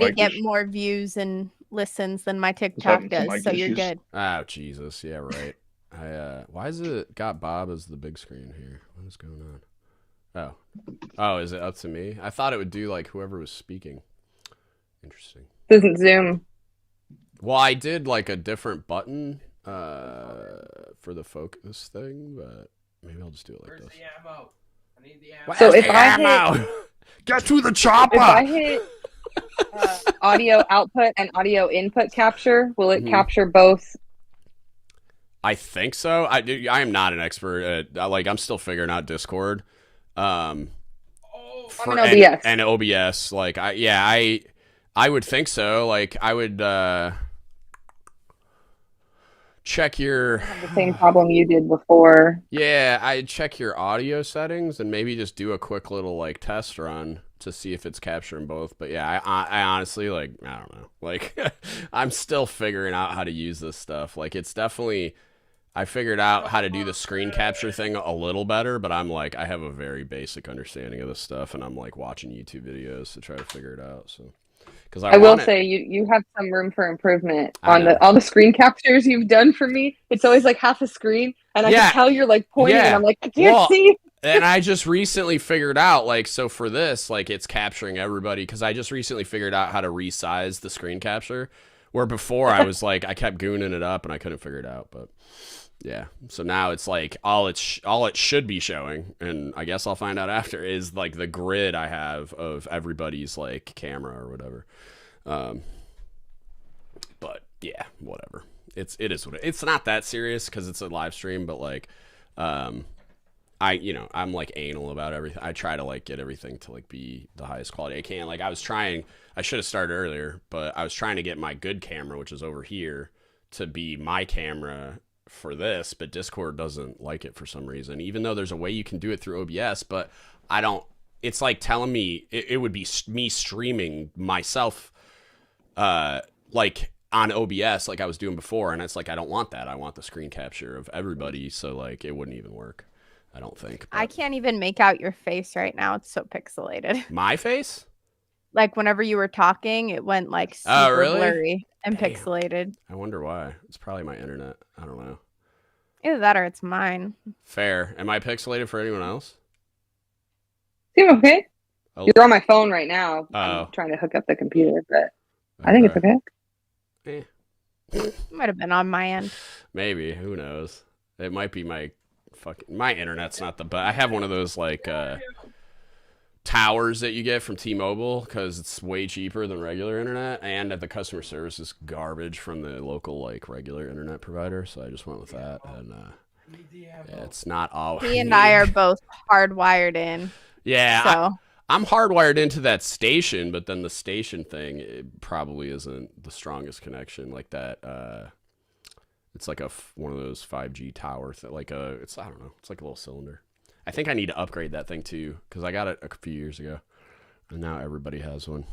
mic get issues. more views and listens than my having TikTok some does, mic so you're issues. good. Oh, Jesus. Yeah, right. Why is it got Bob as the big screen here? What is going on? Oh, is it up to me? I thought it would do like whoever was speaking. Interesting. Doesn't zoom. Well, I did like a different button for the focus thing, but maybe I'll just do it like this. Where's the ammo? I need the ammo. Where's So if the I ammo? Get to the chopper! If I hit audio output and audio input capture, will it capture both? I think so. I am not an expert. I'm still figuring out Discord. I'm an OBS. And OBS. Like, I would think so. Like, I would check your... I have the same problem you did before. Yeah, I'd check your audio settings and maybe just do a quick little, like, test run to see if it's capturing both. But yeah, I honestly, like, I don't know. Like, I'm still figuring out how to use this stuff. Like, it's definitely... I figured out how to do the screen capture thing a little better, but I'm like, I have a very basic understanding of this stuff, and I'm like watching YouTube videos to try to figure it out. So, because I will say you have some room for improvement on all the screen captures you've done for me. It's always like half a screen, and I can tell you're like pointing, and I'm like, I can't see. And I just recently figured out, like, so for this, like, it's capturing everybody, because I just recently figured out how to resize the screen capture, where before I was like, I kept gooning it up, and I couldn't figure it out, but... Yeah, so now it's like all it should be showing, and I guess I'll find out after, is like the grid I have of everybody's like camera or whatever. But yeah, whatever. It is what it's not that serious because it's a live stream, but like, I'm like anal about everything. I try to like get everything to like be the highest quality I can. Like I should have started earlier, but I was trying to get my good camera, which is over here, to be my camera for this, but Discord doesn't like it for some reason, even though there's a way you can do it through OBS, but it's like telling me it would be me streaming myself like on OBS like I was doing before, and it's like I don't want that. I want the screen capture of everybody, so like it wouldn't even work, I don't think. But... I can't even make out your face right now. It's so pixelated. My face? Like whenever you were talking, it went like super blurry and pixelated. I wonder why. It's probably my internet. I don't know. Either that or it's mine. Fair. Am I pixelated for anyone else? Seem okay. Oh. You're on my phone right now. I'm trying to hook up the computer, but I think it's okay. It might have been on my end. Maybe. Who knows? It might be my internet's not the best. I have one of those like towers that you get from T-Mobile because it's way cheaper than regular internet, and the customer service is garbage from the local like regular internet provider, so I just went with that. And it's not all he and I are both hardwired in. Yeah, so I'm hardwired into that station, but then the station thing, it probably isn't the strongest connection like that. It's like one of those 5G tower it's I don't know, it's like a little cylinder. I think I need to upgrade that thing too, because I got it a few years ago, and now everybody has one.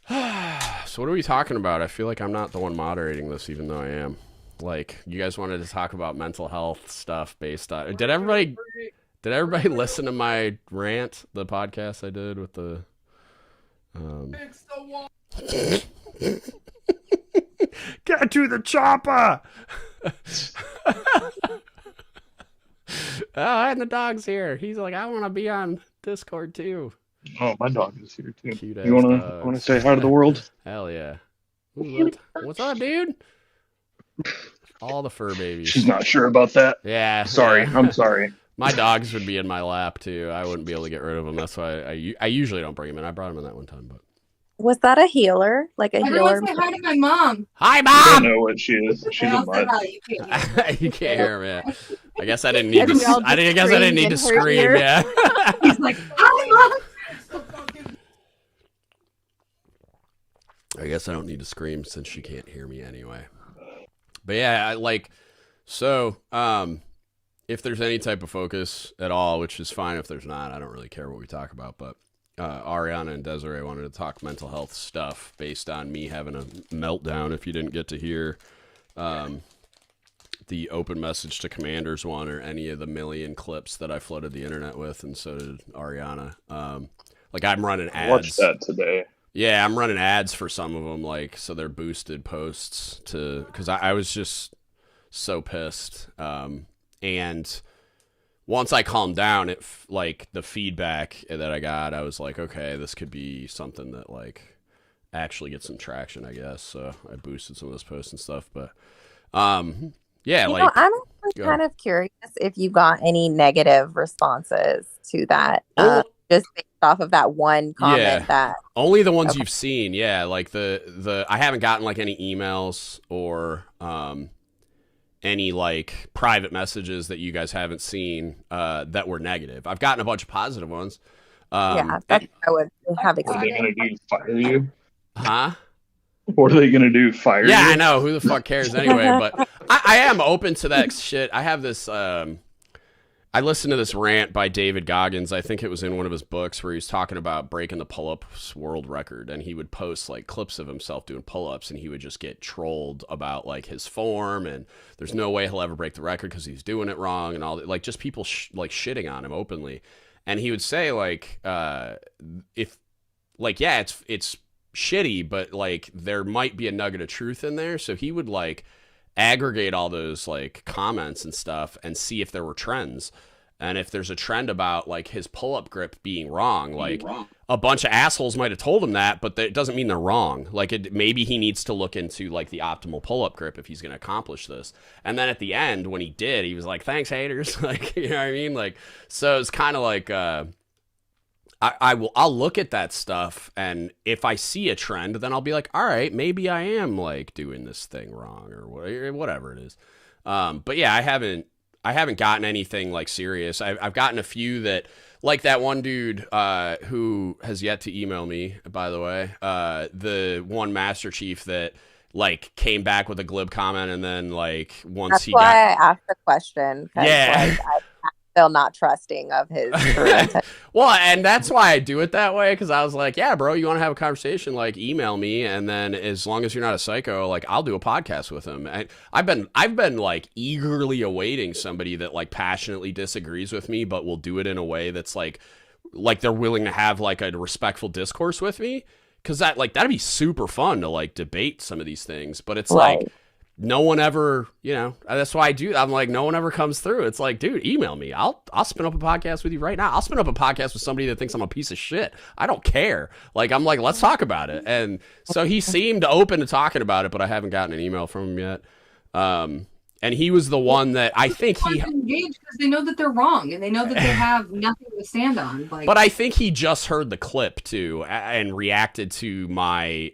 So what are we talking about? I feel like I'm not the one moderating this, even though I am. Like, you guys wanted to talk about mental health stuff based on... Did everybody listen to my rant, the podcast I did with the... Get to the chopper! And the dog's here. He's like, I want to be on Discord too. Oh, my dog is here too. Cute you want to say hi to the world? Hell yeah. What's up, dude? All the fur babies. She's not sure about that. Yeah. Sorry. Yeah. I'm sorry. My dogs would be in my lap too. I wouldn't be able to get rid of them. That's why I usually don't bring them in. I brought them in that one time, but. Was that a healer? Like a healer? Say hi to my mom. Hi, Mom! I don't know what she is. She's a mutt. You can't hear her, man. I guess I didn't need to. I didn't need to scream. Yeah. He's like, hi, Mom. I guess I don't need to scream since she can't hear me anyway. But yeah, if there's any type of focus at all, which is fine if there's not, I don't really care what we talk about, but Ariana and Desiree wanted to talk mental health stuff based on me having a meltdown. If you didn't get to hear the open message to commanders one or any of the million clips that I flooded the internet with, and so did Ariana. I'm running ads. I watched that today. Yeah, I'm running ads for some of them, like, so they're boosted posts because I was just so pissed. And once I calmed down, like the feedback that I got, I was like, okay, this could be something that like actually gets some traction, I guess. So I boosted some of those posts and stuff, but yeah, I'm actually kind of curious if you got any negative responses to that. Just based off of that one comment that only the ones you've seen. Yeah. Like I haven't gotten like any emails or, any like private messages that you guys haven't seen, that were negative. I've gotten a bunch of positive ones. That's what I would have What are they expected. gonna do? Fire you? Huh? What are they gonna do? Fire you? Yeah, I know. Who the fuck cares anyway? But I am open to that shit. I have this. I listened to this rant by David Goggins. I think it was in one of his books where he was talking about breaking the pull-ups world record, and he would post like clips of himself doing pull-ups, and he would just get trolled about like his form, and there's no way he'll ever break the record because he's doing it wrong, and all like just people like shitting on him openly. And he would say like, if like it's shitty, but like there might be a nugget of truth in there. So he would like aggregate all those like comments and stuff and see if there were trends. And if there's a trend about like his pull-up grip being wrong, like a bunch of assholes might have told him that, but it doesn't mean they're wrong. Like maybe he needs to look into like the optimal pull-up grip if he's going to accomplish this. And then at the end, when he did, he was like, thanks haters. Like, you know what I mean? Like, so it's kind of like, I'll look at that stuff, and if I see a trend, then I'll be like, all right, maybe I am like doing this thing wrong or whatever it is. But yeah, I haven't gotten anything like serious. I've gotten a few that, like that one dude who has yet to email me, by the way, the one Master Chief that like came back with a glib comment, and then like once That's he why got I asked the question. Yeah. Like, I'm still not trusting of his. Well, and that's why I do it that way, because I was like, yeah, bro, you want to have a conversation, like email me, and then as long as you're not a psycho, like I'll do a podcast with him. And I've been like eagerly awaiting somebody that like passionately disagrees with me, but will do it in a way that's like they're willing to have like a respectful discourse with me, because that'd be super fun to like debate some of these things. But it's like no one ever, you know, that's why I'm like, no one ever comes through. It's like, dude, email me. I'll spin up a podcast with you right now. I'll spin up a podcast with somebody that thinks I'm a piece of shit. I don't care. Like, I'm like, let's talk about it. And so he seemed open to talking about it, but I haven't gotten an email from him yet. And he was the one that I think he engaged because they know that they're wrong and they know that they have nothing to stand on. Like, but I think he just heard the clip too and reacted to my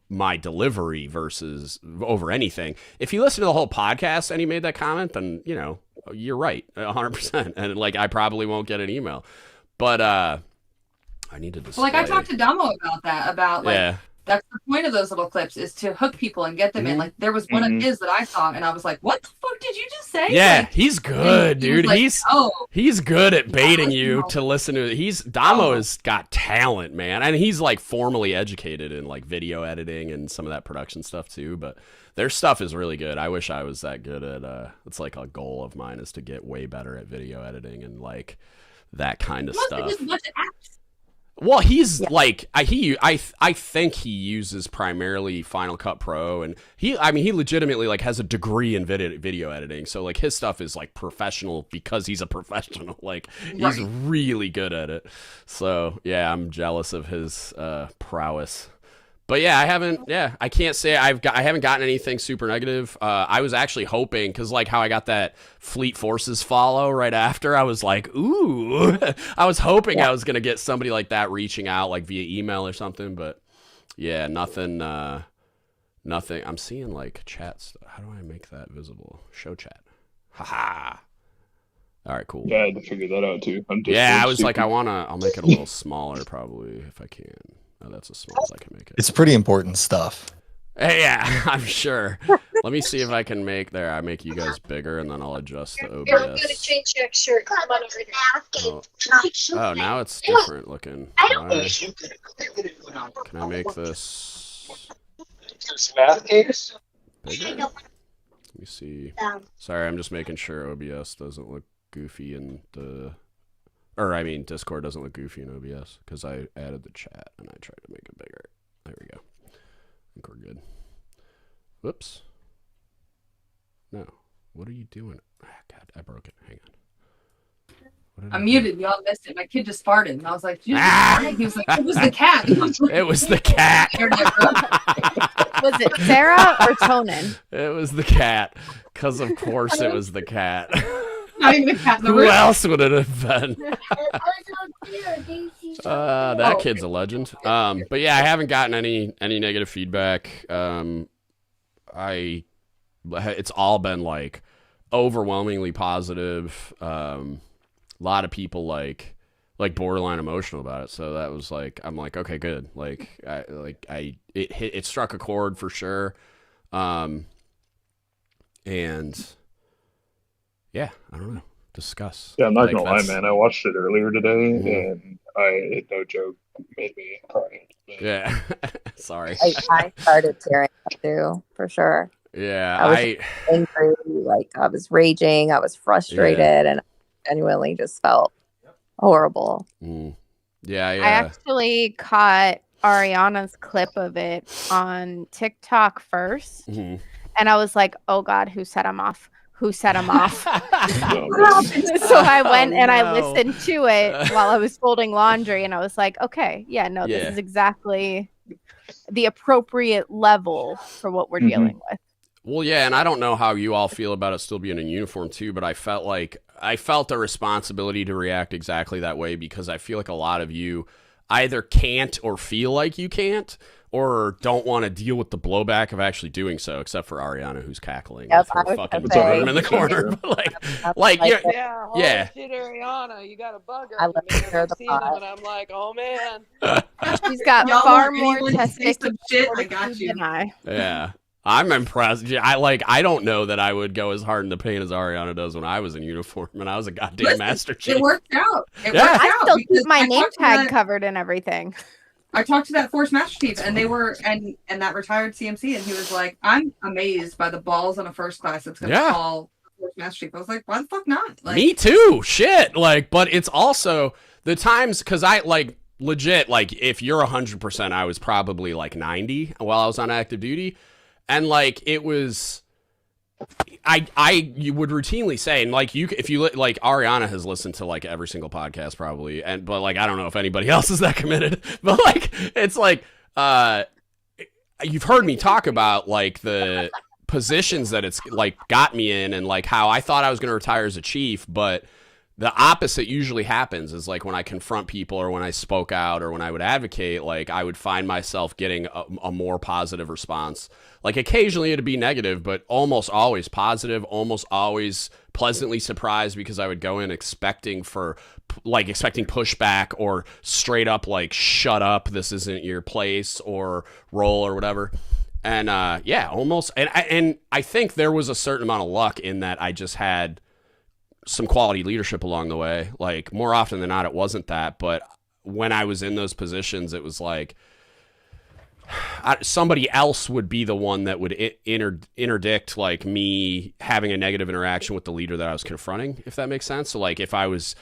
my delivery versus over anything. If he listened to the whole podcast and he made that comment, then you know you're right, 100%. And like I probably won't get an email, but I need to display. like I talked to Damo about that. About like. Yeah. That's the point of those little clips, is to hook people and get them in. Like there was one of his that I saw, and I was like, "What the fuck did you just say?" Yeah, like, he's good, dude. Like, he's good at baiting you to listen to. Damo has got talent, man, and he's like formally educated in like video editing and some of that production stuff too. But their stuff is really good. I wish I was that good at. It's like a goal of mine is to get way better at video editing and like that kind of stuff. Well, he's like I think he uses primarily Final Cut Pro, and he legitimately like has a degree in video editing. So like his stuff is like professional because he's a professional. Like he's really good at it. So yeah, I'm jealous of his prowess. But yeah, I can't say I haven't gotten anything super negative. I was actually hoping, because like how I got that Fleet Forces follow right after, I was like, ooh, I was hoping I was going to get somebody like that reaching out like via email or something. But yeah, nothing. I'm seeing like chats. How do I make that visible? Show chat. Haha. All right, cool. Yeah, I had to figure that out too. I was like, I'll make it a little smaller probably if I can. Oh, that's as small as I can make it. It's pretty important stuff. Yeah, I'm sure. Let me see if I can make there. I make you guys bigger, and then I'll adjust the OBS. You're gonna change your shirt. Come on over here. Oh, now it's different looking. Can I make this bigger? Let me see. Sorry, I'm just making sure OBS doesn't look goofy in the or I mean, Discord doesn't look goofy in OBS because I added the chat and I tried to make it bigger. There we go. I think we're good. Whoops. No. What are you doing? Oh, God, I broke it. Hang on. I'm muted. Y'all missed it. My kid just farted, and I was like, he was like, it was the cat. It was the cat. Was it Sarah or Tonin? It was the cat. Because, of course, it was the cat. Not even the cat in the Who room. else would it have been? That kid's a legend. But yeah, I haven't gotten any negative feedback. It's all been like overwhelmingly positive. A lot of people like borderline emotional about it. So that was like, I'm like, okay, good. It struck a chord for sure. And yeah, I don't know. Discuss. Yeah, I'm not gonna lie, man. I watched it earlier today, and no joke, made me cry. Yeah, sorry. I started tearing up too, for sure. Yeah, I was angry, like I was raging, I was frustrated, and I genuinely just felt horrible. Yeah. I actually caught Ariana's clip of it on TikTok first, and I was like, "Oh God, who set him off? Who set him off?" So I went and I listened to it while I was folding laundry, and I was like, "Okay, this is exactly the appropriate level for what we're dealing with." Well, yeah, and I don't know how you all feel about it still being in uniform too, but I felt a responsibility to react exactly that way because I feel like a lot of you either can't or feel like you can't or don't want to deal with the blowback of actually doing so, except for Ariana, who's cackling with her fucking room in the corner. But yeah. Shit, Ariana, you got a bugger. I let her hear the pod. And I'm like, oh man. She's got far more testicular shit. I got you. than I. Yeah. I'm impressed. I don't know that I would go as hard in the paint as Ariana does when I was in uniform and I was a goddamn Master Chief. It worked out. I still keep my name tag covered and everything. I talked to that Force Master Chief, and they were and that retired CMC, and he was like, "I'm amazed by the balls on a first class that's going to call Force Master Chief." I was like, "Why the fuck not?" Like, me too. Shit. But it's also the times because I legit if you're 100%, I was probably 90 while I was on active duty. And it was, you would routinely say, and if you Ariana has listened to every single podcast probably, but I don't know if anybody else is that committed, but it's you've heard me talk about the positions that it's got me in and how I thought I was going to retire as a chief, but the opposite usually happens is when I confront people or when I spoke out or when I would advocate, I would find myself getting a more positive response. Occasionally it'd be negative, but almost always positive, almost always pleasantly surprised because I would go in expecting pushback or straight up shut up, this isn't your place or roll or whatever. And almost. And I think there was a certain amount of luck in that I just had some quality leadership along the way. More often than not, it wasn't that. But when I was in those positions, it was somebody else would be the one that would interdict me having a negative interaction with the leader that I was confronting, if that makes sense. So if I was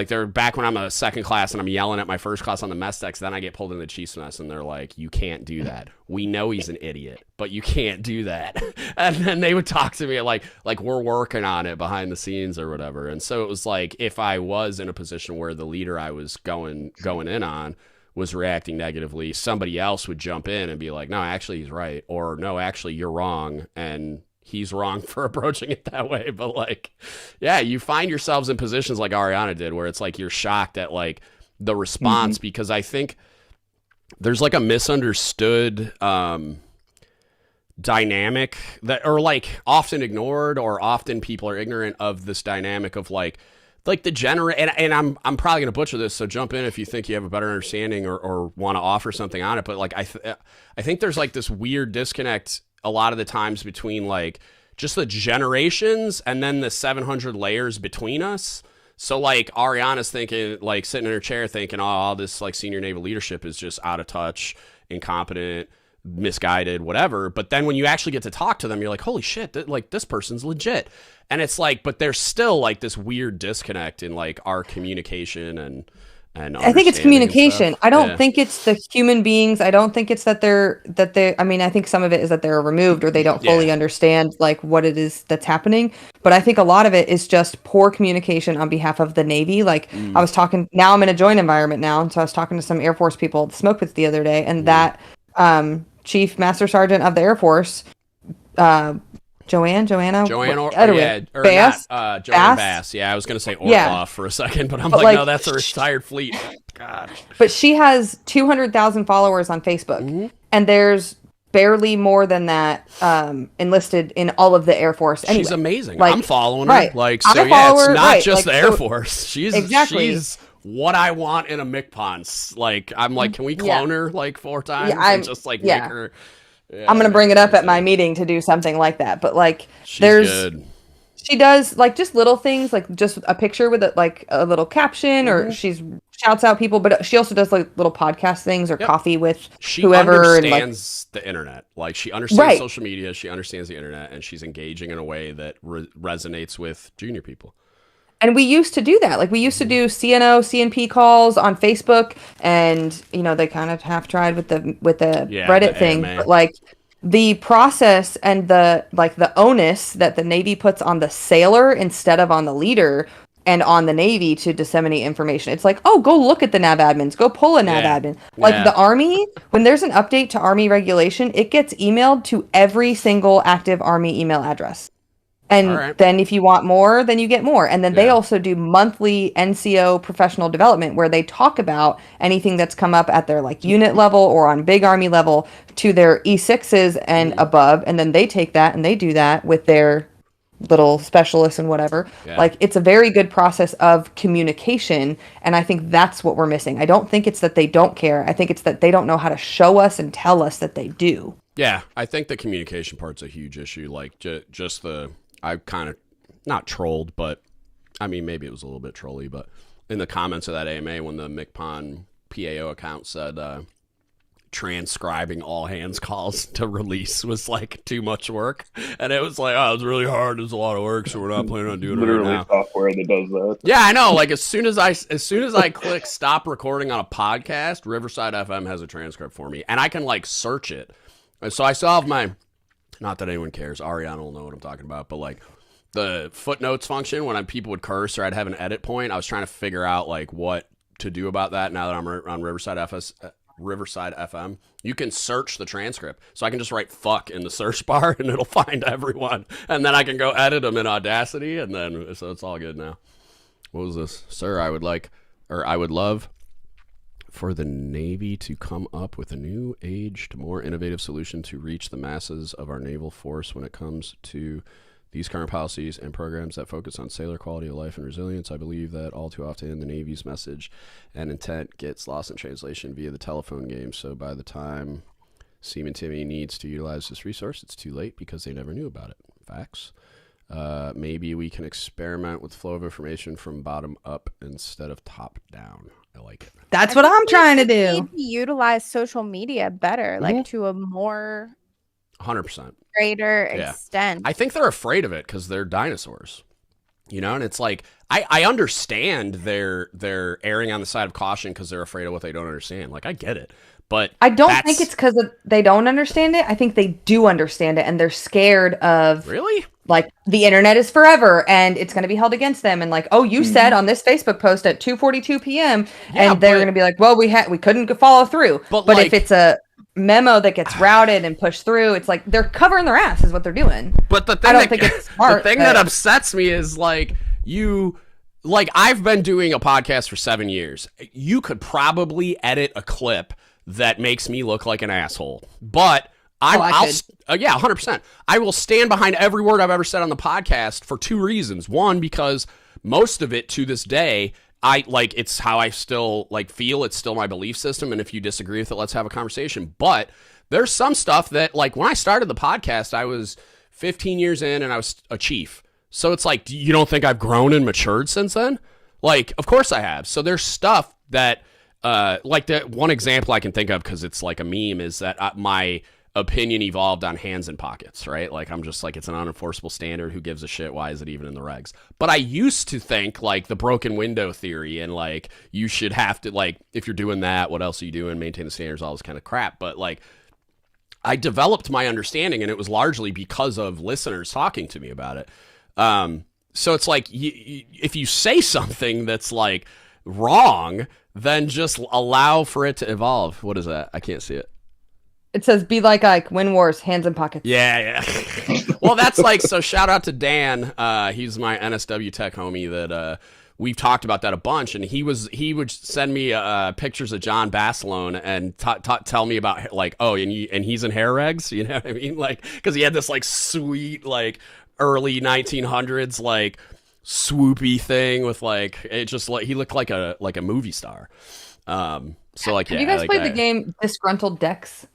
they're back when I'm a second class and I'm yelling at my first class on the mess decks, then I get pulled in the chief's mess and they're like, you can't do that. We know he's an idiot, but you can't do that. And then they would talk to me like we're working on it behind the scenes or whatever. And so it was if I was in a position where the leader I was going in on was reacting negatively, somebody else would jump in and be like, no, actually he's right. Or no, actually you're wrong. And he's wrong for approaching it that way. But you find yourselves in positions like Ariana did, where it's you're shocked at the response because I think there's a misunderstood dynamic that, or often ignored, or often people are ignorant of this dynamic of and I'm probably going to butcher this, so jump in if you think you have a better understanding or want to offer something on it. But I think there's this weird disconnect a lot of the times between just the generations and then the 700 layers between us. So Ariana's thinking, sitting in her chair thinking, oh, all this senior naval leadership is just out of touch, incompetent. misguided, whatever. But then when you actually get to talk to them, you're like, holy shit, like this person's legit. And it's like, but there's still like this weird disconnect in like our communication and I think it's communication. I don't think it's the human beings. I don't think it's that they're I mean, I think some of it is that they're removed or they don't fully understand like what it is that's happening. But I think a lot of it is just poor communication on behalf of the Navy. Like I was talking, now I'm in a joint environment now. And so I was talking to some Air Force people at the smoke pits the other day, and that Chief Master Sergeant of the Air Force, Joanna Bass. Bass. Yeah, I was going to say Orloff for a second, but I'm like, no, that's a retired fleet. God. But she has 200,000 followers on Facebook, and there's barely more than that enlisted in all of the Air Force. Anyway. She's amazing. Like, I'm following her. Like, so it's not just the Air Force. She's what I want in a MCPON. Like, I'm like, can we clone her like 4 times and just like make her? Yeah, I'm gonna bring it up at my meeting to do something like that. But like, she does like just little things, like just a picture with like a little caption, or she's shouts out people. But she also does like little podcast things or coffee with whoever. She understands the internet. Like she understands social media. She understands the internet, and she's engaging in a way that resonates with junior people. And we used to do that. Like we used to do CNP calls on Facebook, and you know they kind of half tried with the Reddit thing, but like the process and the onus that the Navy puts on the sailor instead of on the leader and on the Navy to disseminate information. It's like, oh, go look at the nav admins, go pull a nav admin. Like the Army, when there's an update to Army regulation, it gets emailed to every single active Army email address. And then if you want more, then you get more. And then they also do monthly NCO professional development where they talk about anything that's come up at their like unit level or on big Army level to their E6s and above. And then they take that and they do that with their little specialists and whatever. Like it's a very good process of communication. And I think that's what we're missing. I don't think it's that they don't care. I think it's that they don't know how to show us and tell us that they do. Yeah, I think the communication part's a huge issue. Like just I kind of not trolled, but I mean, maybe it was a little bit trolly, but in the comments of that AMA, when the MCPON PAO account said transcribing all hands calls to release was like too much work, and it was like, oh, it's really hard. There's a lot of work, so we're not planning on doing it right now. Software that does that. Yeah, I know. Like as soon as I click stop recording on a podcast, Riverside FM has a transcript for me, and I can like search it. And so I still have my. Not that anyone cares. Ariana will know what I'm talking about. But, like, the footnotes function, when people would curse or I'd have an edit point, I was trying to figure out, like, what to do about that now that I'm on Riverside FM. You can search the transcript. So I can just write fuck in the search bar, and it'll find everyone. And then I can go edit them in Audacity, and then, so it's all good now. What was this? Sir, I would love for the Navy to come up with a new aged, more innovative solution to reach the masses of our naval force when it comes to these current policies and programs that focus on sailor quality of life and resilience. I believe that all too often the Navy's message and intent gets lost in translation via the telephone game. So by the time Seaman Timmy needs to utilize this resource, it's too late because they never knew about it. Facts. Maybe we can experiment with flow of information from bottom up instead of top down. I like it. That's what I'm trying to do. Utilize social media better, like to a more 100% greater extent. I think they're afraid of it because they're dinosaurs, you know. And it's like I understand they're erring on the side of caution because they're afraid of what they don't understand. Like I get it, but I don't think it's because they don't understand it. I think they do understand it, and they're scared of like the internet is forever and it's going to be held against them. And like, oh, you said on this Facebook post at 2:42 p.m. and they're going to be like, well, we couldn't follow through. But like, if it's a memo that gets routed and pushed through, it's like they're covering their ass is what they're doing. But the thing I don't think it's smart. The thing that upsets me is like I've been doing a podcast for 7 years. You could probably edit a clip that makes me look like an asshole, but I'll 100%. I will stand behind every word I've ever said on the podcast for 2 reasons. One, because most of it to this day, it's how I still feel. It's still my belief system. And if you disagree with it, let's have a conversation. But there's some stuff that when I started the podcast, I was 15 years in and I was a chief. So it's like, you don't think I've grown and matured since then? Like, of course I have. So there's stuff that like the one example I can think of, because it's like a meme, is that my opinion evolved on hands in pockets, right? Like, I'm just like, it's an unenforceable standard. Who gives a shit? Why is it even in the regs? But I used to think like the broken window theory, and like you should have to, like, if you're doing that, what else are you doing? Maintain the standards, all this kind of crap. But like, I developed my understanding, and it was largely because of listeners talking to me about it. So it's like, if you say something that's like wrong, then just allow for it to evolve. What is that? I can't see it. It says, be like Ike, win wars, hands in pockets. Yeah. Well, that's like, so shout out to Dan. He's my NSW tech homie that we've talked about that a bunch. And he would send me pictures of John Basilone and tell me about like, oh, and he's in hair regs. You know what I mean? Like, because he had this like sweet, like early 1900s, like swoopy thing with like, it just like, he looked like a movie star. So like, have yeah, you guys like played the game Disgruntled Decks?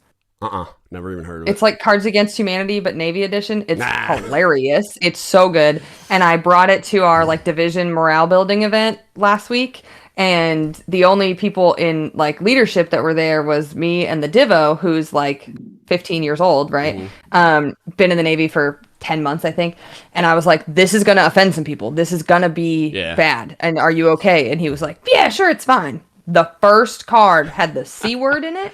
Never even heard of it. It's like Cards Against Humanity, but Navy edition. It's hilarious. It's so good. And I brought it to our like division morale building event last week. And the only people in like leadership that were there was me and the Divo, who's like 15 years old, right? Mm-hmm. Been in the Navy for 10 months, I think. And I was like, this is going to offend some people. This is going to be bad. And are you okay? And he was like, yeah, sure, it's fine. The first card had the C word in it.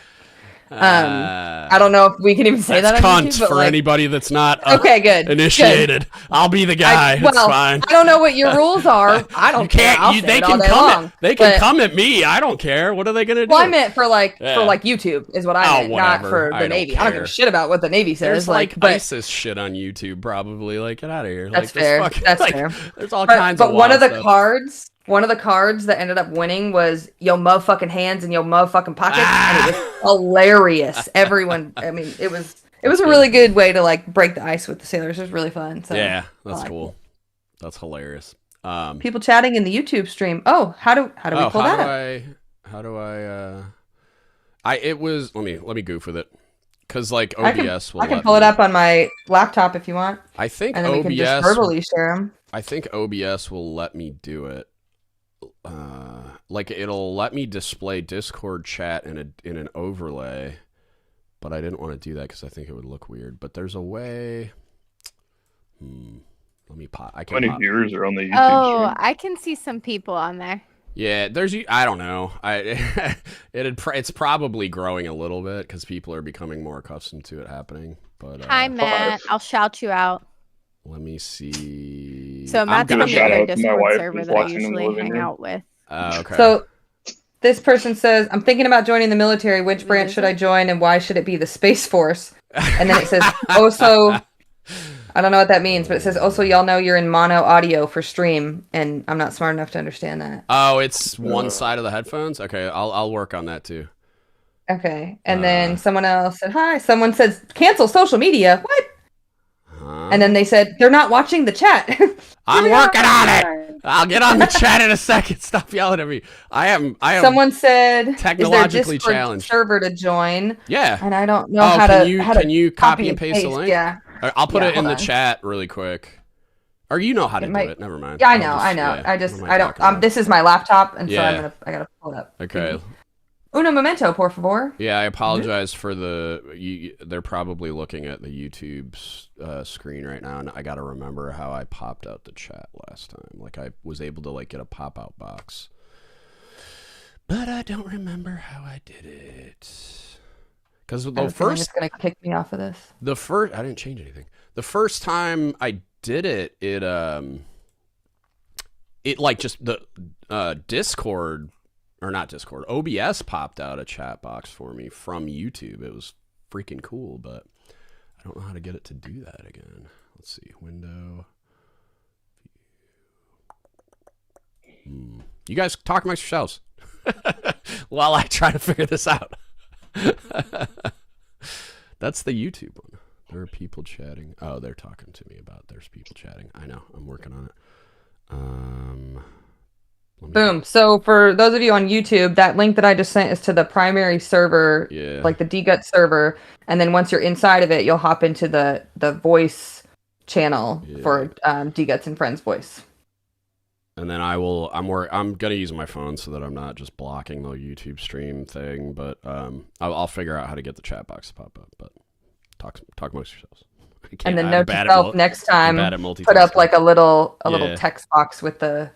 I don't know if we can even say that on cunt YouTube, but for like, anybody that's not good initiated. Good. I'll be the guy. It's fine. I don't know what your rules are. I don't care. They can come at me. I don't care. What are they gonna do? Well, I meant for YouTube is what I meant, not for the Navy. I don't give a shit about what the Navy says. There's like ISIS shit on YouTube, probably. Like, get out of here. That's fair. That's fair. There's all kinds of. But one of the cards that ended up winning was yo motherfucking hands and yo motherfucking pockets, and it was hilarious. Everyone, I mean, it was a really good way to like break the ice with the sailors. It was really fun. So yeah, that's cool. That's hilarious. People chatting in the YouTube stream. Oh, how do we pull that up? How do I? It was. Let me goof with it. Because like OBS I can pull it up on my laptop if you want. I think and then OBS we can just verbally share them. I think OBS will let me do it. Like it'll let me display Discord chat in an overlay, but I didn't want to do that because I think it would look weird. But there's a way. Let me pop. How many viewers are on the YouTube stream? Oh, I can see some people on there. Yeah, I don't know. It's probably growing a little bit because people are becoming more accustomed to it happening. But hi, Matt. I'll shout you out. Let me see. So Matt's on the Discord server that I usually hang out with. Okay. So this person says, I'm thinking about joining the military. Which branch should I join and why should it be the Space Force? And then it says, also, I don't know what that means, but it says, also, y'all know you're in mono audio for stream. And I'm not smart enough to understand that. Oh, it's one side of the headphones? Okay, I'll work on that too. Okay. And then someone else said, hi. Someone says, cancel social media. What? And then they said, they're not watching the chat. I'm working on it. I'll get on the chat in a second. Stop yelling at me. I am Someone said, technologically is there challenged. Server to join. Yeah. And I don't know how to can you copy and paste the link? Yeah. I'll put it in the chat really quick. Or you know how to do it. Never mind. Yeah, I know. Yeah. This is my laptop, and so I gotta pull it up. Okay. Uno momento, por favor. Yeah, I apologize for they're probably looking at the YouTube's screen right now, and I gotta remember how I popped out the chat last time. Like, I was able to like get a pop-out box. But I don't remember how I did it. Because the first... It's going to kick me off of this. I didn't change anything. The first time I did it, it like just the Discord... Or not Discord. OBS popped out a chat box for me from YouTube. It was freaking cool, but I don't know how to get it to do that again. Let's see. Window. You guys talk amongst yourselves while I try to figure this out. That's the YouTube one. There are people chatting. Oh, they're talking to me about there's people chatting. I know. I'm working on it. Boom. So for those of you on YouTube, that link that I just sent is to the primary server, like the DGUTS server. And then once you're inside of it, you'll hop into the voice channel for DGUTS and Friends voice. And then I'm gonna use my phone so that I'm not just blocking the YouTube stream thing. But I'll figure out how to get the chat box to pop up. But talk amongst yourselves. And then note to self next time, put up like a little text box with the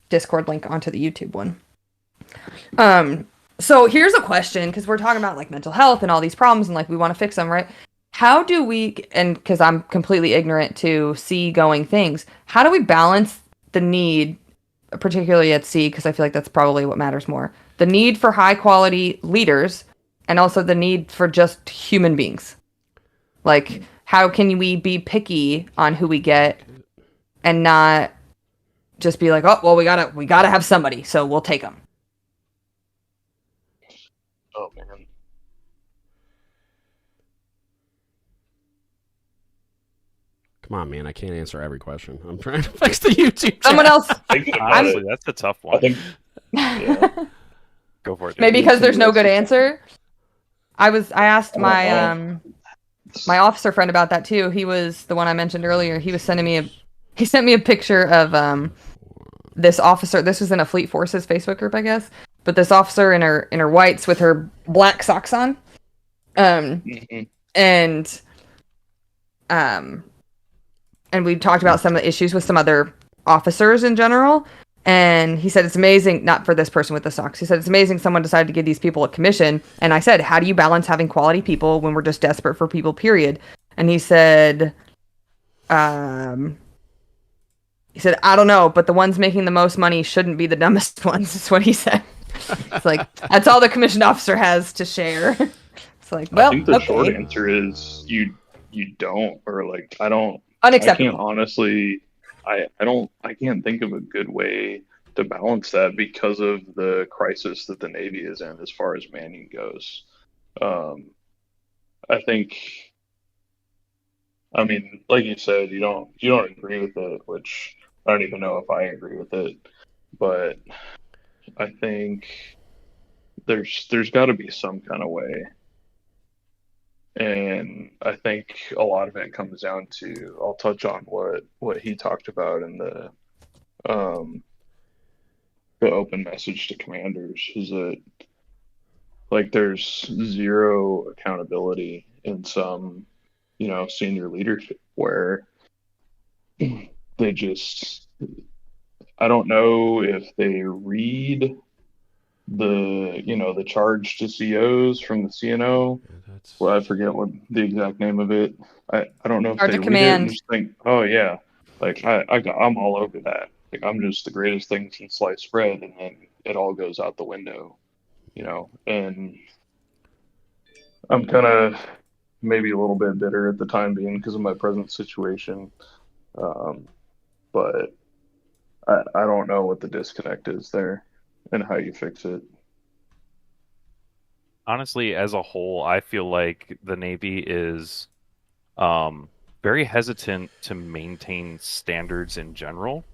Discord link onto the YouTube one. So here's a question, because we're talking about like mental health and all these problems and like we want to fix them, right? How do we, and because I'm completely ignorant to sea-going things, how do we balance the need, particularly at sea, because I feel like that's probably what matters more, the need for high-quality leaders and also the need for just human beings? Like, how can we be picky on who we get and not just be like, oh, well, we gotta have somebody, so we'll take them? Oh man. Come on, man! I can't answer every question. I'm trying to fix the YouTube. Someone else. Honestly, that's a tough one. I think. Yeah. Go for it. Maybe because there's no good answer. I asked my my officer friend about that too. He was the one I mentioned earlier. He sent me a picture of this officer. This was in a Fleet Forces Facebook group, I guess. But this officer in her whites with her black socks on, and we talked about some of the issues with some other officers in general. And he said, it's amazing, not for this person with the socks. He said, it's amazing someone decided to give these people a commission. And I said, how do you balance having quality people when we're just desperate for people, period? And he said, I don't know, but the ones making the most money shouldn't be the dumbest ones. Is what he said. It's like, that's all the commissioned officer has to share. It's like, well, I think the short answer is you don't, or like, I don't. Unacceptable. I can't honestly, I can't think of a good way to balance that because of the crisis that the Navy is in as far as manning goes. I think, I mean, like you said, you don't agree with it, which I don't even know if I agree with it, but I think there's got to be some kind of way. And I think a lot of it comes down to, I'll touch on what he talked about in the open message to commanders, is that like there's zero accountability in some, senior leadership where they just, I don't know if they read the charge to COs from the CNO. Well, I forget what the exact name of it. I don't know if they read it and just think, oh yeah, like I'm all over that. Like I'm just the greatest thing since sliced bread, and then it all goes out the window, And I'm kind of maybe a little bit bitter at the time being because of my present situation, but I don't know what the disconnect is there and how you fix it. Honestly, as a whole, I feel like the Navy is very hesitant to maintain standards in general.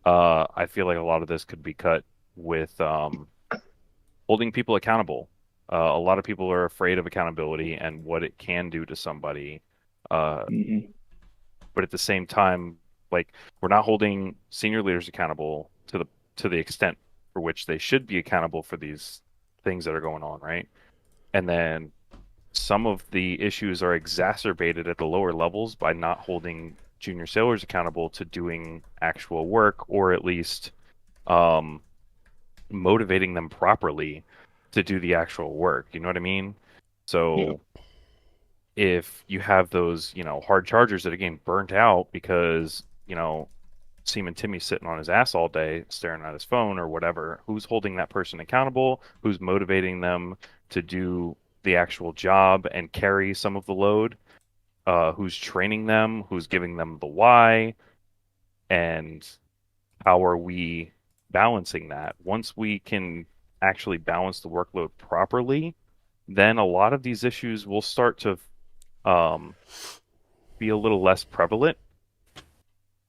I feel like a lot of this could be cut with holding people accountable. A lot of people are afraid of accountability and what it can do to somebody. But at the same time, like, we're not holding senior leaders accountable to the extent for which they should be accountable for these things that are going on, right? And then some of the issues are exacerbated at the lower levels by not holding junior sailors accountable to doing actual work, or at least motivating them properly to do the actual work. You know what I mean? So if you have those, hard chargers that are getting burnt out because, Seaman Timmy's sitting on his ass all day staring at his phone or whatever, who's holding that person accountable? Who's motivating them to do the actual job and carry some of the load? Who's training them? Who's giving them the why? And how are we balancing that? Once we can actually balance the workload properly, then a lot of these issues will start to be a little less prevalent,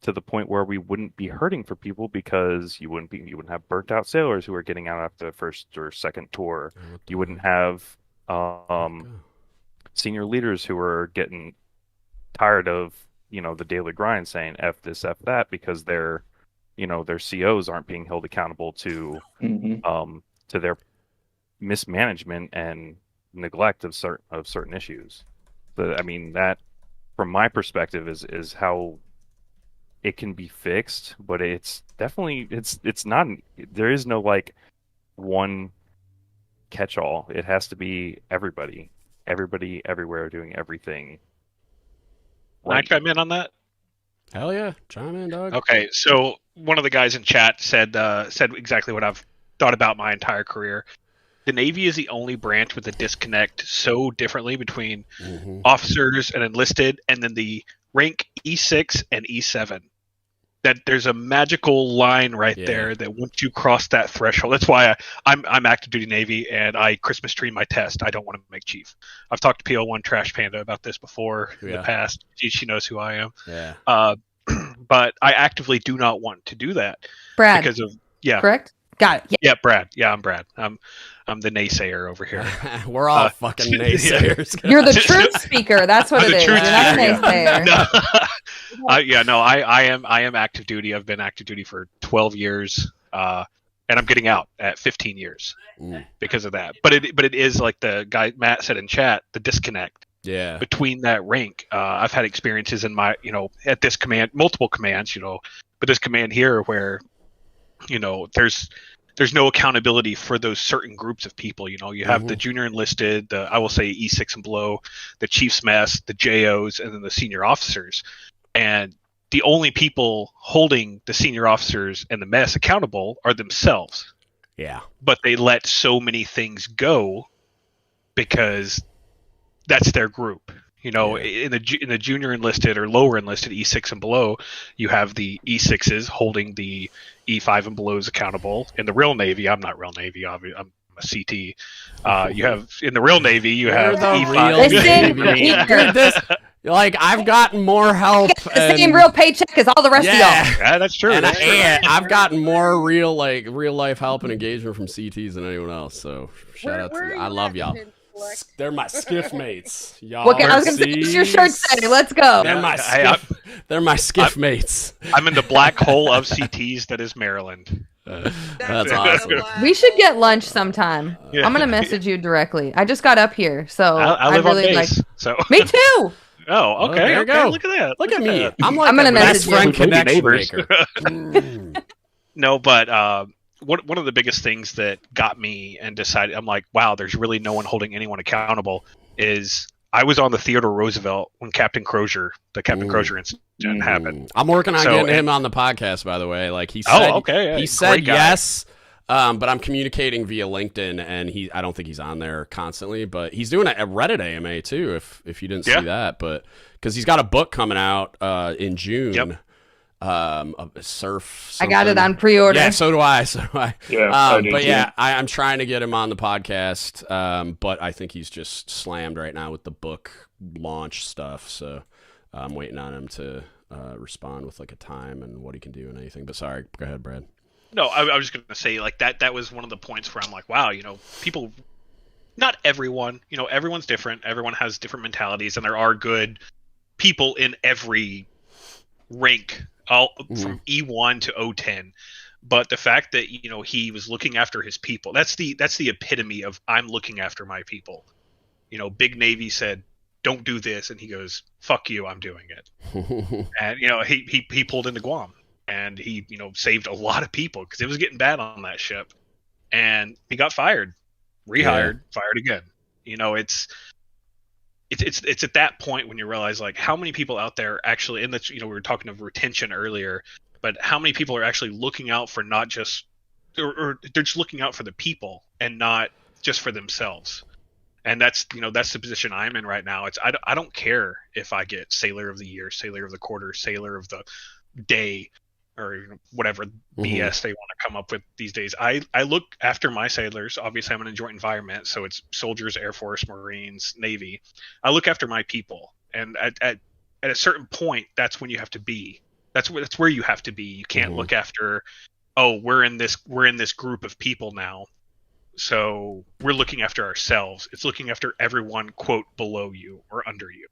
to the point where we wouldn't be hurting for people because you wouldn't have burnt out sailors who are getting out after the first or second tour. You wouldn't have senior leaders who are getting tired of the daily grind, saying F this, F that, because they're their COs aren't being held accountable to their mismanagement and neglect of certain issues. But I mean, that from my perspective is how it can be fixed, but it's definitely it's not, there is no like one catch-all. It has to be everybody everywhere doing everything. Can I chime in on that? Hell yeah, chime in, dog. Okay, so one of the guys in chat said exactly what I've thought about my entire career. The Navy is the only branch with a disconnect so differently between officers and enlisted, and then the rank E6 and E7. That there's a magical line right there that once you cross that threshold, that's why I'm active duty Navy and I Christmas tree my test. I don't want to make chief. I've talked to PO1 Trash Panda about this before in the past. She knows who I am. Yeah. But I actively do not want to do that. Brad. Because of correct? Got it. Yeah, Brad. Yeah, I'm Brad. I'm the naysayer over here. We're all fucking naysayers. You're the truth speaker. That's what it is. You're not a naysayer. I am active duty. I've been active duty for 12 years, and I'm getting out at 15 years because of that. But it is like the guy Matt said in chat, the disconnect. Yeah. Between that rank, I've had experiences in my at this command, multiple commands, but this command here where there's no accountability for those certain groups of people. You have the junior enlisted, I will say E6 and below, the chief's mess, the JOs, and then the senior officers. And the only people holding the senior officers and the mess accountable are themselves. Yeah. But they let so many things go because that's their group. In the junior enlisted or lower enlisted E6 and below, you have the E6s holding the E5 and belows accountable. In the real Navy, I'm not real Navy, obviously, I'm a CT. You have in the real Navy, you have the E5. Like I've gotten more help. The same real paycheck as all the rest of y'all. Yeah, that's true. And I've gotten more real life help and engagement from CTs than anyone else. So shout out to you. I love y'all. They're my skiff mates. Y'all I was gonna say, what's your shirt say? Let's go. They're my skiff mates. I'm in the black hole of CTs that is Maryland. That's awesome. We should get lunch sometime. Yeah. I'm gonna message you directly. I just got up here, so I live really on base, so me too. Oh, okay. There you go. Look at that. Look at me. I'm gonna best friend you. connection maker. No, but one of the biggest things that got me and decided, I'm like, wow, there's really no one holding anyone accountable, is I was on the Theodore Roosevelt when Captain Crozier incident happened. I'm working on getting him on the podcast, by the way. Like he said, he said yes, but I'm communicating via LinkedIn, and I don't think he's on there constantly, but he's doing a Reddit AMA too, if you didn't see that, but because he's got a book coming out in June. Yep. Surf. I got it on pre-order. Yeah, so do I. Yeah, but yeah, I'm trying to get him on the podcast. But I think he's just slammed right now with the book launch stuff. So I'm waiting on him to respond with like a time and what he can do and anything. But sorry, go ahead, Brad. No, I was just gonna say like that was one of the points where I'm like, wow, people. Not everyone, everyone's different. Everyone has different mentalities, and there are good people in every rank. From E1 to O10, but the fact that he was looking after his people, that's the epitome of I'm looking after my people. Big Navy said don't do this, and he goes, fuck you, I'm doing it. And he pulled into Guam, and he saved a lot of people because it was getting bad on that ship, and he got fired, rehired, fired again. It's at that point when you realize like how many people out there actually, and that's we were talking of retention earlier, but how many people are actually looking out for not just or they're just looking out for the people and not just for themselves. And that's the position I'm in right now. I don't care if I get Sailor of the Year, Sailor of the Quarter, Sailor of the Day, or whatever BS they want to come up with these days. I look after my sailors. Obviously, I'm in a joint environment, so it's soldiers, Air Force, Marines, Navy. I look after my people, and at a certain point, that's when you have to be. That's where you have to be. You can't look after. Oh, we're in this group of people now, so we're looking after ourselves. It's looking after everyone, quote, below you or under you,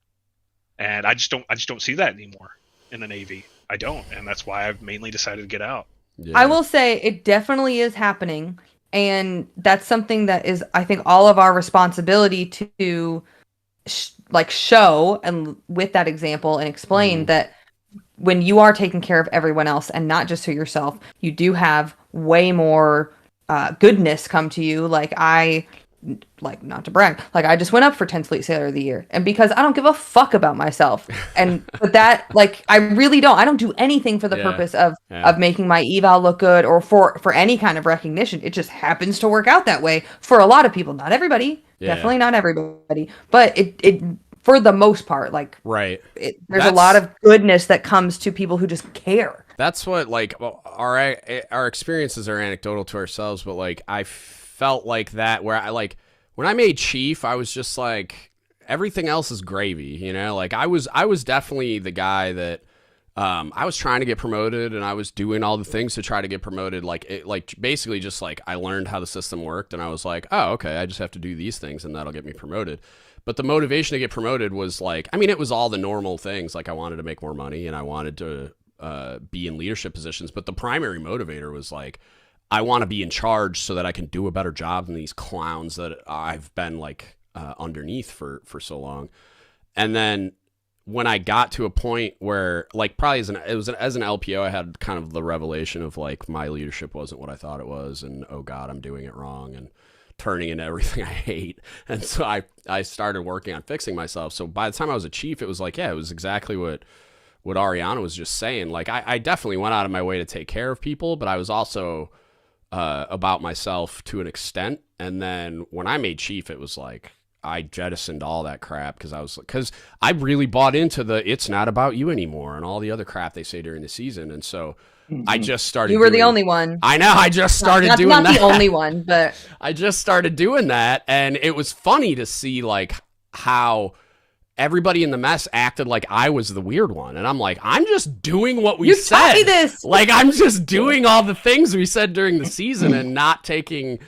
and I just don't see that anymore in the Navy. I don't, and that's why I've mainly decided to get out. I will say it definitely is happening. And that's something that is, I think, all of our responsibility to show and with that example and explain that when you are taking care of everyone else and not just to yourself, you do have way more goodness come to you. Not to brag, I just went up for 10th Fleet Sailor of the Year, and because I don't give a fuck about myself, but that I really don't. I don't do anything for the purpose of making my eval look good or for any kind of recognition. It just happens to work out that way for a lot of people. Not everybody, definitely not everybody, but it for the most part, there's a lot of goodness that comes to people who just care. That's what our experiences are anecdotal to ourselves, but I felt like that where when I made chief, I was just everything else is gravy, I was definitely the guy that I was trying to get promoted, and I was doing all the things to try to get promoted. Basically just I learned how the system worked, and I was like, oh, okay, I just have to do these things and that'll get me promoted. But the motivation to get promoted was it was all the normal things. I wanted to make more money and I wanted to be in leadership positions. But the primary motivator was I want to be in charge so that I can do a better job than these clowns that I've been underneath for so long. And then when I got to a point where probably as an LPO, I had kind of the revelation of my leadership wasn't what I thought it was, and oh God, I'm doing it wrong and turning into everything I hate. And so I started working on fixing myself. So by the time I was a chief, it was it was exactly what Ariana was just saying. I definitely went out of my way to take care of people, but I was also about myself to an extent. And then when I made chief, it was I jettisoned all that crap because I really bought into the it's not about you anymore and all the other crap they say during the season. And so I just started. You were the only one. I know. I just started doing that. Not the only one, but I just started doing that, and it was funny to see how everybody in the mess acted like I was the weird one, and I'm I'm just doing what we said. Taught me this. I'm just doing all the things we said during the season and not taking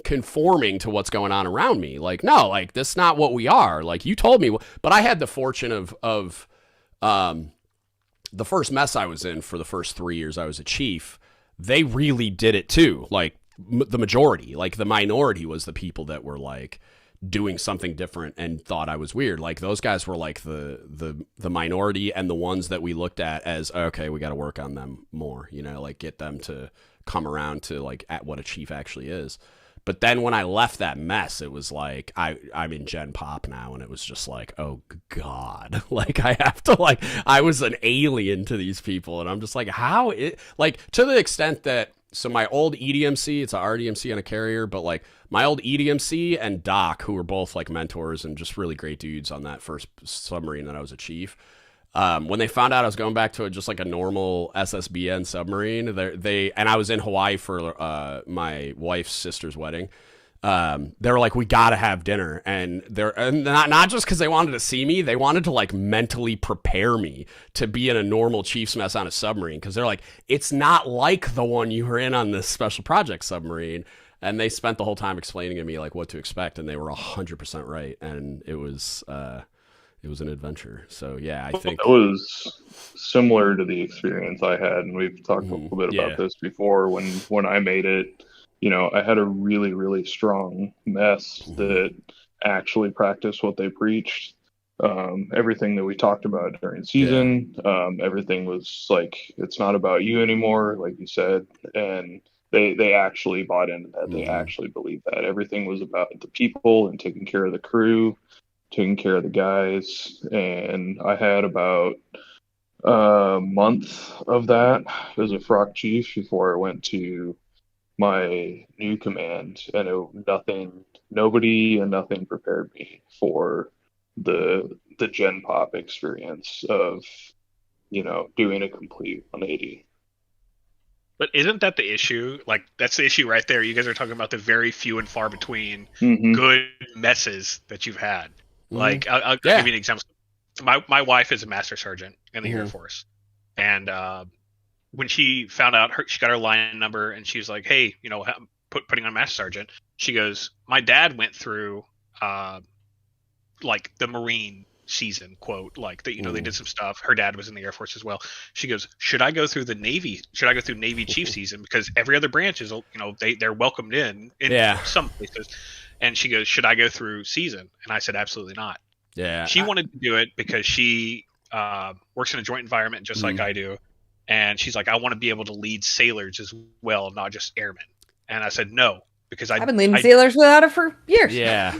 conforming to what's going on around me. No, that's not what we are. You told me, but I had the fortune of the first mess I was in for the first 3 years I was a chief. They really did it too. The majority, the minority was the people that were doing something different and thought I was weird. Those guys were the minority, and the ones that we looked at as, okay, we got to work on them more, get them to come around to at what a chief actually is. But then when I left that mess, it was I'm in Gen Pop now, and it was just oh God, I have to I was an alien to these people, and I'm just how it to the extent that so my old EDMC, it's a RDMC and a carrier, but my old EDMC and Doc, who were both mentors and just really great dudes on that first submarine that I was a chief. When they found out I was going back to just a normal SSBN submarine, and I was in Hawaii for my wife's sister's wedding. They were we gotta have dinner, and not just because they wanted to see me, they wanted to mentally prepare me to be in a normal chief's mess on a submarine, because they're it's not like the one you were in on this special project submarine. And they spent the whole time explaining to me what to expect, and they were 100% right, and it was an adventure. So yeah, I think it was similar to the experience I had, and we've talked a little bit about this before. When I made it, I had a really, really strong mess that actually practiced what they preached. Everything that we talked about during season, everything was it's not about you anymore, like you said, and they actually bought into that. They actually believed that everything was about the people and taking care of the crew, taking care of the guys. And I had about a month of that as a frock chief before I went to my new command, and nobody and nothing prepared me for the Gen Pop experience of doing a complete 180. But isn't that the issue? That's the issue right there. You guys are talking about the very few and far between good messes that you've had. I'll give you an example. My wife is a master sergeant in the Air Force, and when she found out she got her line number, and she was like, "Hey, putting on master sergeant." She goes, "My dad went through the Marine season quote, like that, they did some stuff. Her dad was in the Air Force as well. She goes, should I go through Navy chief season, because every other branch is, they're welcomed in some places. And she goes, should I go through season? And I said, absolutely not. She wanted to do it because she works in a joint environment just like I do, and she's like, I want to be able to lead sailors as well, not just airmen. And I said no, because I've been leading sailors without it for years. Yeah.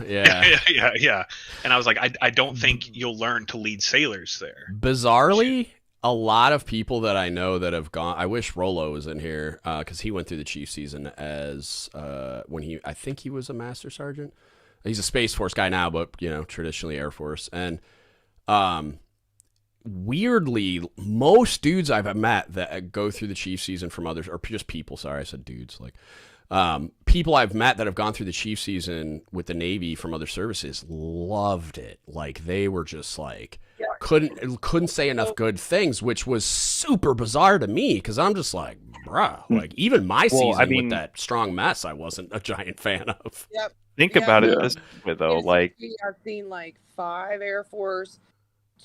And I was like, I don't think you'll learn to lead sailors there. Bizarrely, a lot of people that I know that have gone, I wish Rolo was in here, because he went through the chief season as I think he was a master sergeant. He's a Space Force guy now, but traditionally Air Force. And weirdly, most dudes I've met that go through the chief season from others, or just people, sorry, I said dudes, like people I've met that have gone through the chief season with the Navy from other services loved it. Like they were just like, couldn't say enough good things, which was super bizarre to me, because I'm just like, bruh, like even my season with that strong mess, I wasn't a giant fan of. Yep. Think about it this way, though. Like, I've seen like 5 Air Force,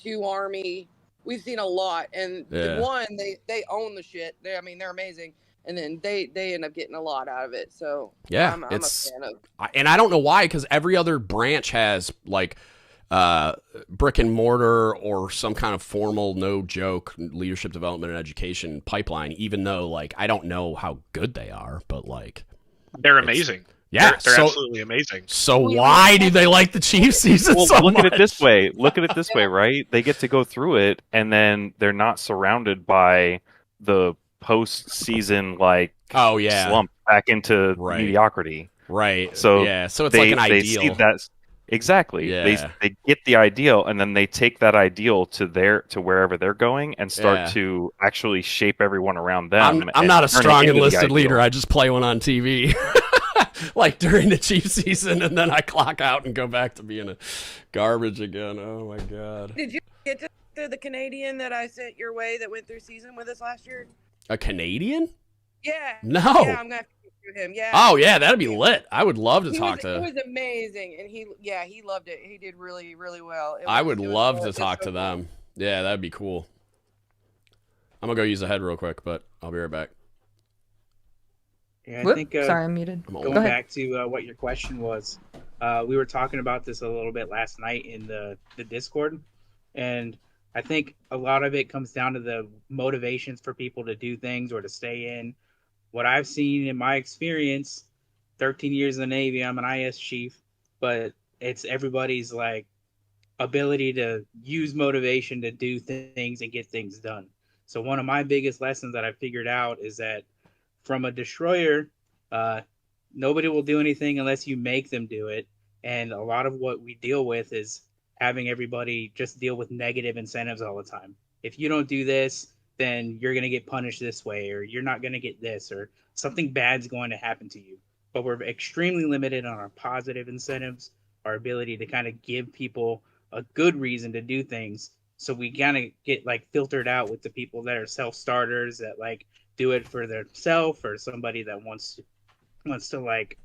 2 Army. We've seen a lot, and one they own the shit. They're amazing, and then they end up getting a lot out of it. So I'm a fan of. And I don't know why, because every other branch has like brick and mortar or some kind of formal, no joke leadership development and education pipeline. Even though like I don't know how good they are, but like they're amazing. Yeah, they're absolutely amazing. So why do they like the Chief season so much? Look at it this way. Right? They get to go through it, and then they're not surrounded by the post-season slump back into mediocrity. Right. So so it's like an ideal. They see that exactly. Yeah. They get the ideal, and then they take that ideal to wherever they're going and start to actually shape everyone around them. I'm not a strong enlisted leader. I just play one on TV. Like during the chief season, and then I clock out and go back to being a garbage again. Oh my god! Did you get to the Canadian that I sent your way that went through season with us last year? A Canadian? Yeah. No. Yeah, I'm gonna do him. Yeah. Oh yeah, that'd be lit. I would love to talk to. It was amazing, and he loved it. He did really, really well. I would love to talk to them. Yeah, that'd be cool. I'm gonna go use the head real quick, but I'll be right back. Yeah, I think. Sorry, I'm muted. Going back to what your question was, we were talking about this a little bit last night in the Discord, and I think a lot of it comes down to the motivations for people to do things or to stay in. What I've seen in my experience, 13 years in the Navy, I'm an IS chief, but it's everybody's like ability to use motivation to do things and get things done. So one of my biggest lessons that I figured out is that from a destroyer, nobody will do anything unless you make them do it. And a lot of what we deal with is having everybody just deal with negative incentives all the time. If you don't do this, then you're going to get punished this way, or you're not going to get this, or something bad's going to happen to you. But we're extremely limited on our positive incentives, our ability to kind of give people a good reason to do things. So we kind of get like filtered out with the people that are self-starters that like do it for themselves, or somebody that wants to like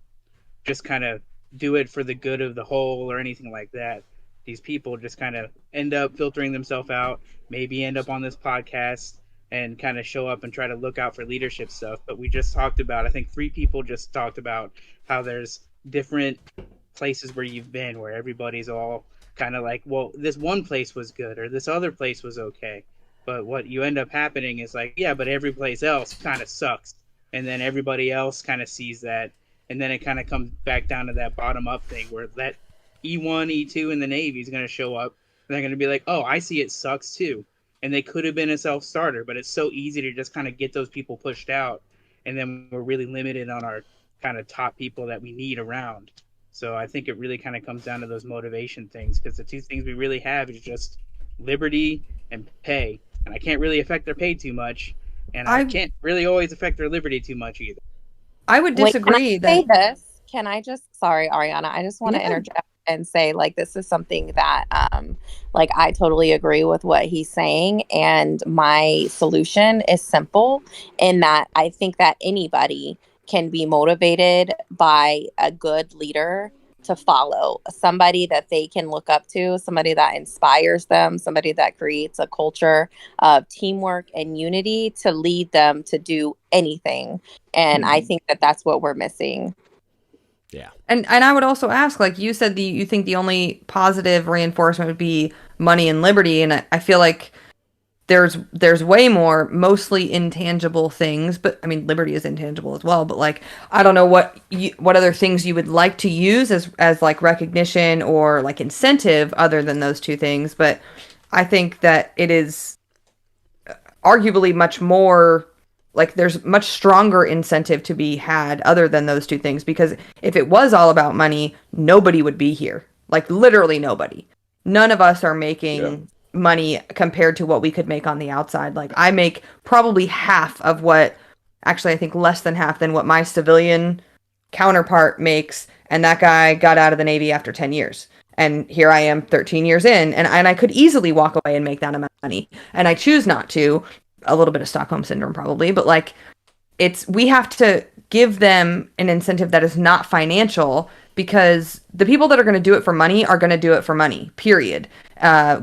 just kind of do it for the good of the whole or anything like that. These people just kind of end up filtering themselves out, maybe end up on this podcast and kind of show up and try to look out for leadership stuff. But we just talked about, I think 3 people just talked about how there's different places where you've been where everybody's all kind of like, well, this one place was good or this other place was okay. But what you end up happening is like, yeah, but every place else kind of sucks. And then everybody else kind of sees that. And then it kind of comes back down to that bottom up thing where that E1, E2 in the Navy is going to show up. And they're going to be like, oh, I see it sucks too. And they could have been a self-starter, but it's so easy to just kind of get those people pushed out. And then we're really limited on our kind of top people that we need around. So I think it really kind of comes down to those motivation things, because the 2 things we really have is just liberty and pay. And I can't really affect their pay too much, and I can't really always affect their liberty too much either. I would disagree. Can I just, sorry, Ariana, I just want to interject and say, like, this is something that, like, I totally agree with what he's saying. And my solution is simple in that I think that anybody can be motivated by a good leader to follow, somebody that they can look up to, somebody that inspires them, somebody that creates a culture of teamwork and unity to lead them to do anything. And I think that that's what we're missing. Yeah. And I would also ask, like you said, you think the only positive reinforcement would be money and liberty. And I feel like there's way more, mostly intangible things, but I mean, liberty is intangible as well. But like, I don't know what other things you would like to use as like recognition or like incentive other than those two things. But I think that it is arguably much more, like there's much stronger incentive to be had other than those two things, because if it was all about money, nobody would be here. Like literally nobody. None of us are making money compared to what we could make on the outside. Like I make probably half of what, actually I think less than half than what my civilian counterpart makes, and that guy got out of the Navy after 10 years. And here I am 13 years in, and I could easily walk away and make that amount of money. And I choose not to. A little bit of Stockholm syndrome probably, but like we have to give them an incentive that is not financial, because the people that are going to do it for money are going to do it for money, period.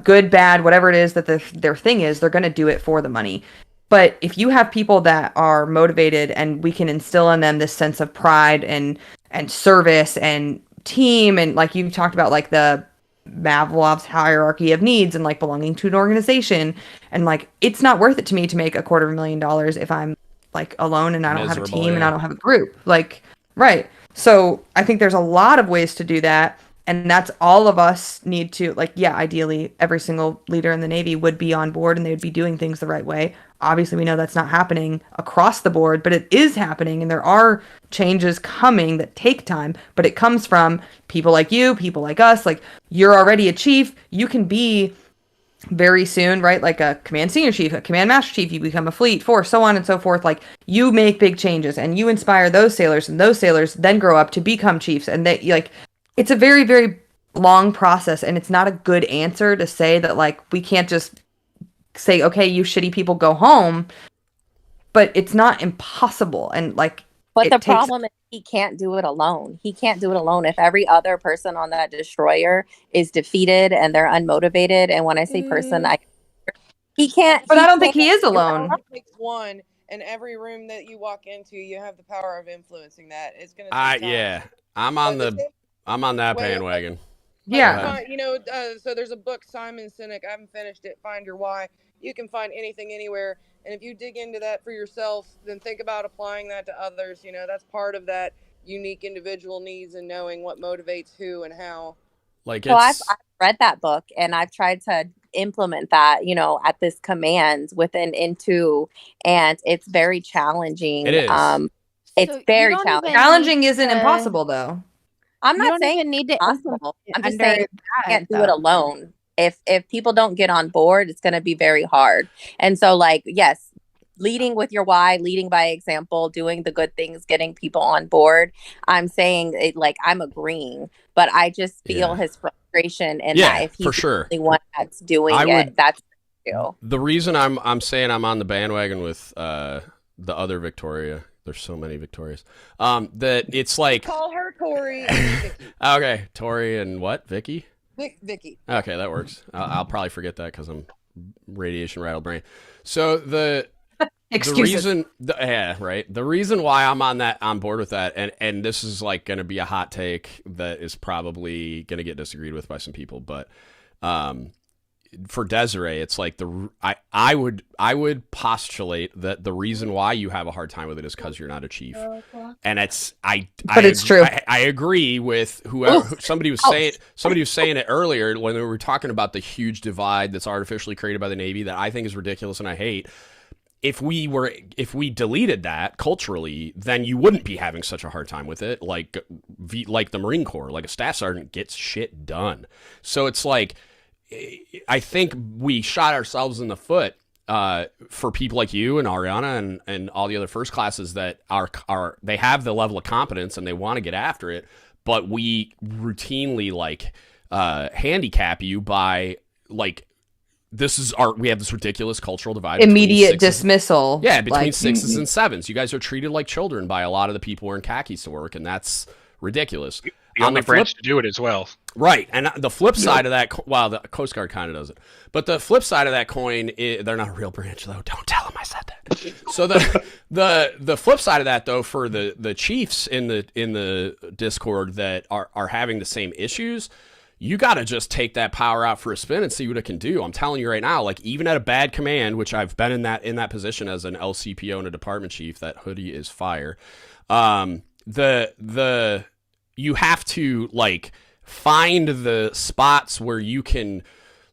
Good, bad, whatever it is that their thing is, they're going to do it for the money. But if you have people that are motivated and we can instill in them this sense of pride and service and team, and like you talked about, like the Maslow's hierarchy of needs and like belonging to an organization, and like it's not worth it to me to make $250,000 if I'm like alone and I don't have a team and I don't have a group. Like, right. So I think there's a lot of ways to do that, and that's all of us need to, like, yeah, ideally every single leader in the Navy would be on board and they would be doing things the right way. Obviously we know that's not happening across the board, but it is happening, and there are changes coming that take time, but it comes from people like you, people like us. Like, you're already a chief, you can be very soon, right? Like a command senior chief, a command master chief, you become a fleet force, so on and so forth. Like, you make big changes and you inspire those sailors, and those sailors then grow up to become chiefs. And they, like, it's a very, very long process, and it's not a good answer to say that, like, we can't just say, okay, you shitty people go home, but it's not impossible. And like, but the problem is he can't do it alone. He can't do it alone. If every other person on that destroyer is defeated and they're unmotivated, and when I say person, he can't. But I don't think he is alone. It takes one, and every room that you walk into, you have the power of influencing that. It's gonna take time. Yeah, I'm on that bandwagon. Yeah. So there's a book, Simon Sinek. I haven't finished it. Find Your Why. You can find anything, anywhere. And if you dig into that for yourself, then think about applying that to others. You know, that's part of that unique individual needs and knowing what motivates who and how. Like, so I've read that book, and I've tried to implement that, at this command within Into, and it's very challenging. It is. It's very challenging. Challenging isn't impossible, though. I'm not saying even need to impossible. I'm just saying you can't do it alone. If people don't get on board, it's going to be very hard. And so, like, yes, leading with your why, leading by example, doing the good things, getting people on board. I'm saying it, like, I'm agreeing, but I just feel his frustration in that if he's the only one that's doing it, that's the reason I'm saying I'm on the bandwagon with the other Victoria. There's so many Victorias. That it's like, call her Tori. Okay, Tori and what? Vicky? Vicky. Okay, that works. I'll probably forget that because I'm radiation rattled brain. So the reason, the reason why I'm on board with that, and this is like going to be a hot take that is probably going to get disagreed with by some people, but for Desiree, it's like I would postulate that the reason why you have a hard time with it is because you're not a chief, and it's true. I agree with whoever. Somebody was saying it earlier when we were talking about the huge divide that's artificially created by the Navy that I think is ridiculous and I hate. If we deleted that culturally, then you wouldn't be having such a hard time with it. Like the Marine Corps, like a staff sergeant gets shit done. So it's like, I think we shot ourselves in the foot for people like you and Ariana and all the other first classes that they have the level of competence and they want to get after it, but we routinely handicap you by like, we have this ridiculous cultural divide. Immediate dismissal. Yeah, between sixes and sevens. You guys are treated like children by a lot of the people wearing khakis to work, and that's ridiculous. the only branch to do it as well. Right, and the flip side of that, well, the Coast Guard kind of does it, but the flip side of that coin, they're not a real branch though. Don't tell them I said that. So the flip side of that though, for the chiefs in the Discord that are having the same issues, you got to just take that power out for a spin and see what it can do. I'm telling you right now, like even at a bad command, which I've been in that position as an LCPO and a department chief, that hoodie is fire. You have to like find the spots where you can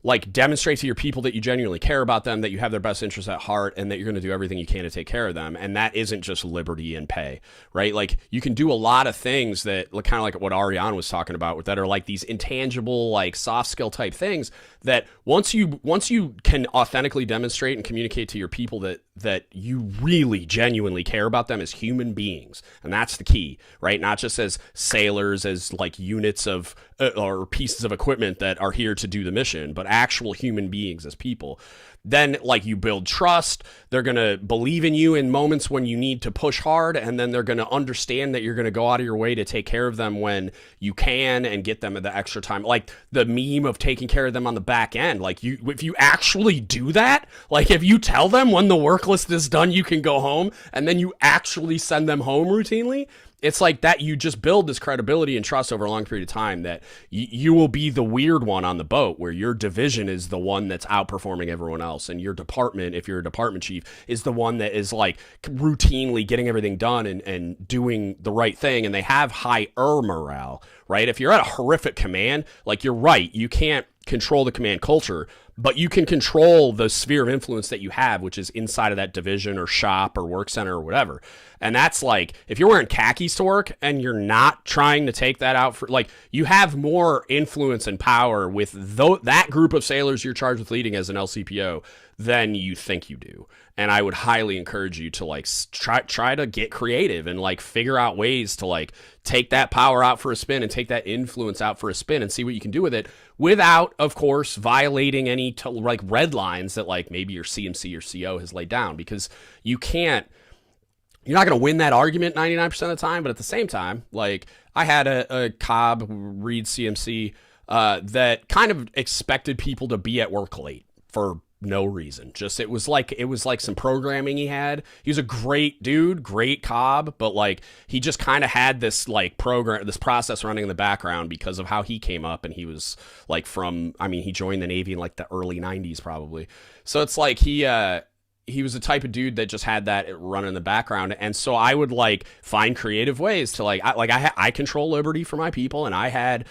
like demonstrate to your people that you genuinely care about them, that you have their best interests at heart, and that you're going to do everything you can to take care of them. And that isn't just liberty and pay, right? Like you can do a lot of things that kind of like what Ariane was talking about, that are like these intangible, like soft skill type things that once you can authentically demonstrate and communicate to your people that you really genuinely care about them as human beings. And that's the key, right? Not just as sailors, as like units of or pieces of equipment that are here to do the mission, but actual human beings as people. Then like you build trust. They're going to believe in you in moments when you need to push hard. And then they're going to understand that you're going to go out of your way to take care of them when you can and get them the extra time. Like the meme of taking care of them on the back end. Like if you actually do that, like if you tell them when the work list is done, you can go home, and then you actually send them home routinely, it's like that you just build this credibility and trust over a long period of time that you will be the weird one on the boat where your division is the one that's outperforming everyone else. And your department, if you're a department chief, is the one that is like routinely getting everything done and doing the right thing. And they have higher morale, right? If you're at a horrific command, like you're right, you can't control the command culture, but you can control the sphere of influence that you have, which is inside of that division or shop or work center or whatever. And that's like, if you're wearing khakis to work and you're not trying to take that out for, like, you have more influence and power with that group of sailors you're charged with leading as an LCPO than you think you do. And I would highly encourage you to like try to get creative and like figure out ways to like take that power out for a spin and take that influence out for a spin and see what you can do with it without, of course, violating any like red lines that like maybe your CMC or CO has laid down, because you're not going to win that argument 99% of the time. But at the same time, like I had a Cobb read CMC that kind of expected people to be at work late for no reason. Just it was like some programming he had. He was a great dude, great Cobb, but like he just kind of had this like this process running in the background because of how he came up. And he was like he joined the Navy in like the early 90s probably. So it's like he was the type of dude that just had that run in the background. And so I would like find creative ways to I control liberty for my people. And I had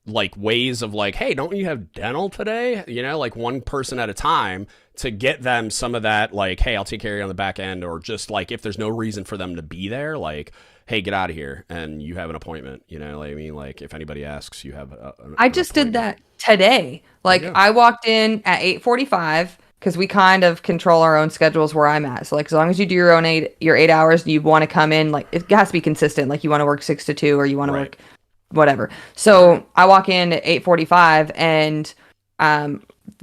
like ways of like, hey, don't you have dental today? You know, like one person at a time to get them some of that, like, hey, I'll take care of you on the back end. Or just like, if there's no reason for them to be there, like, hey, get out of here and you have an appointment. You know what I mean? Like if anybody asks, you have I just did that today. Like I walked in at 8:45 because we kind of control our own schedules where I'm at. So like as long as you do your own 8 hours and you want to come in, like it has to be consistent. Like you want to work 6 to 2 or you want to work whatever. So I walk in at 8:45 and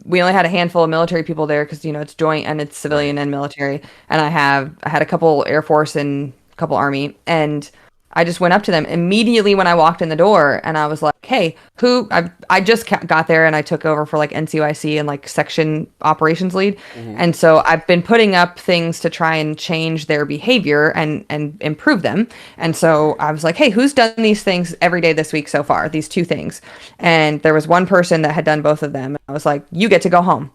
we only had a handful of military people there because, you know, it's joint and it's civilian and military. And I had a couple Air Force and a couple Army, and I just went up to them immediately when I walked in the door and I was like, hey, I just got there and I took over for like NCOIC and like section operations lead. Mm-hmm. And so I've been putting up things to try and change their behavior and improve them. And so I was like, hey, who's done these things every day this week so far? These 2 things. And there was one person that had done both of them. I was like, you get to go home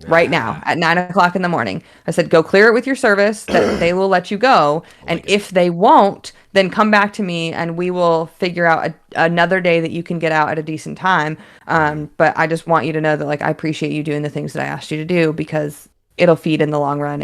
right now at 9:00 in the morning. I said, go clear it with your service that they will let you go. And if they won't, then come back to me and we will figure out another day that you can get out at a decent time. But I just want you to know that like, I appreciate you doing the things that I asked you to do because it'll feed in the long run.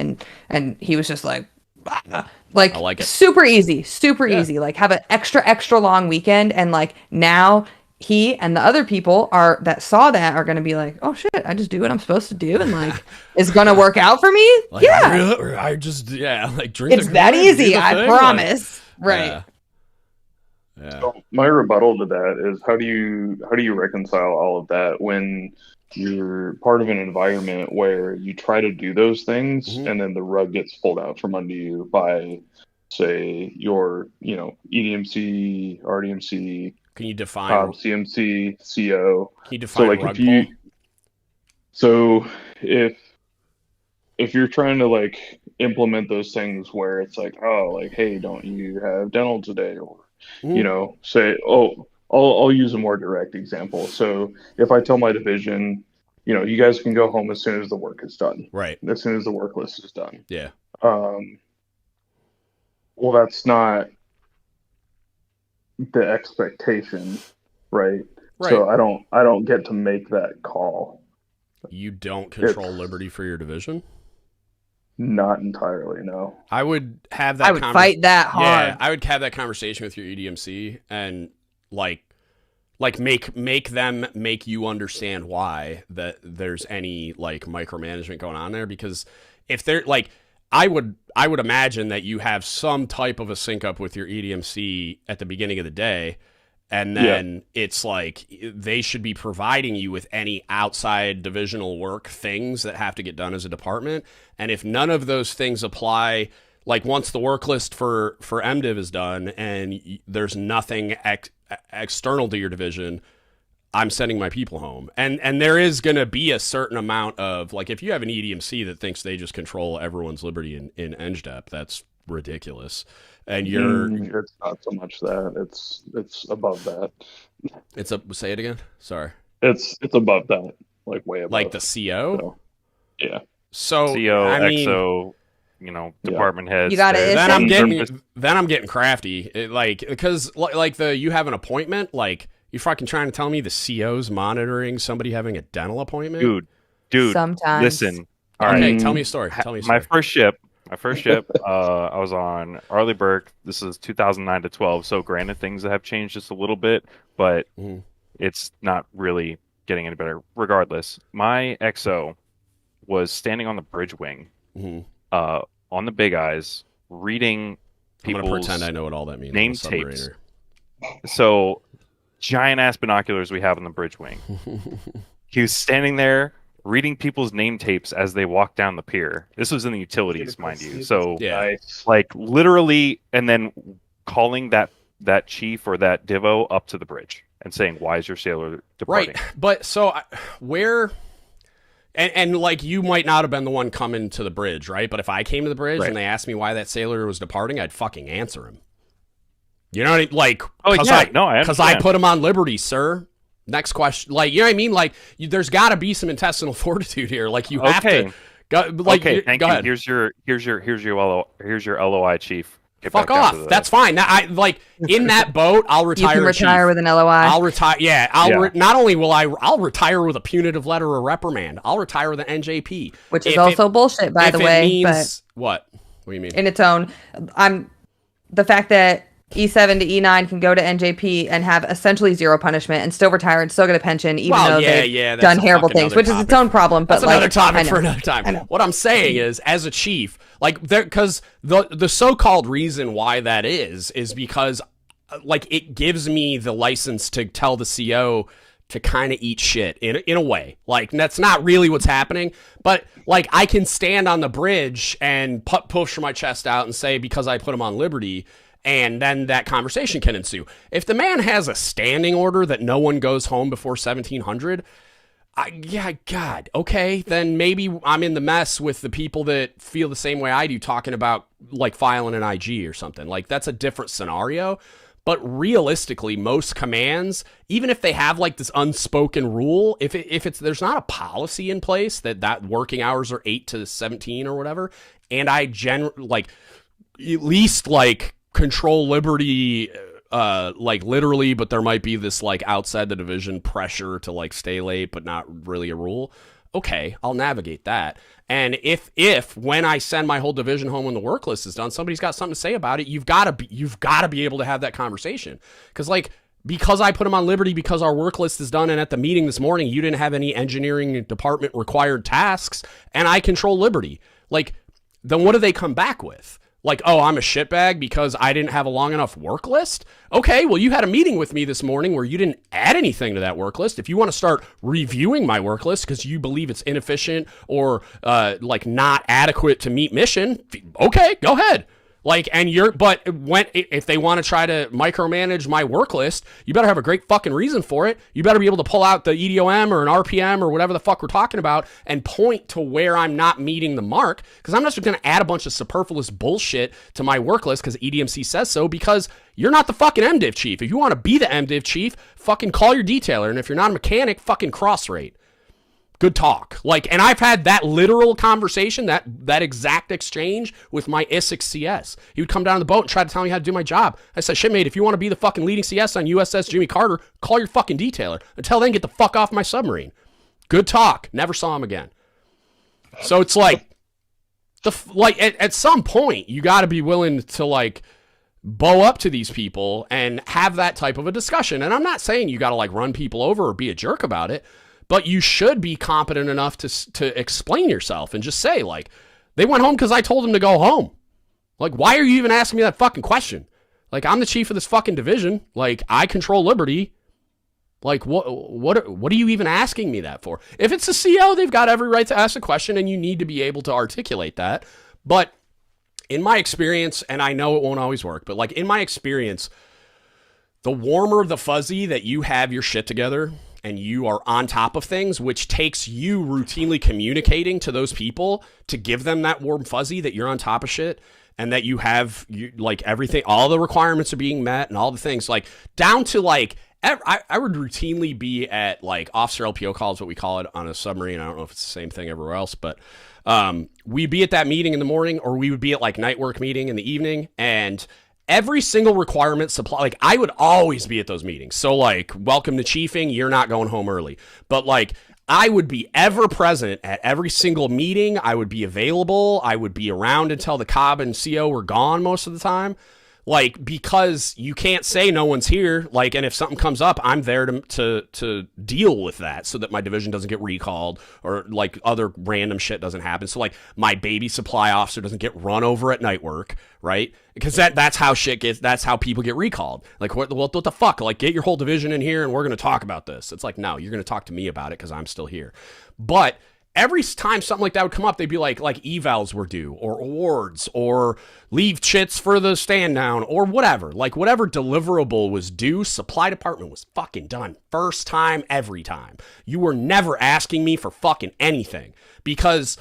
And he was just like I like it. Super easy, easy. Like have an extra long weekend. And like now he and the other people that saw that are going to be like, oh shit, I just do what I'm supposed to do. And like, it's going to work out for me. Like, I just drink. It's that easy. I promise. Right. Yeah. So my rebuttal to that is how do you reconcile all of that when you're part of an environment where you try to do those things and then the rug gets pulled out from under you by say your, EDMC, RDMC. Can you define CMC, CO? Can you define rug pull? So if you're trying to like implement those things where it's like, oh, like, hey, don't you have dental today? Or, say, oh, I'll use a more direct example. So if I tell my division, you guys can go home as soon as the work is done. Right. As soon as the work list is done. Yeah. Well, that's not the expectation, right? So I don't get to make that call. You don't control liberty for your division? Not entirely, no. I would have that. I would fight that hard. Yeah, I would have that conversation with your EDMC and like make them make you understand why that there's any like micromanagement going on there, because if they're like, I would imagine that you have some type of a sync up with your EDMC at the beginning of the day, and then it's like they should be providing you with any outside divisional work things that have to get done as a department. And if none of those things apply, like once the work list for MDiv is done and there's nothing external to your division, I'm sending my people home. And there is going to be a certain amount of, like, if you have an EDMC that thinks they just control everyone's liberty in NGDEP, that's ridiculous. And it's not so much that, it's above that. Say it again. Sorry. It's above that, like way above. Like the CO? So, yeah. So CO, XO, department heads. You got it. Then I'm getting crafty. Because you have an appointment, like, you fucking trying to tell me the CO's monitoring somebody having a dental appointment? Dude. Sometimes. Listen. All right. Tell me a story. My first ship, I was on Arleigh Burke. This is 2009 to 12. So granted, things have changed just a little bit, but it's not really getting any better. Regardless, my XO was standing on the bridge wing, on the big eyes, reading people's I'm going to pretend I know what all that means. Name tapes. So giant ass binoculars we have on the bridge wing. He was standing there reading people's name tapes as they walked down the pier. This was in the utilities, mind you. So like literally, and then calling that chief or that divo up to the bridge and saying, why is your sailor departing? Right. But so where, and like, you might not have been the one coming to the bridge, right? But if I came to the bridge and they asked me why that sailor was departing, I'd fucking answer him. You know what I mean? Like, because I put him on liberty, sir. Next question. Like, you know what I mean? Like, there's got to be some intestinal fortitude here. Like, you have to. Thank you. Go ahead. Here's your LOI, chief. Get Fuck off. That's fine. In that boat, I'll retire. You can retire with an LOI. I'll retire. Yeah. Not only will I'll retire with a punitive letter or reprimand. I'll retire with an NJP, which is also bullshit, by the way. But what do you mean? In its own, the fact that E7 to E9 can go to NJP and have essentially zero punishment and still retire and still get a pension, even though they've done terrible things, which is its own problem. But that's another topic for another time. What I'm saying is, as a chief, like, because the so-called reason why that is because, like, it gives me the license to tell the CO to kind of eat shit in a way. Like, that's not really what's happening, but like, I can stand on the bridge and push my chest out and say, because I put him on liberty. And then that conversation can ensue. If the man has a standing order that no one goes home before 1700, God, okay, then maybe I'm in the mess with the people that feel the same way I do, talking about like filing an IG or something. Like, that's a different scenario. But realistically, most commands, even if they have like this unspoken rule, if there's not a policy in place that working hours are 8 to 17 or whatever, and I at least control liberty, like literally, but there might be this like outside the division pressure to like stay late, but not really a rule. Okay, I'll navigate that. And if when I send my whole division home when the work list is done, somebody's got something to say about it, you've got to be able to have that conversation. Because I put them on liberty because our work list is done, and at the meeting this morning you didn't have any engineering department required tasks, and I control liberty. Like, then what do they come back with? Like, oh, I'm a shitbag because I didn't have a long enough work list? Okay, well, you had a meeting with me this morning where you didn't add anything to that work list. If you want to start reviewing my work list because you believe it's inefficient or not adequate to meet mission, okay, go ahead. Like, and if they want to try to micromanage my work list, you better have a great fucking reason for it. You better be able to pull out the EDOM or an RPM or whatever the fuck we're talking about and point to where I'm not meeting the mark. Because I'm not just going to add a bunch of superfluous bullshit to my work list because EDMC says so, because you're not the fucking MDiv chief. If you want to be the MDiv chief, fucking call your detailer. And if you're not a mechanic, fucking cross rate. Good talk. Like, and I've had that literal conversation, that exact exchange with my ISIC CS. He would come down to the boat and try to tell me how to do my job. I said, shit, mate, if you want to be the fucking leading CS on USS Jimmy Carter, call your fucking detailer. Until then, get the fuck off my submarine. Good talk. Never saw him again. So it's like, at some point, you got to be willing to, like, bow up to these people and have that type of a discussion. And I'm not saying you got to, like, run people over or be a jerk about it. But you should be competent enough to explain yourself and just say, like, they went home because I told them to go home. Like, why are you even asking me that fucking question? Like, I'm the chief of this fucking division. Like, I control Liberty. Like, what are you even asking me that for? If it's a CO, they've got every right to ask a question, and you need to be able to articulate that. But in my experience, and I know it won't always work, but, like, in my experience, the warmer the fuzzy that you have your shit together and you are on top of things, which takes you routinely communicating to those people to give them that warm fuzzy that you're on top of shit and that you have, like, everything, all the requirements are being met and all the things, like, down to, like, I would routinely be at, like, officer LPO calls, what we call it on a submarine. I don't know if it's the same thing everywhere else, but we'd be at that meeting in the morning, or we would be at, like, night work meeting in the evening, and every single requirement supply, like, I would always be at those meetings. So, like, welcome to chiefing, you're not going home early. But, like, I would be ever present at every single meeting. I would be available. I would be around until the COB and CO were gone most of the time. Like, because you can't say no one's here. Like, and if something comes up, I'm there to deal with that so that my division doesn't get recalled or, like, other random shit doesn't happen. So, like, my baby supply officer doesn't get run over at night work, right? Because that's how shit gets, that's how people get recalled. Like, what the fuck? Like, get your whole division in here and we're going to talk about this. It's like, no, you're going to talk to me about it because I'm still here. But every time something like that would come up, they'd be like evals were due, or awards, or leave chits for the stand down, or whatever. Like, whatever deliverable was due, supply department was fucking done. First time, every time. You were never asking me for fucking anything because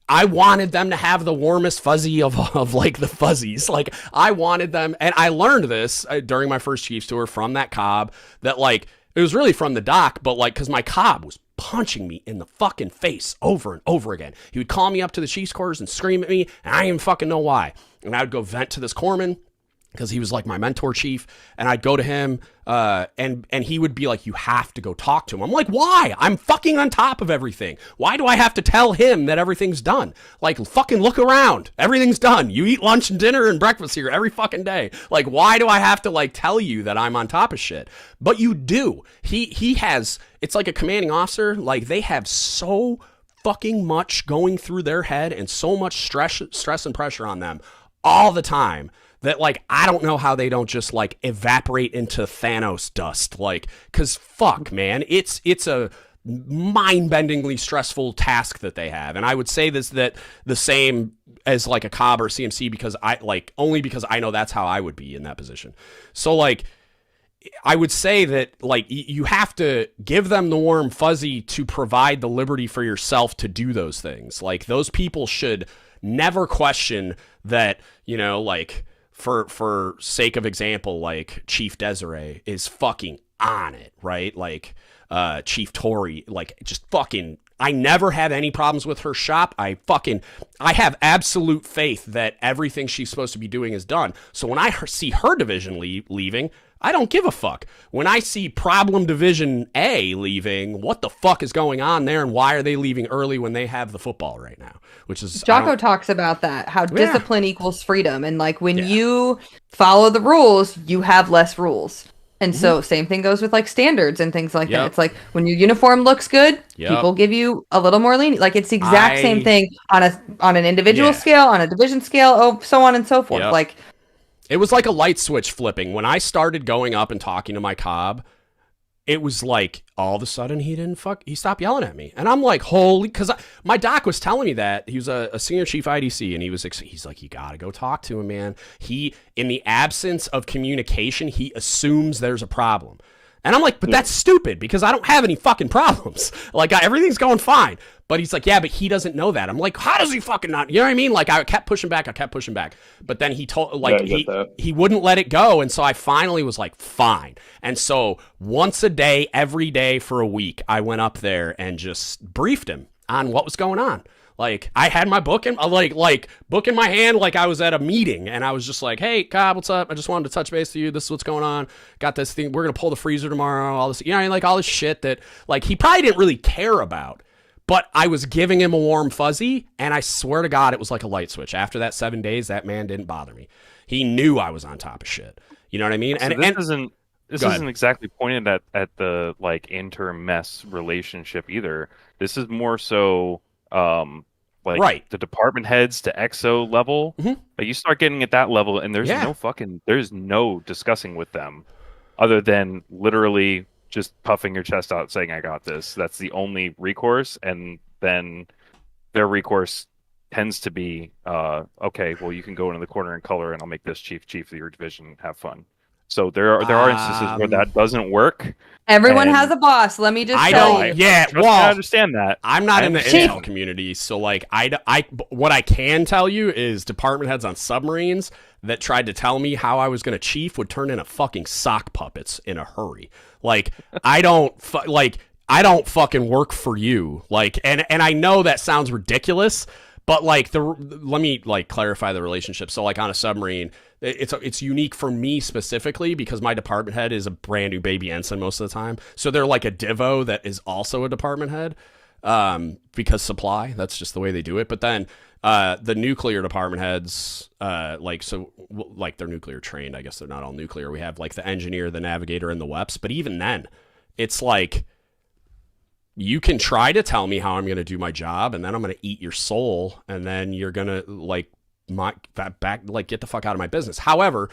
I wanted them to have the warmest fuzzy of like the fuzzies. Like, I wanted them, and I learned this during my first Chiefs tour from that COB, that, like, it was really from the doc, but, like, because my COB was punching me in the fucking face over and over again. He would call me up to the Chiefs quarters and scream at me, and I didn't even fucking know why. And I would go vent to this corpsman because he was, like, my mentor chief, and I'd go to him, and he would be like, you have to go talk to him. I'm like, why? I'm fucking on top of everything. Why do I have to tell him that everything's done? Like, fucking look around. Everything's done. You eat lunch and dinner and breakfast here every fucking day. Like, why do I have to, like, tell you that I'm on top of shit? But you do. He has, it's like a commanding officer. Like, they have so fucking much going through their head and so much stress and pressure on them all the time that, like, I don't know how they don't just, like, evaporate into Thanos dust. Like, because fuck, man, it's a mind-bendingly stressful task that they have. And I would say that the same as, like, a COB or CMC, because only because I know that's how I would be in that position. So, like, I would say that, like, you have to give them the warm fuzzy to provide the liberty for yourself to do those things. Like, those people should never question that, you know, like, for sake of example, like, Chief Desiree is fucking on it, right? Like, Chief Tori, like, just fucking, I never have any problems with her shop. I have absolute faith that everything she's supposed to be doing is done. So when I see her division leaving, I don't give a fuck. When I see Problem Division A leaving, what the fuck is going on there, and why are they leaving early when they have the football right now? Which is, Jocko talks about that, how discipline equals freedom, and, like, when you follow the rules, you have less rules. And so same thing goes with, like, standards and things like that. It's like, when your uniform looks good, people give you a little more lenient. Like, it's the exact same thing on an individual scale, on a division scale, so on and so forth. Like, it was like a light switch flipping. When I started going up and talking to my COB, it was like, all of a sudden he stopped yelling at me. And I'm like, holy, because my doc was telling me that. He was a senior chief IDC, and he's like, you got to go talk to him, man. In the absence of communication, he assumes there's a problem. And I'm like, but that's stupid because I don't have any fucking problems. Like, everything's going fine. But he's like, yeah, but he doesn't know that. I'm like, how does he fucking not? You know what I mean? Like, I kept pushing back. But then he told, like, he wouldn't let it go. And so I finally was like, fine. And so once a day, every day for a week, I went up there and just briefed him on what was going on. Like, I had my book in, book in my hand, like I was at a meeting, and I was just like, hey, Cobb, what's up? I just wanted to touch base with you. This is what's going on. Got this thing. We're going to pull the freezer tomorrow. All this, you know, like all this shit that, like, he probably didn't really care about, but I was giving him a warm fuzzy, and I swear to God, it was like a light switch. After that 7 days, that man didn't bother me. He knew I was on top of shit. You know what I mean? So this isn't exactly pointed at the, like, inter-mess relationship either. This is more so like the department heads to EXO level. But you start getting at that level, and there's no discussing with them other than literally just puffing your chest out saying, I got this. That's the only recourse. And then their recourse tends to be, okay, well, you can go into the corner and color, and I'll make this chief of your division. Have fun. So there are instances where that doesn't work. Everyone has a boss. Let me just tell you. Yeah, well, I understand that. I'm not in the intel community, so like what I can tell you is department heads on submarines that tried to tell me how I was going to chief would turn into fucking sock puppets in a hurry. Like, I don't fucking work for you. Like, and I know that sounds ridiculous, but like let me like clarify the relationship. So like on a submarine, it's unique for me specifically because my department head is a brand new baby ensign most of the time. So they're like a divo that is also a department head because supply. That's just the way they do it. But then the nuclear department heads, they're nuclear trained. I guess they're not all nuclear. We have like the engineer, the navigator, and the WEPs. But even then, it's like, you can try to tell me how I'm going to do my job, and then I'm going to eat your soul, and then you're going to get the fuck out of my business. However,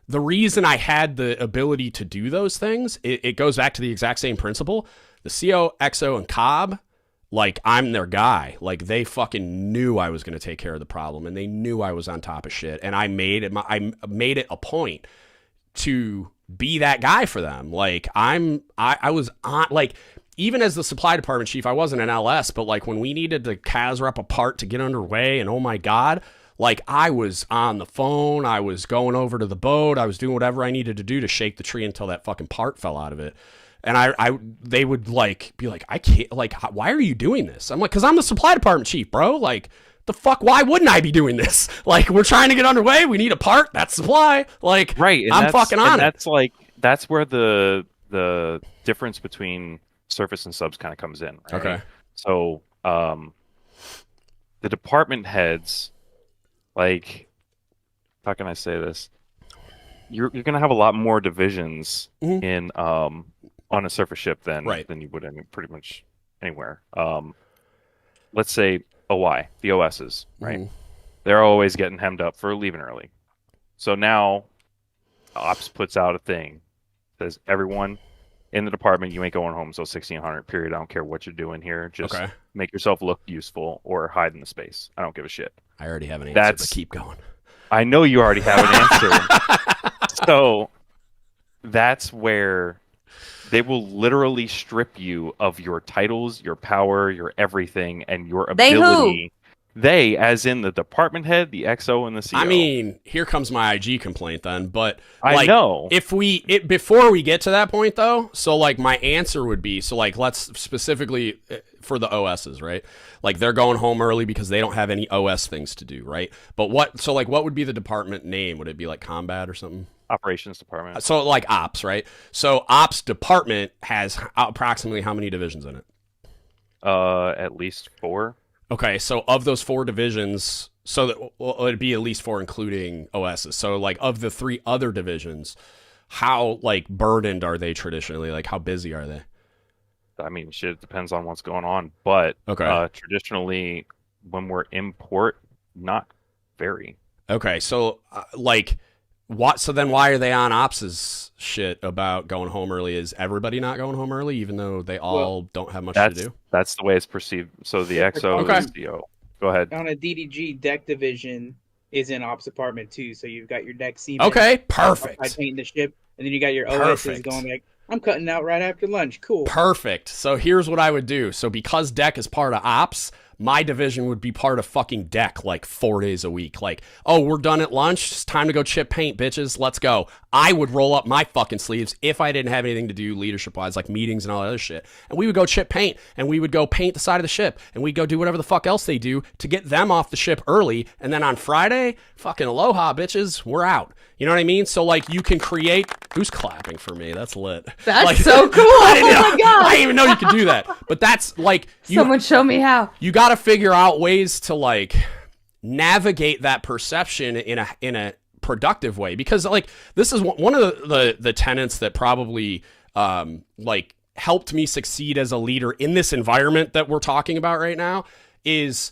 the reason I had the ability to do those things, it goes back to the exact same principle. The CO, XO, and Cobb, like, I'm their guy. Like, they fucking knew I was going to take care of the problem, and they knew I was on top of shit, and I made it a point to be that guy for them. Like, I was on, like, even as the supply department chief, I wasn't an LS, but like when we needed the CAS rep apart to get underway, and oh my God, like I was on the phone, I was going over to the boat, I was doing whatever I needed to do to shake the tree until that fucking part fell out of it. And they would like be like, I can't, like, why are you doing this? I'm like, because I'm the supply department chief, bro. Like, the fuck, why wouldn't I be doing this? Like, we're trying to get underway, we need a part, that's supply. Like, right, I'm fucking on it. That's where the difference between surface and subs kind of comes in, right? Okay. So the department heads, like, how can I say this? You're gonna have a lot more divisions in on a surface ship than you would in pretty much anywhere. Let's say OI, the OSs, right? They're always getting hemmed up for leaving early. So now Ops puts out a thing, says everyone in the department, you ain't going home until 1600, period. I don't care what you're doing here. Just make yourself look useful or hide in the space. I don't give a shit. I already have an answer, but keep going. I know you already have an answer. So that's where they will literally strip you of your titles, your power, your everything, and your ability. They, as in the department head, the XO, and the CO. I mean, here comes my IG complaint then. But I know before we get to that point though, so like my answer would be, so like let's specifically for the OSs, right? Like they're going home early because they don't have any OS things to do, right? But what would be the department name? Would it be like combat or something? Operations department. So like ops, right? So ops department has approximately how many divisions in it? At least 4. Okay, so of those 4 divisions, so it'd be at least 4 including OSs. So like of the 3 other divisions, how like burdened are they traditionally? Like how busy are they? I mean, shit, it depends on what's going on. But traditionally, when we're in port, not very. Okay, so like What? So then why are they on Ops's shit about going home early? Is everybody not going home early, even though they all don't have much to do? That's the way it's perceived. So the XO is the O. Go ahead. On a DDG, deck division is in Ops department too. So you've got your deck C. Okay, perfect. By painting the ship, and then you got your OSs going like, I'm cutting out right after lunch. Cool. Perfect. So here's what I would do. So because deck is part of Ops, my division would be part of fucking deck like 4 days a week. Like, oh, we're done at lunch. It's time to go chip paint, bitches. Let's go. I would roll up my fucking sleeves if I didn't have anything to do leadership-wise, like meetings and all that other shit. And we would go chip paint, and we would go paint the side of the ship, and we'd go do whatever the fuck else they do to get them off the ship early. And then on Friday, fucking aloha, bitches, we're out. You know what I mean? So, like, you can create... Who's clapping for me? That's lit. That's like, so cool. Oh my God. I didn't even know you could do that. But that's, like... Someone show me how. You got to figure out ways to, like, navigate that perception in a productive way. Because, like, this is one of the tenets that probably, like, helped me succeed as a leader in this environment that we're talking about right now is...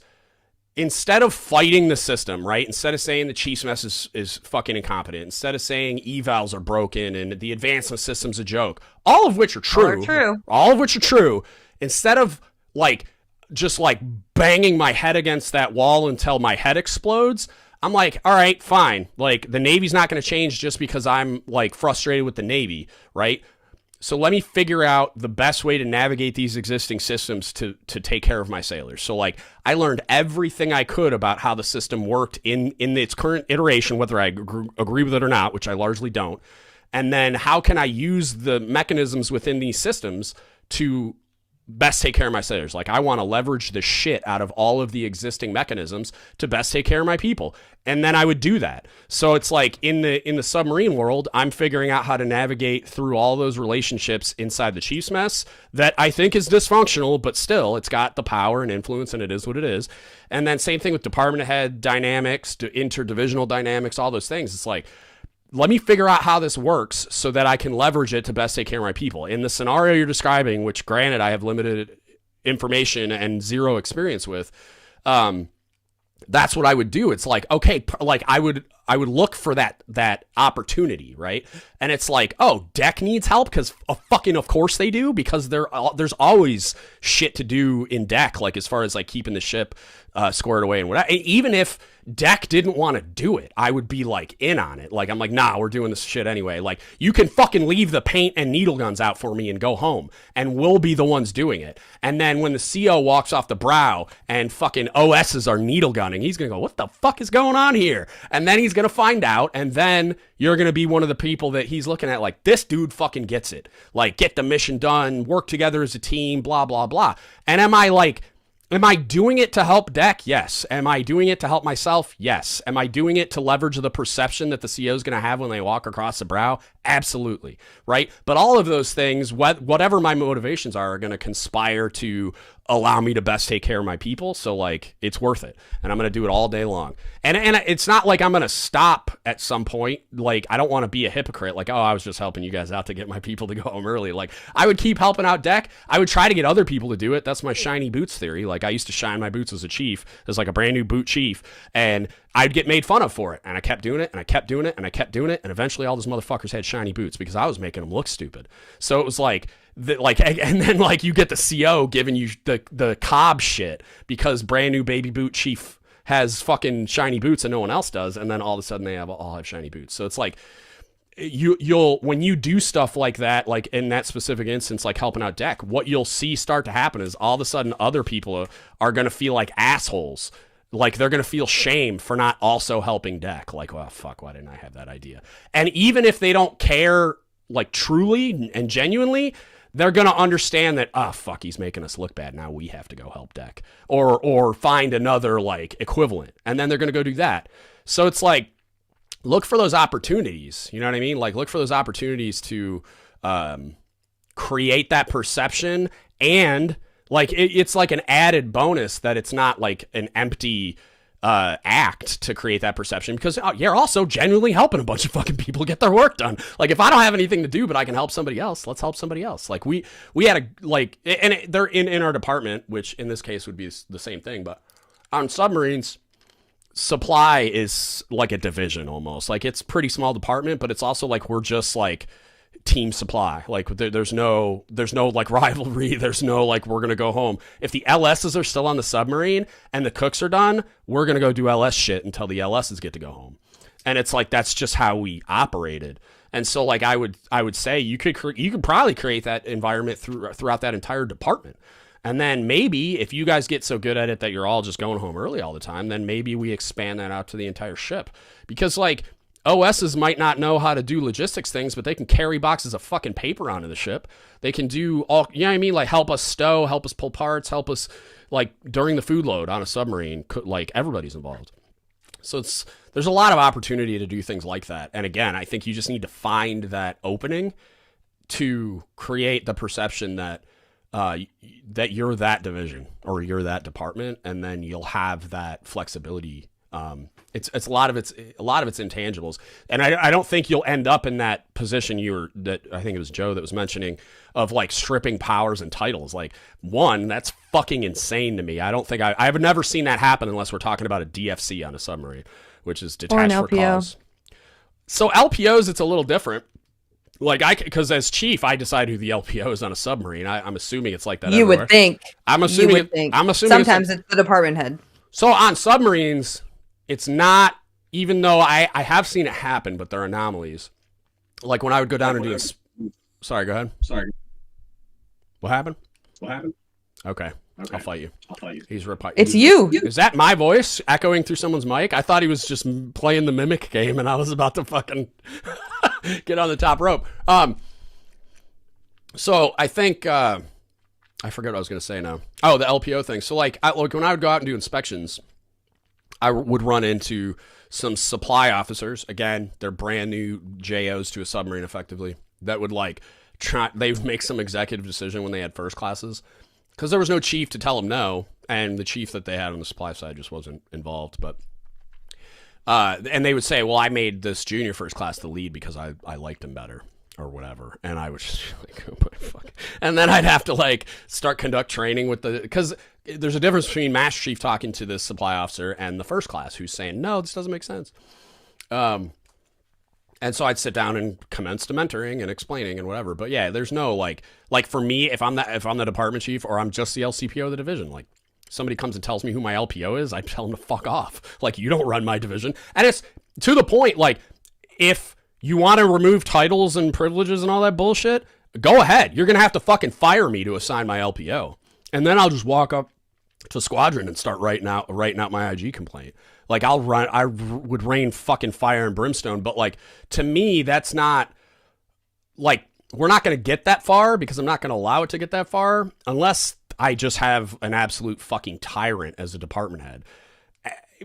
Instead of fighting the system, right? Instead of saying the Chiefs mess is fucking incompetent, instead of saying evals are broken and the advancement system's a joke, all of which are true. All of which are true. Instead of like just like banging my head against that wall until my head explodes, I'm like, all right, fine. Like the Navy's not going to change just because I'm like frustrated with the Navy, right? So let me figure out the best way to navigate these existing systems to take care of my sailors. So like I learned everything I could about how the system worked in its current iteration, whether I agree with it or not, which I largely don't. And then how can I use the mechanisms within these systems to best take care of my sailors? Like I want to leverage the shit out of all of the existing mechanisms to best take care of my people. And then I would do that. So it's like in the submarine world, I'm figuring out how to navigate through all those relationships inside the Chiefs mess that I think is dysfunctional, but still it's got the power and influence and it is what it is. And then same thing with department head dynamics, interdivisional dynamics, all those things. It's like, let me figure out how this works so that I can leverage it to best take care of my people. In the scenario you're describing, which granted I have limited information and zero experience with, that's what I would do. It's like, okay, like I would look for that opportunity, right? And it's like, oh, deck needs help because fucking of course they do, because there's always shit to do in deck, like as far as like keeping the ship squared away and whatever. Even if deck didn't want to do it, I would be like in on it. Like I'm like, nah, we're doing this shit anyway. Like you can fucking leave the paint and needle guns out for me and go home, and we'll be the ones doing it. And then when the CO walks off the brow and fucking OSs are needle gunning, he's gonna go, what the fuck is going on here? And then he's gonna find out, and then you're gonna be one of the people that he's looking at like, this dude fucking gets it. Like get the mission done, work together as a team, blah blah blah. And am I doing it to help deck? Yes. Am I doing it to help myself? Yes. Am I doing it to leverage the perception that the CO is going to have when they walk across the brow? Absolutely. Right. But all of those things, whatever my motivations are going to conspire to allow me to best take care of my people. So like, it's worth it. And I'm going to do it all day long. And it's not like I'm going to stop at some point. Like, I don't want to be a hypocrite. Like, oh, I was just helping you guys out to get my people to go home early. Like, I would keep helping out deck. I would try to get other people to do it. That's my shiny boots theory. Like, I used to shine my boots as a chief, as like a brand new boot chief. And I'd get made fun of for it. And I kept doing it, and I kept doing it, and I kept doing it. And eventually all those motherfuckers had shiny boots because I was making them look stupid. So it was like, and then like you get the CO giving you the Cobb shit because brand new baby boot chief has fucking shiny boots and no one else does, and then all of a sudden they all have shiny boots. So it's like you'll when you do stuff like that, like in that specific instance, like helping out deck, what you'll see start to happen is all of a sudden other people are going to feel like assholes. Like they're going to feel shame for not also helping deck. Like, well, fuck, why didn't I have that idea? And even if they don't care like truly and genuinely, they're going to understand that, oh, fuck, he's making us look bad. Now we have to go help deck or find another like equivalent. And then they're going to go do that. So it's like, look for those opportunities. You know what I mean? Like look for those opportunities to create that perception. And like, it's like an added bonus that it's not like an empty act to create that perception, because you're also genuinely helping a bunch of fucking people get their work done. Like if I don't have anything to do but I can help somebody else, let's help somebody else. Like we had a like, and they're in our department, which in this case would be the same thing, but on submarines supply is like a division almost. Like it's pretty small department, but it's also like we're just like team supply. Like there's no like rivalry. There's no like we're gonna go home. If the LSs are still on the submarine and the cooks are done, we're gonna go do LS shit until the LSs get to go home. And it's like that's just how we operated. And so like I would say you could probably create that environment throughout that entire department. And then maybe if you guys get so good at it that you're all just going home early all the time, then maybe we expand that out to the entire ship. Because like OSs might not know how to do logistics things, but they can carry boxes of fucking paper onto the ship. They can do all, you know what I mean? Like help us stow, help us pull parts, help us like during the food load on a submarine, like everybody's involved. So there's a lot of opportunity to do things like that. And again, I think you just need to find that opening to create the perception that that you're that division or you're that department, and then you'll have that flexibility. It's a lot of it's intangibles, and I don't think you'll end up in that position that I think it was Joe that was mentioning of like stripping powers and titles. Like that's fucking insane to me. I don't think I've never seen that happen unless we're talking about a DFC on a submarine, which is detached for cause. So LPOs, it's a little different. Like because as chief, I decide who the LPO is on a submarine. I'm assuming it's like that. You everywhere. Would think. I'm assuming. I'm assuming. Sometimes it's the department head. So on submarines, it's not. Even though I have seen it happen, but they're anomalies. Like when I would go down and do. Sorry, go ahead. Sorry. What happened? Okay. I'll fight you. He's It's you. Is that my voice echoing through someone's mic? I thought he was just playing the mimic game, and I was about to fucking get on the top rope. So I think I forget what I was going to say now. Oh, the LPO thing. So like when I would go out and do inspections, I would run into some supply officers. Again, they're brand new JOs to a submarine, effectively. That would like they would make some executive decision when they had first classes. Because there was no chief to tell them no, and the chief that they had on the supply side just wasn't involved. But and they would say, well, I made this junior first class the lead because I liked him better or whatever. And I was just like, oh, fuck. And then I'd have to like start conduct training with because there's a difference between Master Chief talking to the supply officer and the first class who's saying, no, this doesn't make sense. And so I'd sit down and commence to mentoring and explaining and whatever. But yeah, there's no like for me, if I'm the department chief or I'm just the LCPO of the division, like somebody comes and tells me who my LPO is, I tell them to fuck off. Like you don't run my division. And it's to the point, like if you want to remove titles and privileges and all that bullshit, go ahead. You're going to have to fucking fire me to assign my LPO. And then I'll just walk up to squadron and start writing out my IG complaint. Like I would rain fucking fire and brimstone, but like to me, that's not like we're not going to get that far because I'm not going to allow it to get that far unless I just have an absolute fucking tyrant as a department head.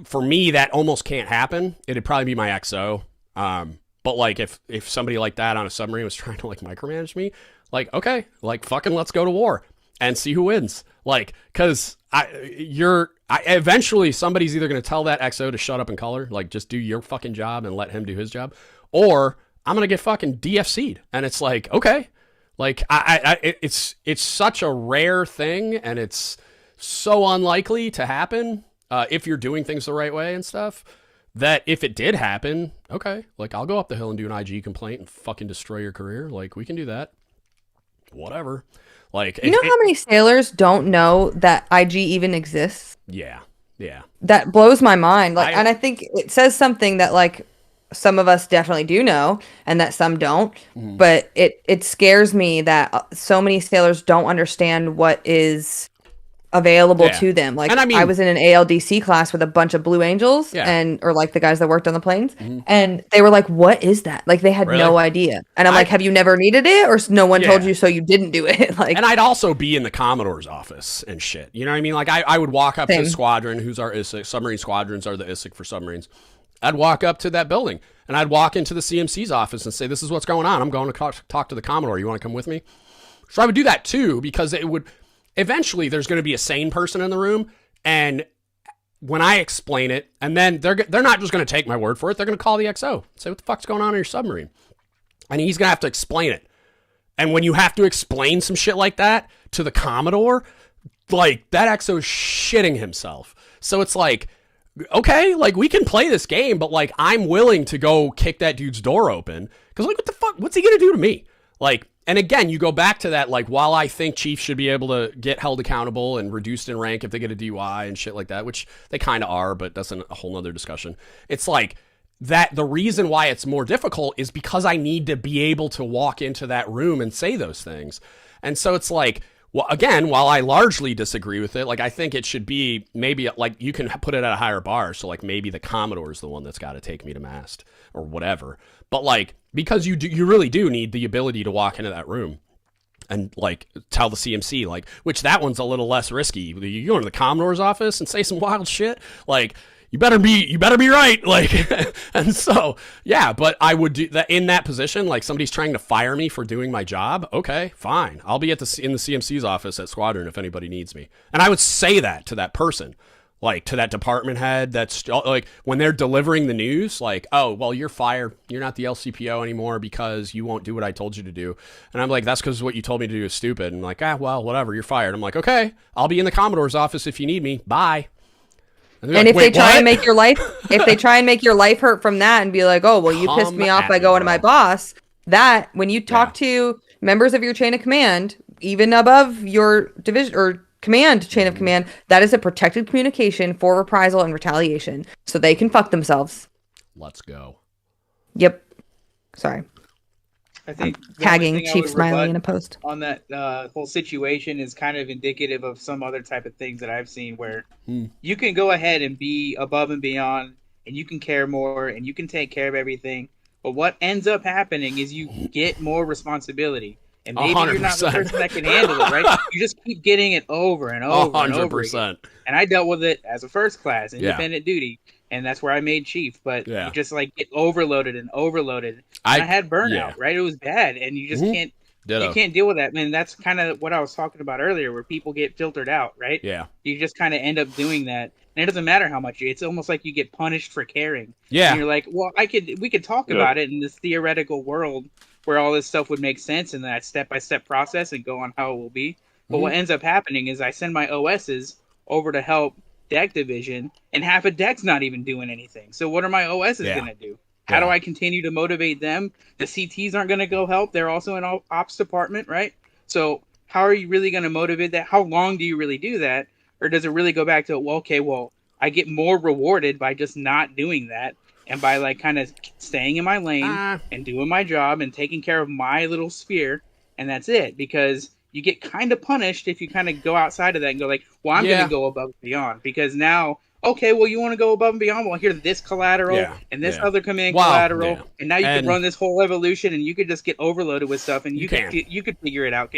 For me, that almost can't happen. It'd probably be my XO. But like if somebody like that on a submarine was trying to like micromanage me, like okay, like fucking let's go to war and see who wins. Like because eventually somebody's either going to tell that XO to shut up and color, like just do your fucking job and let him do his job, or I'm going to get fucking DFC'd. And it's like, okay, like it's such a rare thing and it's so unlikely to happen if you're doing things the right way and stuff, that if it did happen, okay, like I'll go up the hill and do an IG complaint and fucking destroy your career. Like we can do that. Whatever. Like, you know how many sailors don't know that IG even exists? Yeah. That blows my mind. Like, and I think it says something that like some of us definitely do know, and that some don't. Mm-hmm. But it scares me that so many sailors don't understand what is available to them. Like, and I was in an ALDC class with a bunch of Blue Angels or like the guys that worked on the planes, and they were like, what is that? Like they had no idea. And I'm like, have you never needed it, or no one told you so you didn't do it? Like, and I'd also be in the Commodore's office and shit, you know what I mean? Like I would walk up to the squadron, who's our ISIC. Submarine squadrons are the ISIC for submarines. I'd walk up to that building and I'd walk into the CMC's office and say, this is what's going on. I'm going to talk to the Commodore. You want to come with me? So I would do that too, because it would eventually there's going to be a sane person in the room, and when I explain it, and then they're not just going to take my word for it. They're going to call the XO, say, what the fuck's going on in your submarine? And he's going to have to explain it. And when you have to explain some shit like that to the Commodore, like that XO is shitting himself. So it's like, okay, like we can play this game, but like I'm willing to go kick that dude's door open because like what the fuck, what's he gonna do to me? Like, and again, you go back to that, like, while I think Chiefs should be able to get held accountable and reduced in rank if they get a DUI and shit like that, which they kind of are, but that's a whole nother discussion. It's like that the reason why it's more difficult is because I need to be able to walk into that room and say those things. And so it's like, well, again, while I largely disagree with it, like I think it should be maybe like you can put it at a higher bar. So like maybe the Commodore is the one that's got to take me to mast or whatever. But like, because you really do need the ability to walk into that room and like tell the CMC, like, which that one's a little less risky. You go into the Commodore's office and say some wild shit, like you better be right, like. And so yeah, but I would do that in that position. Like somebody's trying to fire me for doing my job. Okay, fine, I'll be in the CMC's office at Squadron if anybody needs me, and I would say that to that person. Like to that department head that's like when they're delivering the news, like, oh, well, you're fired. You're not the LCPO anymore because you won't do what I told you to do. And I'm like, that's because what you told me to do is stupid. And like, well, whatever, you're fired. I'm like, okay, I'll be in the Commodore's office if you need me. Bye. And like, if they try and make your life, hurt from that and be like, oh, well, you pissed me off by going to my boss, that when you talk to members of your chain of command, even above your division or command chain of command, that is a protected communication for reprisal and retaliation, so they can fuck themselves. Let's go. Yep. Sorry. I think tagging Chief Smiley in a post on that whole situation is kind of indicative of some other type of things that I've seen where you can go ahead and be above and beyond, and you can care more, and you can take care of everything. But what ends up happening is you get more responsibility. And maybe 100%. You're not the person that can handle it, right? You just keep getting it over and over 100%. And over again. And I dealt with it as a first class, independent duty, and that's where I made chief. But you just like get overloaded and overloaded. And I had burnout, right? It was bad, and you just can't. Ditto. You can't deal with that, man. That's kind of what I was talking about earlier, where people get filtered out, right? Yeah. You just kind of end up doing that, and it doesn't matter how much. It's almost like you get punished for caring. Yeah. And you're like, well, we could talk about it in this theoretical world where all this stuff would make sense in that step-by-step process and go on how it will be. But what ends up happening is I send my OSs over to help deck division, and half of deck's not even doing anything. So what are my OSs going to do? How do I continue to motivate them? The CTs aren't going to go help. They're also in ops department, right? So how are you really going to motivate that? How long do you really do that? Or does it really go back to, well, I get more rewarded by just not doing that and by like kind of staying in my lane and doing my job and taking care of my little sphere, and that's it. Because you get kind of punished if you kind of go outside of that and go like, well, I'm going to go above and beyond because now, okay, well, you want to go above and beyond? Well, here's this collateral and this other command collateral, and now you can run this whole evolution, and you could just get overloaded with stuff, and you could figure it out.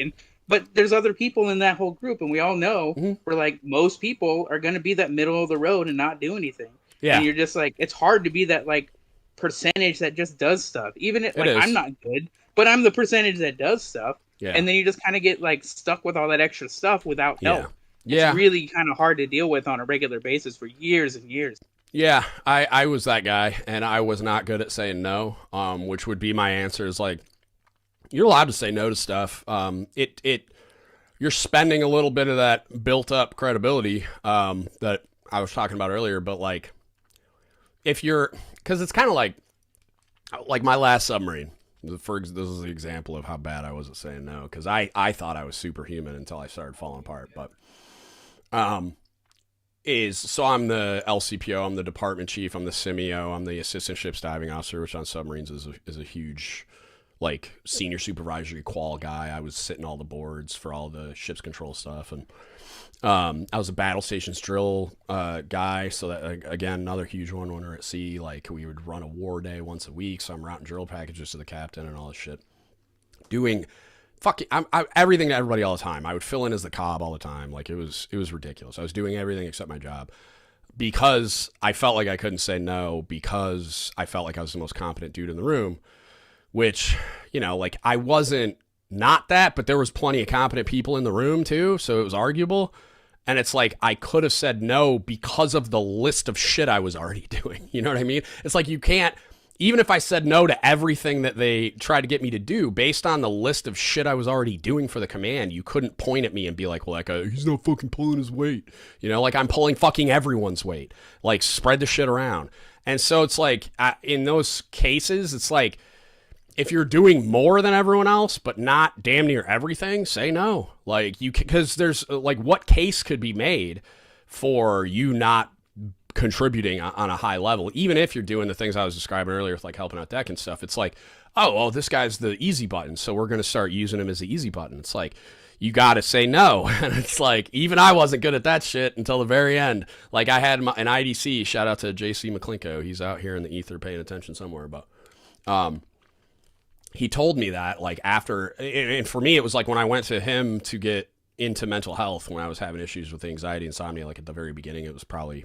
But there's other people in that whole group, and we all know where like most people are going to be that middle of the road and not do anything. Yeah, and you're just like, it's hard to be that like percentage that just does stuff. Even if like I'm not good, but I'm the percentage that does stuff. Yeah, and then you just kind of get like stuck with all that extra stuff without help. Yeah. It's really kind of hard to deal with on a regular basis for years and years. Yeah, I was that guy, and I was not good at saying no, which would be my answer is like, you're allowed to say no to stuff. You're spending a little bit of that built-up credibility that I was talking about earlier, but like, because it's kind of like my last submarine. This is the example of how bad I was at saying no, because I thought I was superhuman until I started falling apart, but... So I'm the LCPO, I'm the department chief, I'm the SIMEO, I'm the assistant ships diving officer, which on submarines is a huge, like, senior supervisory qual guy. I was sitting all the boards for all the ship's control stuff, and I was a battle stations drill guy, so that, again, another huge one when we were at sea. Like, we would run a war day once a week, so I'm routing drill packages to the captain and all this shit. Doing... everything to everybody all the time. I would fill in as the cob all the time. Like it was ridiculous. I was doing everything except my job because I felt like I couldn't say no, because I felt like I was the most competent dude in the room, which, you know, like I wasn't not that, but there was plenty of competent people in the room too. So it was arguable. And it's like, I could have said no because of the list of shit I was already doing. You know what I mean? It's like, you can't, even if I said no to everything that they tried to get me to do, based on the list of shit I was already doing for the command, you couldn't point at me and be like, well, that guy, he's not fucking pulling his weight. You know, like I'm pulling fucking everyone's weight. Like spread the shit around. And so it's like, in those cases, it's like, if you're doing more than everyone else, but not damn near everything, say no. Like because there's like, what case could be made for you not contributing on a high level, even if you're doing the things I was describing earlier with like helping out deck and stuff. It's like, oh, well, this guy's the easy button, so we're going to start using him as the easy button. It's like, you got to say no. And it's like, even I wasn't good at that shit until the very end. Like I had an IDC, shout out to JC McClinko. He's out here in the ether paying attention somewhere, but he told me that like after, and for me, it was like when I went to him to get into mental health, when I was having issues with anxiety, insomnia, like at the very beginning, it was probably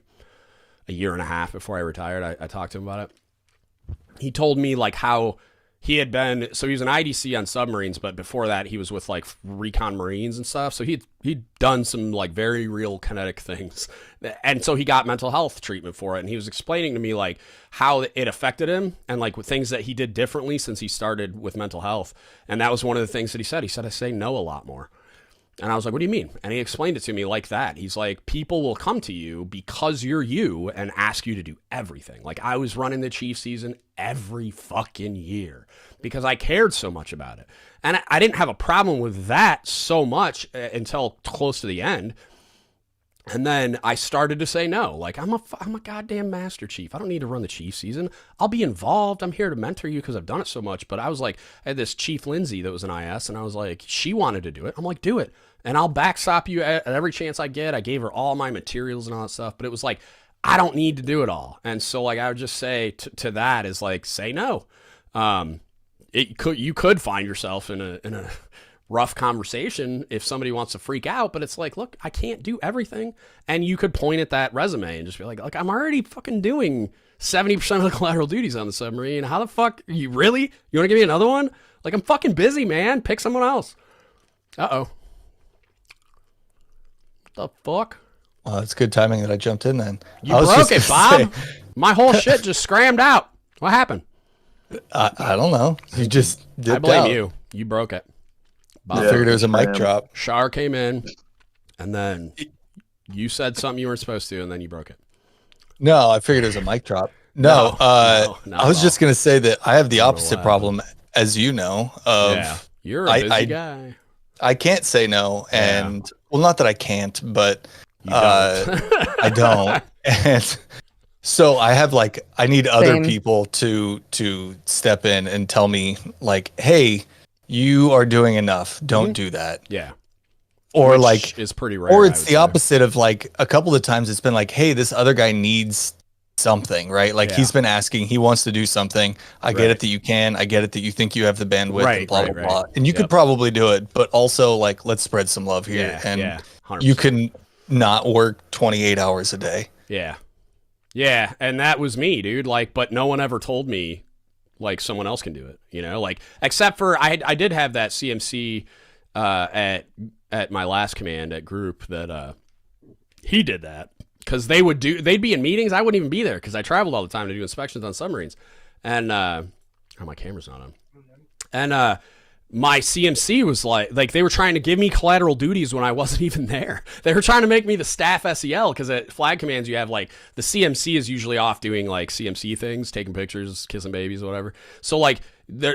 a year and a half before I retired, I talked to him about it. He told me like how he had been, so he was an IDC on submarines, but before that he was with like recon Marines and stuff. So he'd done some like very real kinetic things. And so he got mental health treatment for it. And he was explaining to me like how it affected him and like with things that he did differently since he started with mental health. And that was one of the things that he said. He said, I say no a lot more. And I was like, what do you mean? And he explained it to me like that. He's like, people will come to you because you're you and ask you to do everything. Like I was running the Chief season every fucking year because I cared so much about it. And I didn't have a problem with that so much until close to the end. And then I started to say no. Like, I'm a goddamn Master Chief. I don't need to run the Chief season. I'll be involved. I'm here to mentor you because I've done it so much. But I was like, I had this Chief Lindsay that was an IS, and I was like, she wanted to do it. I'm like, do it. And I'll backstop you at every chance I get. I gave her all my materials and all that stuff. But it was like, I don't need to do it all. And so, like, I would just say to that is like, say no. You could find yourself in a rough conversation if somebody wants to freak out, but it's like, look, I can't do everything. And you could point at that resume and just be like, look, I'm already fucking doing 70% of the collateral duties on the submarine. How the fuck you want to give me another one? Like, I'm fucking busy, man. Pick someone else. Uh-oh. What the fuck? Well, it's good timing that I jumped in then. You broke it, Bob. My whole shit just scrammed out. What happened? I don't know. You just dipped I blame out. you. You broke it. I figured it was a mic drop. Shar came in, and then you said something you weren't supposed to, and then you broke it. No, I figured it was a mic drop. No, I was just going to say that I have the opposite problem, as you know. You're a busy guy. I can't say no, and well, not that I can't, but I don't. And so I have I need other people to step in and tell me like, hey, you are doing enough. Don't do that. Yeah. Or which is pretty rare. Or it's the opposite of like a couple of times it's been like, hey, this other guy needs something, right? Like he's been asking, he wants to do something. I get it that you can. I get it that you think you have the bandwidth and blah, blah, blah. And you could probably do it, but also like, let's spread some love here. And you can not work 28 hours a day. Yeah. Yeah. And that was me, dude. Like, but no one ever told me like someone else can do it, you know, like except for I did have that CMC at my last command at group that he did that because they'd be in meetings. I wouldn't even be there because I traveled all the time to do inspections on submarines, and my camera's not on, and my CMC was like they were trying to give me collateral duties when I wasn't even there. They were trying to make me the staff SEL because at flag commands you have like the CMC is usually off doing like CMC things, taking pictures, kissing babies, or whatever. So like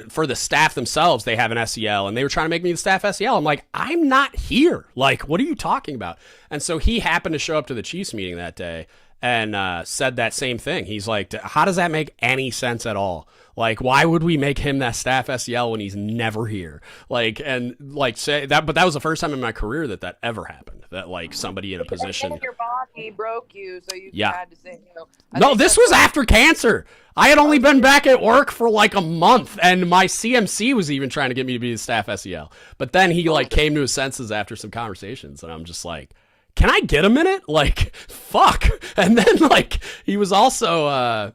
for the staff themselves, they have an SEL, and they were trying to make me the staff SEL. I'm like, I'm not here. Like, what are you talking about? And so he happened to show up to the Chiefs meeting that day and said that same thing. He's like, how does that make any sense at all? Like, why would we make him that staff SEL when he's never here? Like, and like say that, but that was the first time in my career that ever happened. That like somebody in a position. Your body broke you, so you had to say no. No, this was after cancer. I had only been back at work for like a month, and my CMC was even trying to get me to be the staff SEL. But then he like came to his senses after some conversations, and I'm just like, can I get a minute? Like, fuck. And then like he was also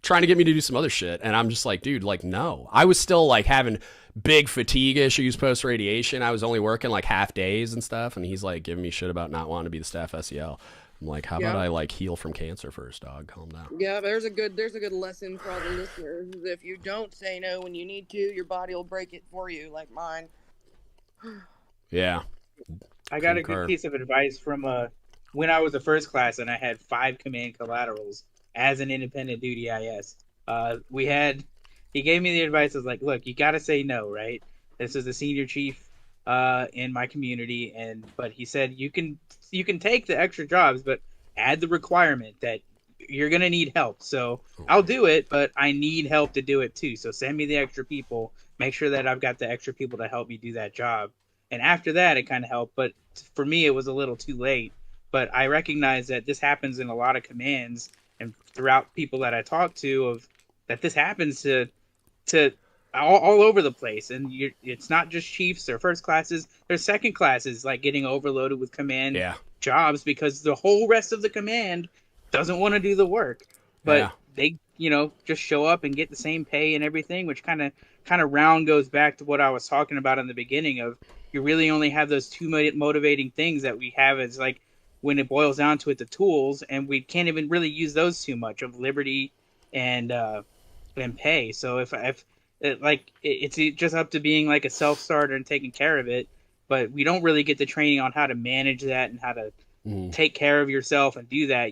trying to get me to do some other shit, and I'm just like, dude, like, no. I was still like having big fatigue issues post radiation. I was only working like half days and stuff, and he's like giving me shit about not wanting to be the staff SEL. I'm like, how about I like heal from cancer first, dog? Calm down. Yeah, there's a good lesson for all the listeners. If you don't say no when you need to, your body will break it for you, like mine. Yeah. I got a good piece of advice from when I was a first class and I had 5 command collaterals as an independent duty IS. He gave me the advice. I was like, look, you got to say no, right? This is the senior chief in my community, but he said you can take the extra jobs, but add the requirement that you're gonna need help. So I'll do it, but I need help to do it too. So send me the extra people. Make sure that I've got the extra people to help me do that job. And after that, it kind of helped. But for me, it was a little too late. But I recognize that this happens in a lot of commands and throughout people that I talk to that this happens to all over the place. And it's not just chiefs or first classes. There's second classes like getting overloaded with command jobs because the whole rest of the command doesn't want to do the work. But they, just show up and get the same pay and everything, which kind of goes back to what I was talking about in the beginning of you really only have those two motivating things that we have as like when it boils down to it, the tools, and we can't even really use those too much of liberty and pay. So if it's just up to being like a self-starter and taking care of it, but we don't really get the training on how to manage that and how to take care of yourself and do that.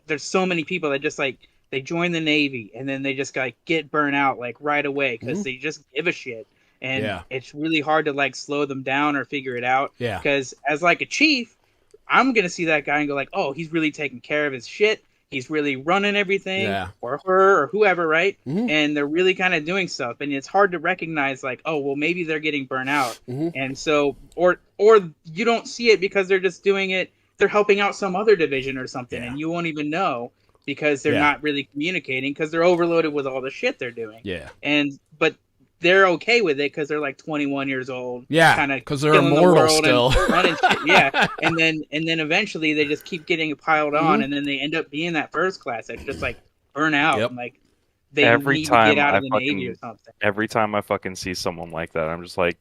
There's so many people that just like they join the Navy and then they just like get burnt out like right away because they just give a shit. And it's really hard to like slow them down or figure it out. Yeah. Because as like a chief, I'm going to see that guy and go like, oh, he's really taking care of his shit. He's really running everything or her or whoever, right? And they're really kind of doing stuff. And it's hard to recognize like, oh, well, maybe they're getting burnt out. And so, or you don't see it because they're just doing it. They're helping out some other division or something. And you won't even know because they're not really communicating because they're overloaded with all the shit they're doing. Yeah. But they're okay with it because they're like 21 years old. Yeah, kind of because they're immortal still. Running shit. Yeah, and then eventually they just keep getting piled on, and then they end up being that first class that's just like burn out. And, like they need to get out of the Navy or something. Every time I fucking see someone like that, I'm just like,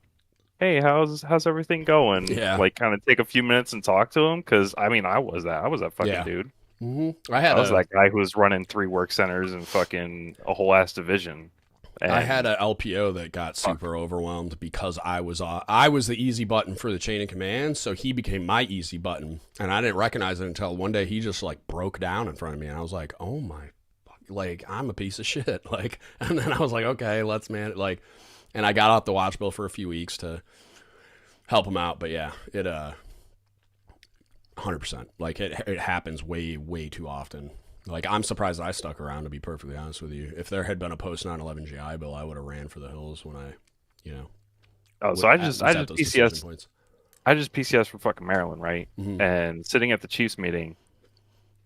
hey, how's everything going? Yeah, like kind of take a few minutes and talk to them because I mean I was that fucking dude. I was that guy who was running 3 work centers and fucking a whole ass division. And I had an LPO that got super overwhelmed because I was the easy button for the chain of command, so he became my easy button, and I didn't recognize it until one day he just like broke down in front of me, and I was like, oh my, like I'm a piece of shit, like, and then I was like, okay, let's man, like, and I got off the watch bill for a few weeks to help him out, but yeah, it 100%, like it happens way too often. Like, I'm surprised I stuck around, to be perfectly honest with you. If there had been a post-9/11 GI Bill, I would have ran for the hills when I, Oh, so I just PCS. I just PCS from fucking Maryland, right? And sitting at the Chiefs meeting,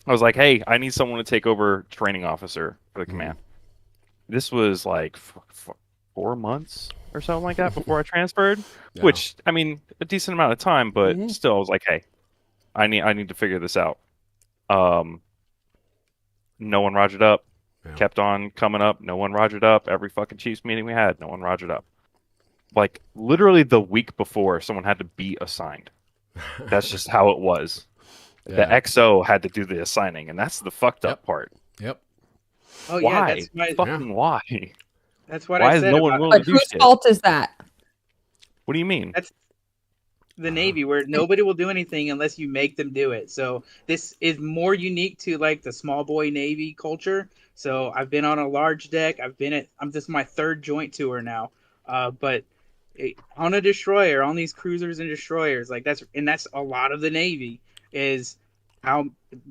I was like, hey, I need someone to take over training officer for the command. This was like 4 months or something like that before I transferred, which, I mean, a decent amount of time, but still, I was like, hey, I need to figure this out. No one rogered up. Kept on coming up. No one rogered up. Every fucking Chiefs meeting we had, no one rogered up. Like, literally the week before, someone had to be assigned. That's just how it was. The XO had to do the assigning, and that's the fucked up part. Yep. Oh, why? Yeah, that's why? That's what why I said. Why is no one willing to do whose shit? fault is that? What do you mean? That's the Navy, where nobody will do anything unless you make them do it. So this is more unique to like the small boy Navy culture. So I've been on a large deck. This is my 3rd joint tour now. But on a destroyer, on these cruisers and destroyers, like that's a lot of the Navy is how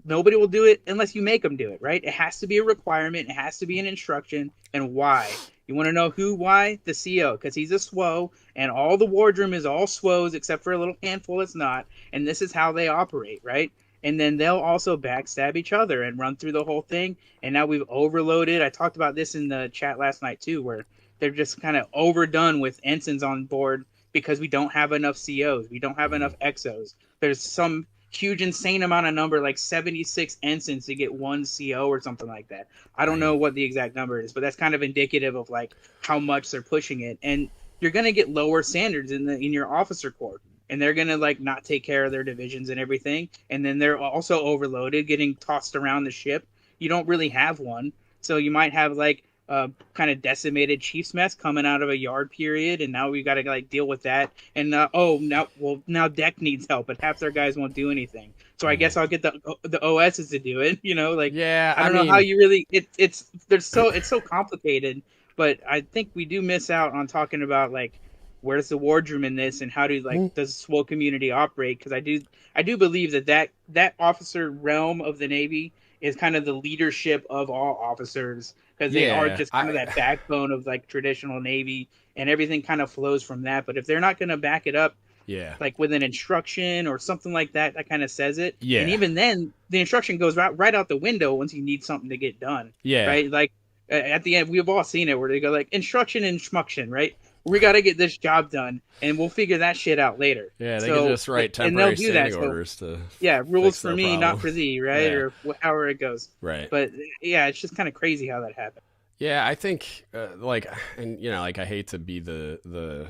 nobody will do it unless you make them do it, right? It has to be a requirement. It has to be an instruction. And why? You want to know who? Why? The CO, because he's a SWO, and all the wardroom is all SWOs except for a little handful that's not. And this is how they operate, right? And then they'll also backstab each other and run through the whole thing. And now we've overloaded. I talked about this in the chat last night too, where they're just kind of overdone with ensigns on board because we don't have enough COs. We don't have enough XOs. There's some huge, insane amount of number, like 76 ensigns to get 1 CO or something like that. I don't know what the exact number is, but that's kind of indicative of like how much they're pushing it. And you're going to get lower standards in your officer corps. and they're gonna like not take care of their divisions and everything, and then they're also overloaded, getting tossed around the ship. You don't really have one, so you might have like a kind of decimated Chiefs mess coming out of a yard period, and now we got to like deal with that. And now deck needs help, but half their guys won't do anything. So I guess I'll get the OSs to do it. You know, like I don't know how you really it's so complicated. But I think we do miss out on talking about like where's the wardroom in this, and how does the SWO community operate? Because I do believe that officer realm of the Navy is kind of the leadership of all officers, because they are just kind of that backbone of like traditional Navy, and everything kind of flows from that. But if they're not going to back it up, like with an instruction or something like that, that kind of says it. And even then, the instruction goes right out the window once you need something to get done. Right, like. At the end, we've all seen it where they go like instruction and schmuction, right? We got to get this job done, and we'll figure that shit out later. Yeah, they can just write temporary standing orders to. Yeah, rules for me, not for thee, right? Or however it goes. Right. But yeah, it's just kind of crazy how that happened. Yeah, I think I hate to be the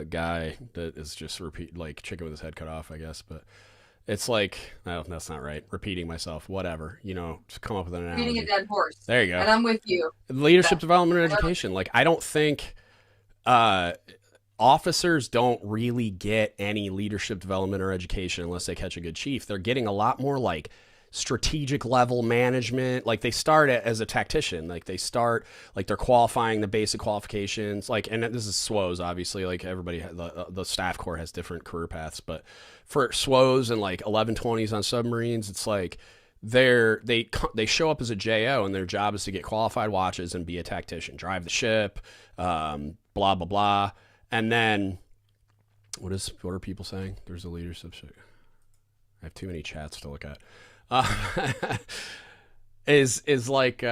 guy that is just like chicken with his head cut off, I guess, but. It's like, no, that's not right. Repeating myself, whatever. Just come up with an analogy. Beating a dead horse. There you go. And I'm with you. Leadership development and education. Like, I don't think officers don't really get any leadership development or education unless they catch a good chief. They're getting a lot more like strategic level management. Like they start as a tactician. Like they start like they're qualifying the basic qualifications. Like, and this is SWOs, obviously. Like everybody, the staff corps has different career paths, but for SWOs and like 1120s on submarines, it's like they show up as a JO, and their job is to get qualified watches and be a tactician, drive the ship, blah blah blah. And then what are people saying? There's a leadership. I have too many chats to look at. Is like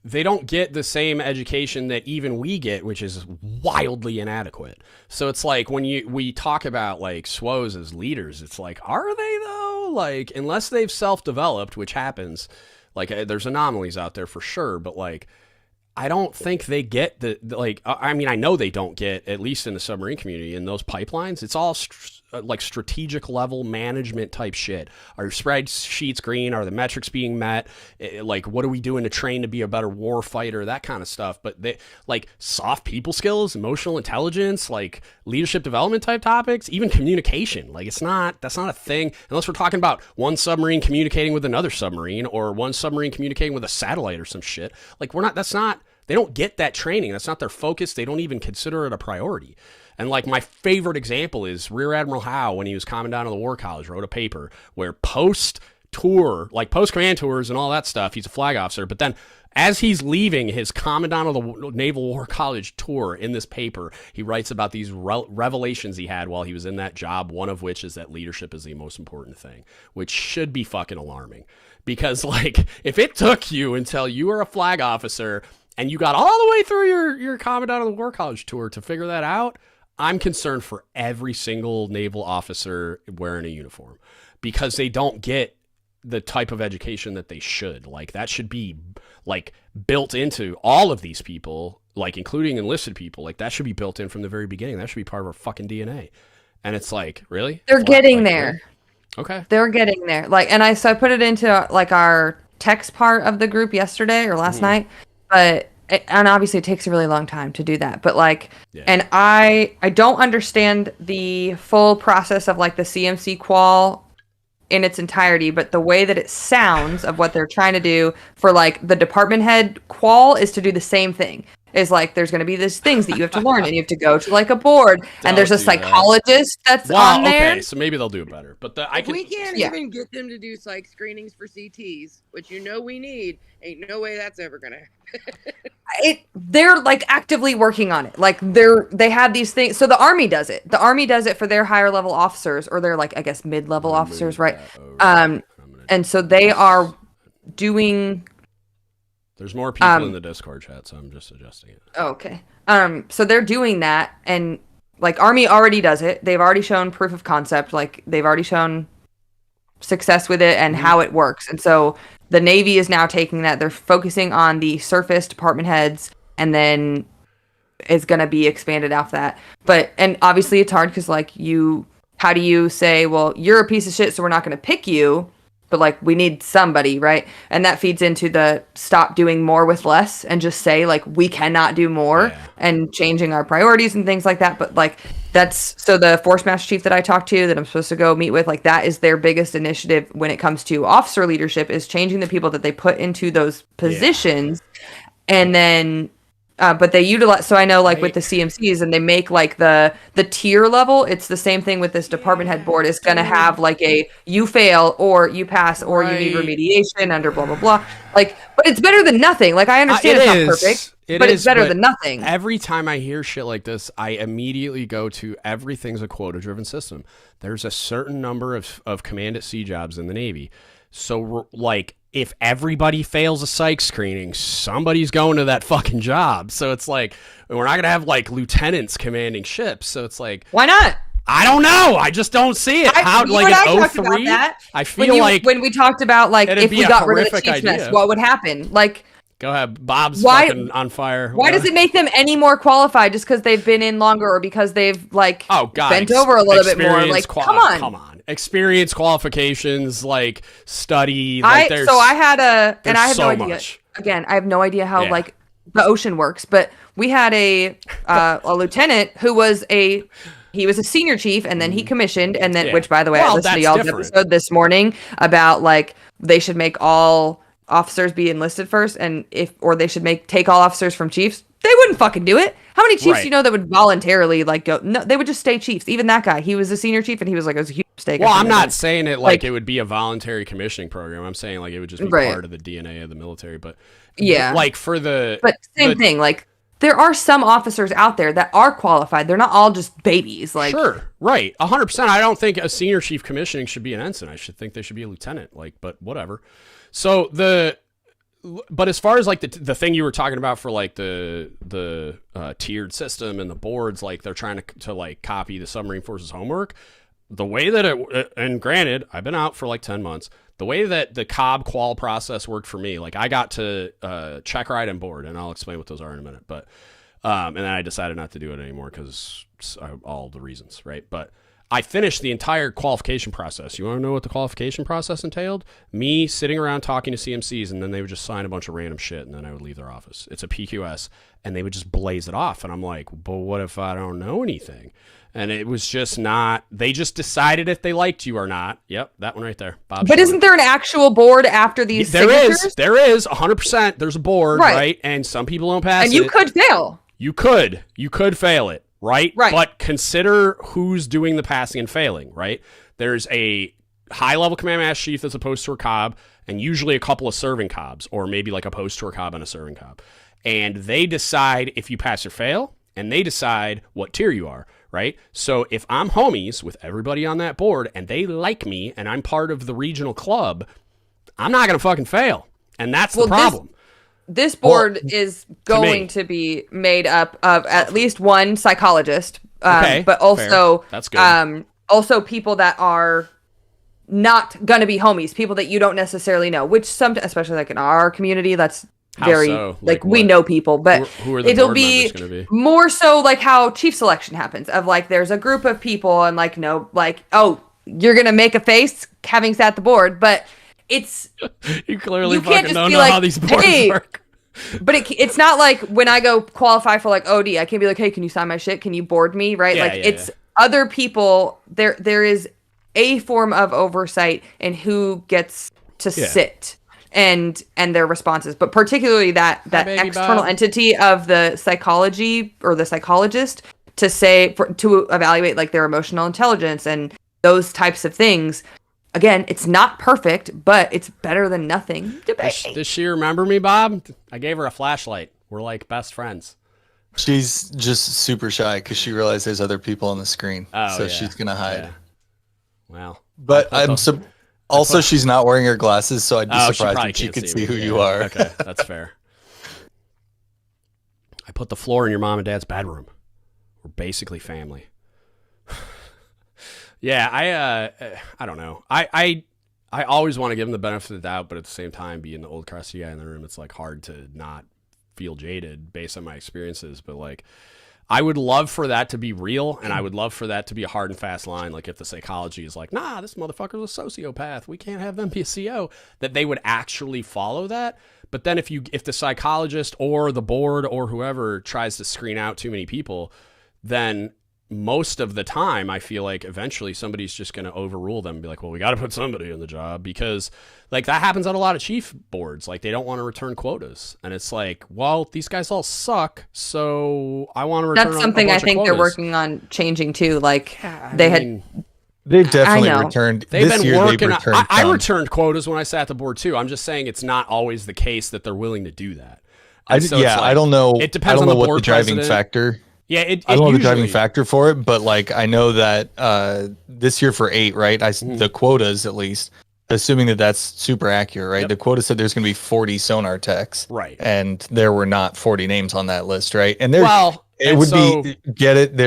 they don't get the same education that even we get, which is wildly inadequate. So it's like when we talk about like SWOs as leaders, it's like, are they though? Like, unless they've self-developed, which happens, like there's anomalies out there for sure, but like I don't think they get I know they don't get, at least in the submarine community, in those pipelines. It's all like strategic level management type shit. Are your spreadsheets green? Are the metrics being met? Like, what are we doing to train to be a better war fighter? That kind of stuff. But they like soft people skills, emotional intelligence, like leadership development type topics, even communication. Like that's not a thing unless we're talking about one submarine communicating with another submarine, or one submarine communicating with a satellite or some shit. Like they don't get that training. That's not their focus. They don't even consider it a priority. And like my favorite example is Rear Admiral Howe, when he was Commandant of the War College, wrote a paper where post-tour, like post-command tours and all that stuff, he's a flag officer, but then as he's leaving his Commandant of the Naval War College tour, in this paper, he writes about these revelations he had while he was in that job, one of which is that leadership is the most important thing, which should be fucking alarming. Because like, if it took you until you were a flag officer and you got all the way through your Commandant of the War College tour to figure that out, I'm concerned for every single naval officer wearing a uniform, because they don't get the type of education that they should. Like, that should be like built into all of these people, like including enlisted people. Like, that should be built in from the very beginning. That should be part of our fucking DNA. And it's like, really? They're getting there. Really? Okay. They're getting there. Like, and I put it into like our text part of the group yesterday or last night, but and obviously it takes a really long time to do that, but like, and I don't understand the full process of like the CMC qual in its entirety, but the way that it sounds of what they're trying to do for like the department head qual is to do the same thing. Is like, there's going to be these things that you have to learn, and you have to go to like a board, and there's a psychologist that's on there. Okay, so maybe they'll do it better. But we can't even get them to do psych screenings for CTs, which we need. Ain't no way that's ever gonna happen. They're like actively working on it. Like they have these things. So the Army does it. The Army does it for their higher level officers, or their like, I guess, mid-level officers, right? And so they are doing. There's more people in the Discord chat, so I'm just adjusting it. Okay. So they're doing that, and like Army already does it. They've already shown proof of concept. Like, they've already shown success with it and how it works. And so the Navy is now taking that. They're focusing on the surface department heads, and then is going to be expanded off that. But, and obviously it's hard because like how do you say, well, you're a piece of shit, so we're not going to pick you, but like we need somebody, right? And that feeds into the stop doing more with less and just say like we cannot do more and changing our priorities and things like that. But like so the Force Master Chief that I talked to that I'm supposed to go meet with, like that is their biggest initiative when it comes to officer leadership, is changing the people that they put into those positions. And then but they utilize, so I know like with the CMCs, and they make like the tier level, it's the same thing with this department head board. It's going to have like you fail or you pass or you need remediation under blah blah blah, like, but it's better than nothing. Like I understand it's not perfect, but it's better than nothing. Every time I hear shit like this, I immediately go to everything's a quota driven system. There's a certain number of command at sea jobs in the Navy, so like if everybody fails a psych screening, somebody's going to that fucking job. So it's like, we're not going to have like lieutenants commanding ships. So it's like, why not? I don't know. I just don't see it. How like an 03? I feel like when we talked about like if we got rid of the chief's mess, what would happen? Like, go ahead. Bob's fucking on fire. Why does it make them any more qualified just because they've been in longer or because they've like bent over a little bit more? Like, come on. Experience, qualifications, like study. Like I have no idea. Again, I have no idea how like the ocean works, but we had a lieutenant who was he was a senior chief, and then he commissioned, and then which by the way, I listened to y'all's episode this morning about like they should make all officers be enlisted first, and they should take all officers from chiefs. They wouldn't fucking do it. How many chiefs do you know that would voluntarily like go? No, they would just stay chiefs. Even that guy, he was a senior chief, and he was like, it was a huge mistake. Well, I'm not saying it like it would be a voluntary commissioning program. I'm saying like it would just be part of the DNA of the military. But like for but same thing. Like there are some officers out there that are qualified. They're not all just babies. Like sure, right, 100%. I don't think a senior chief commissioning should be an ensign. I should think they should be a lieutenant. Like, but whatever. So but as far as like the thing you were talking about for like the tiered system and the boards, like they're trying to like copy the submarine forces homework, the way that and granted, I've been out for like 10 months, the way that the Cobb qual process worked for me, like I got to check ride and board, and I'll explain what those are in a minute, but and then I decided not to do it anymore because all the reasons, right? But I finished the entire qualification process. You want to know what the qualification process entailed? Me sitting around talking to CMCs, and then they would just sign a bunch of random shit, and then I would leave their office. It's a PQS, and they would just blaze it off. And I'm like, but what if I don't know anything? And it was just not, they just decided if they liked you or not. Yep, that one right there. Bob but isn't there an actual board after these signatures? There is, 100%. There's a board, right? And some people don't pass it. And you could fail. You could fail it. Right? But consider who's doing the passing and failing, right? There's a high-level command master chief that's opposed to a cob, and usually a couple of serving cobs, or maybe like opposed to a cob and a serving cob. And they decide if you pass or fail, and they decide what tier you are, right? So if I'm homies with everybody on that board, and they like me, and I'm part of the regional club, I'm not going to fucking fail. And that's the problem. This board is going to be made up of at least one psychologist, but also that's good. Also people that are not going to be homies, people that you don't necessarily know, which especially like in our community, that's very like we know people, but who are the it'll board be, members gonna be more so like how chief selection happens of like there's a group of people and like oh, you're going to make a face having sat the board, but it's you clearly fucking don't know how these boards work. But it's not like when I go qualify for like OD, I can't be like, hey, can you sign my shit? Can you board me? Right? It's other people. There is a form of oversight in who gets to sit and their responses, but particularly that external entity of the psychology or the psychologist to evaluate like their emotional intelligence and those types of things. Again, it's not perfect, but it's better than nothing. Does she remember me, Bob? I gave her a flashlight. We're like best friends. She's just super shy because she realized there's other people on the screen. So she's going to hide. Yeah. Well. But she's not wearing her glasses, so I'd be surprised if she could see who you are. Okay, that's fair. I put the floor in your mom and dad's bedroom. We're basically family. Yeah, I don't know. I always want to give them the benefit of the doubt, but at the same time, being the old crusty guy in the room, it's like hard to not feel jaded based on my experiences, but like, I would love for that to be real, and I would love for that to be a hard and fast line. Like if the psychology is like, nah, this motherfucker's a sociopath, we can't have them be a CO, that they would actually follow that. But then if the psychologist or the board or whoever tries to screen out too many people, then most of the time I feel like eventually somebody's just going to overrule them and be like, well, we got to put somebody in the job, because like that happens on a lot of chief boards. Like they don't want to return quotas, and it's like, well, these guys all suck, so I want to return. That's something I think they're working on changing too. Like they've definitely returned. They've been working. I returned quotas when I sat the board too. I'm just saying it's not always the case that they're willing to do that. I don't know. It depends on the board what the driving factor. Yeah, I don't know the driving factor for it, but like I know that this year for 8, right? The quotas, at least, assuming that that's super accurate, right? Yep. The quota said there's going to be 40 sonar techs, right? And there were not 40 names on that list, right? And there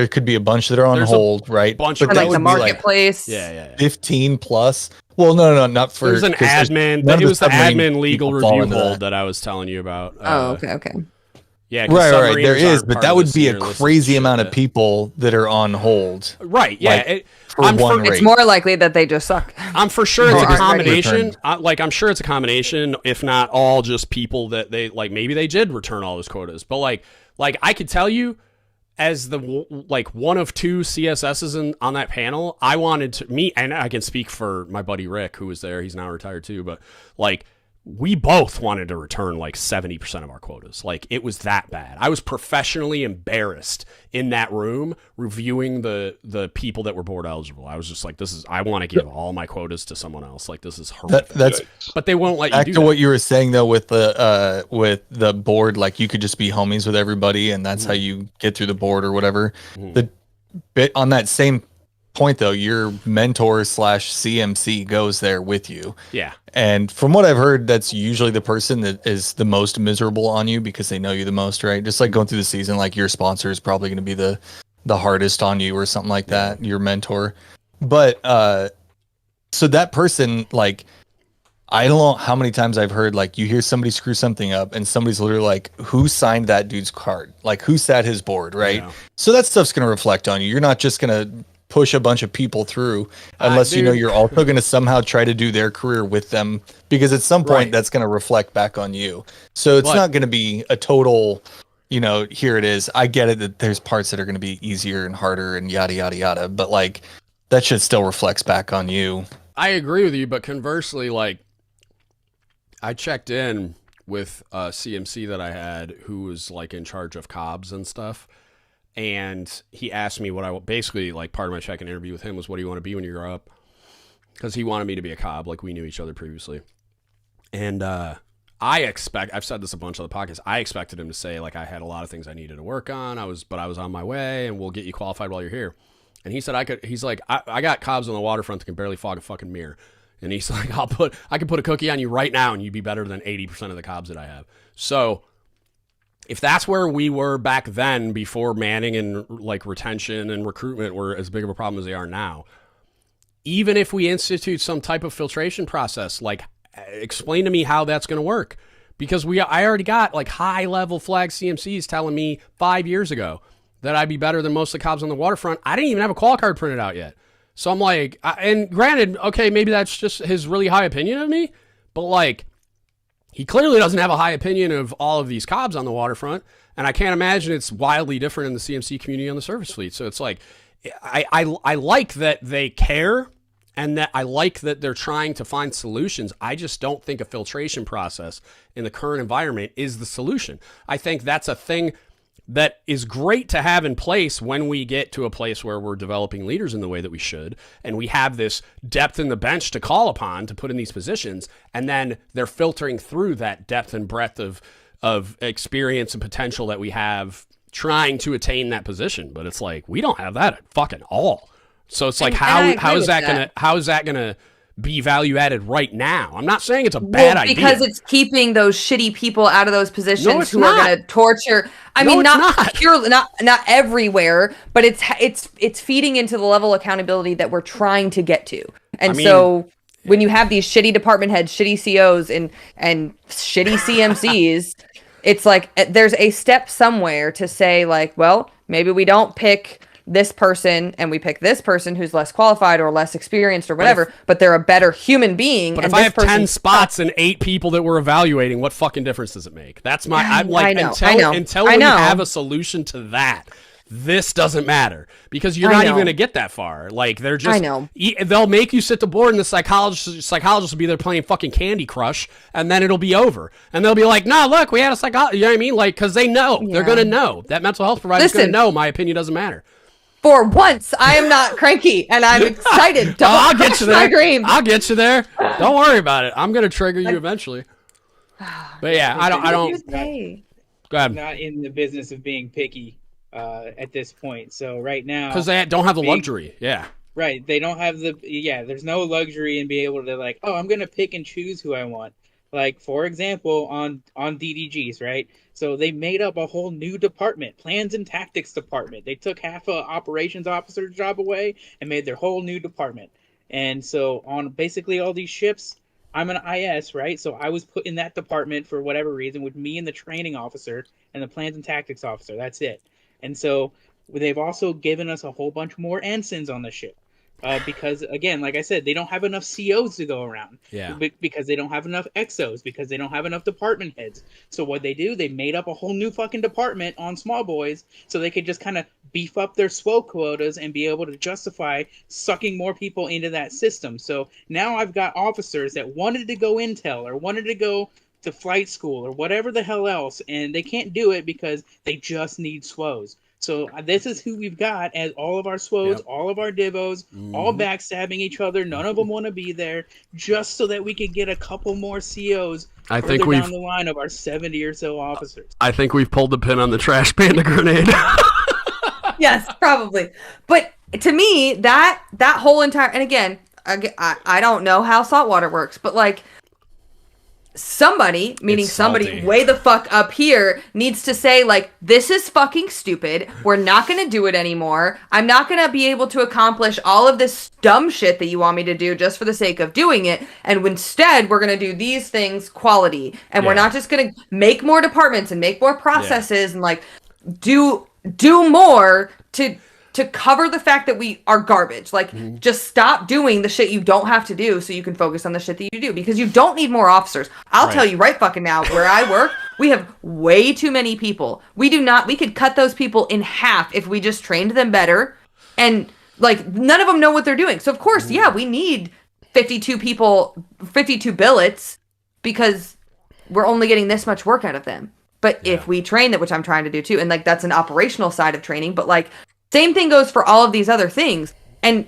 could be a bunch that are on hold, right? Bunch but like the marketplace, yeah, 15 plus. Well, no, not for. There's an admin. It was the admin legal review hold that I was telling you about. Okay. Yeah, right. There is, but that would be a crazy amount of people that are on hold. Right. Yeah. Like, it's more likely that they just suck. I'm for sure it's a combination. I'm sure it's a combination, if not all, just people that they like. Maybe they did return all those quotas, but like I could tell you, as the one of 2 CSSs on that panel, I wanted to meet, and I can speak for my buddy Rick, who was there. He's now retired too, but like, we both wanted to return like 70% of our quotas. Like it was that bad. I was professionally embarrassed in that room reviewing the people that were board eligible. I was just like, I want to give all my quotas to someone else. Like this is horrific. But they won't let you do that. Back to what you were saying though with the board, like you could just be homies with everybody and that's how you get through the board or whatever. The bit on that same point though, your mentor / CMC goes there with you. Yeah. And from what I've heard, that's usually the person that is the most miserable on you because they know you the most, right? Just like going through the season, like your sponsor is probably going to be the hardest on you or something like that, your mentor. But so that person, like, I don't know how many times I've heard, like, you hear somebody screw something up and somebody's literally like, who signed that dude's card? Like, who sat his board, right? Yeah. So that stuff's going to reflect on you. You're not just going to push a bunch of people through unless you know you're also going to somehow try to do their career with them, because at some point that's going to reflect back on you. So it's not going to be a total, here it is. I get it that there's parts that are going to be easier and harder and yada, yada, yada. But like that shit still reflects back on you. I agree with you. But conversely, like I checked in with a CMC that I had who was like in charge of COBs and stuff. And he asked me what I basically, like, part of my check-in interview with him was, what do you want to be when you grow up? Because he wanted me to be a COB, like we knew each other previously. And I've said this a bunch on the podcast, I expected him to say, like, I had a lot of things I needed to work on, but I was on my way, and we'll get you qualified while you're here. And he said, I got COBs on the waterfront that can barely fog a fucking mirror. And he's like, I could put a cookie on you right now, and you'd be better than 80% of the COBs that I have. So if that's where we were back then, before manning and like retention and recruitment were as big of a problem as they are now, even if we institute some type of filtration process, like explain to me how that's going to work, because I already got like high level flag CMCs telling me 5 years ago that I'd be better than most of the COBs on the waterfront. I didn't even have a qual card printed out yet. So I'm like, and granted, okay, maybe that's just his really high opinion of me, but like, he clearly doesn't have a high opinion of all of these COBs on the waterfront, and I can't imagine it's wildly different in the CMC community on the surface fleet. So it's like, I like that they care, and that I like that they're trying to find solutions. I just don't think a filtration process in the current environment is the solution. I think that's a thing that is great to have in place when we get to a place where we're developing leaders in the way that we should, and we have this depth in the bench to call upon to put in these positions, and then they're filtering through that depth and breadth of experience and potential that we have trying to attain that position. But it's like, we don't have that at fucking all. So it's like, how is that gonna be value added right now? I'm not saying it's a bad idea, because it's keeping those shitty people out of those positions who are going to torture. I mean, not purely, not everywhere, but it's feeding into the level of accountability that we're trying to get to. And so when you have these shitty department heads, shitty COs, and shitty CMCs, it's like there's a step somewhere to say like, well, maybe we don't pick this person and we pick this person who's less qualified or less experienced or whatever, but they're a better human being. But if I have 10 spots and 8 people that we're evaluating, what fucking difference does it make? That's my, I'm like, until we have a solution to that, this doesn't matter, because you're not even going to get that far. Like, they're just, they'll make you sit the board and the psychologist will be there playing fucking Candy Crush, and then it'll be over. And they'll be like, no, look, we had a psychologist, you know what I mean? Like, because they know, they're going to know. That mental health provider's going to know my opinion doesn't matter. For once, I am not cranky, and I'm excited. I'll get you there. I'll get you there. Don't worry about it. I'm going to trigger you eventually. But yeah, I don't. Go ahead. Not in the business of being picky at this point. So right now, because they don't have the luxury. Yeah. Right. They don't have there's no luxury in being able to like, oh, I'm going to pick and choose who I want. Like, for example, on DDGs, right? So they made up a whole new department, plans and tactics department. They took half a operations officer's job away and made their whole new department. And so on basically all these ships, I'm an IS, right? So I was put in that department for whatever reason with me and the training officer and the plans and tactics officer. That's it. And so they've also given us a whole bunch more ensigns on the ship. Because, again, like I said, they don't have enough COs to go around. Yeah. Because they don't have enough XOs, because they don't have enough department heads. So what they do, they made up a whole new fucking department on small boys so they could just kind of beef up their SWO quotas and be able to justify sucking more people into that system. So now I've got officers that wanted to go intel or wanted to go to flight school or whatever the hell else, and they can't do it because they just need SWOs. So this is who we've got as all of our SWOs, all of our divos, all backstabbing each other. None of them want to be there, just so that we can get a couple more COs down the line of our 70 or so officers. I think we've pulled the pin on the trash panda grenade. Yes, probably. But to me, that whole entire, and again, I don't know how saltwater works, but like, somebody, meaning somebody way the fuck up here, needs to say like, this is fucking stupid, we're not going to do it anymore, I'm not going to be able to accomplish all of this dumb shit that you want me to do just for the sake of doing it, and instead we're going to do these things quality, and we're not just going to make more departments and make more processes and like do more to cover the fact that we are garbage. Like, just stop doing the shit you don't have to do so you can focus on the shit that you do, because you don't need more officers. I'll tell you right fucking now, where I work, we have way too many people. We could cut those people in half if we just trained them better, and like, none of them know what they're doing. So of course, we need 52 people, 52 billets, because we're only getting this much work out of them. But if we train that, which I'm trying to do too, and like, that's an operational side of training, but like, same thing goes for all of these other things. And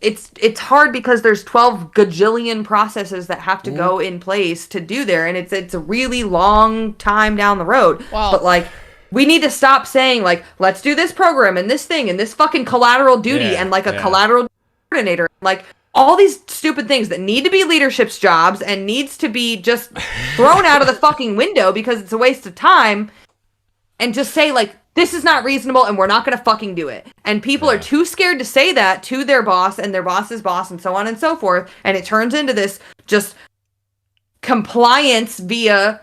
it's hard because there's 12 gajillion processes that have to go in place to do there. And it's a really long time down the road. Wow. But like, we need to stop saying like, let's do this program and this thing and this fucking collateral duty and like a collateral coordinator. Like, all these stupid things that need to be leadership's jobs and needs to be just thrown out of the fucking window because it's a waste of time. And just say like, this is not reasonable and we're not going to fucking do it. And people are too scared to say that to their boss and their boss's boss and so on and so forth. And it turns into this just compliance via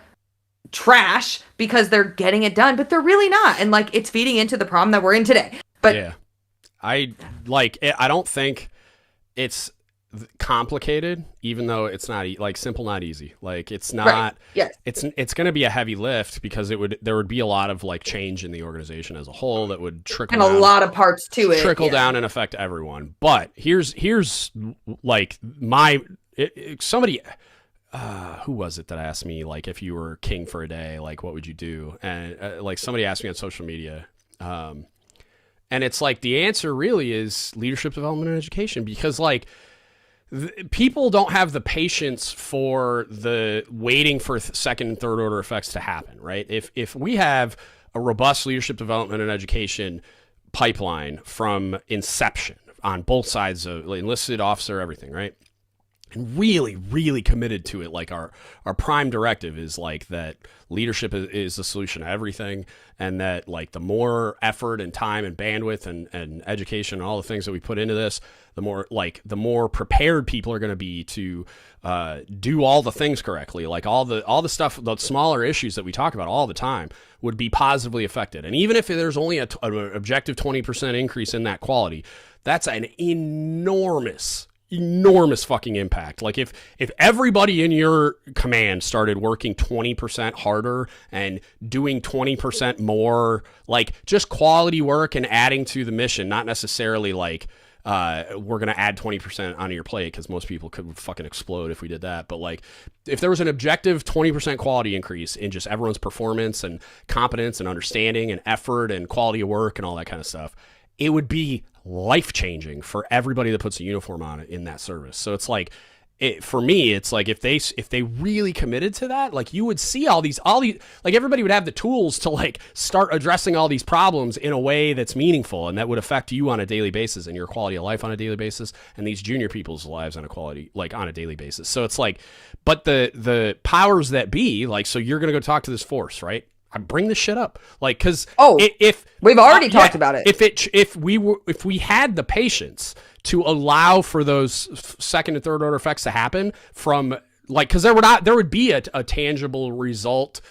trash because they're getting it done, but they're really not. And like, it's feeding into the problem that we're in today. But I don't think it's complicated, even though it's not like simple, not easy. Like, it's not it's going to be a heavy lift because there would be a lot of like change in the organization as a whole that would trickle and a lot of parts to it trickle down and affect everyone. But here's like somebody who was it that asked me like, if you were king for a day, like what would you do? And like, somebody asked me on social media, and it's like, the answer really is leadership development and education, because like, people don't have the patience for the waiting for second and third order effects to happen, right? If we have a robust leadership development and education pipeline from inception on both sides of enlisted, officer, everything, right? and really, really committed to it. Like our prime directive is like that leadership is the solution to everything. And that like the more effort and time and bandwidth and education and all the things that we put into this, the more prepared people are going to be to do all the things correctly. Like all the stuff, the smaller issues that we talk about all the time would be positively affected. And even if there's only an objective 20% increase in that quality, that's an enormous fucking impact. Like if everybody in your command started working 20% harder and doing 20% more, like just quality work and adding to the mission, not necessarily like we're going to add 20% onto your plate, because most people could fucking explode if we did that. But like if there was an objective 20% quality increase in just everyone's performance and competence and understanding and effort and quality of work and all that kind of stuff, it would be life-changing for everybody that puts a uniform on it in that service. So it's like, for me, it's like if they really committed to that, like you would see all these, like everybody would have the tools to like start addressing all these problems in a way that's meaningful and that would affect you on a daily basis and your quality of life on a daily basis and these junior people's lives on a daily basis. So it's like, but the powers that be, like, so you're going to go talk to this force, right? I bring this shit up, like, because if we've already talked about it, if we had the patience to allow for those second and third order effects to happen from like, because there would be a tangible result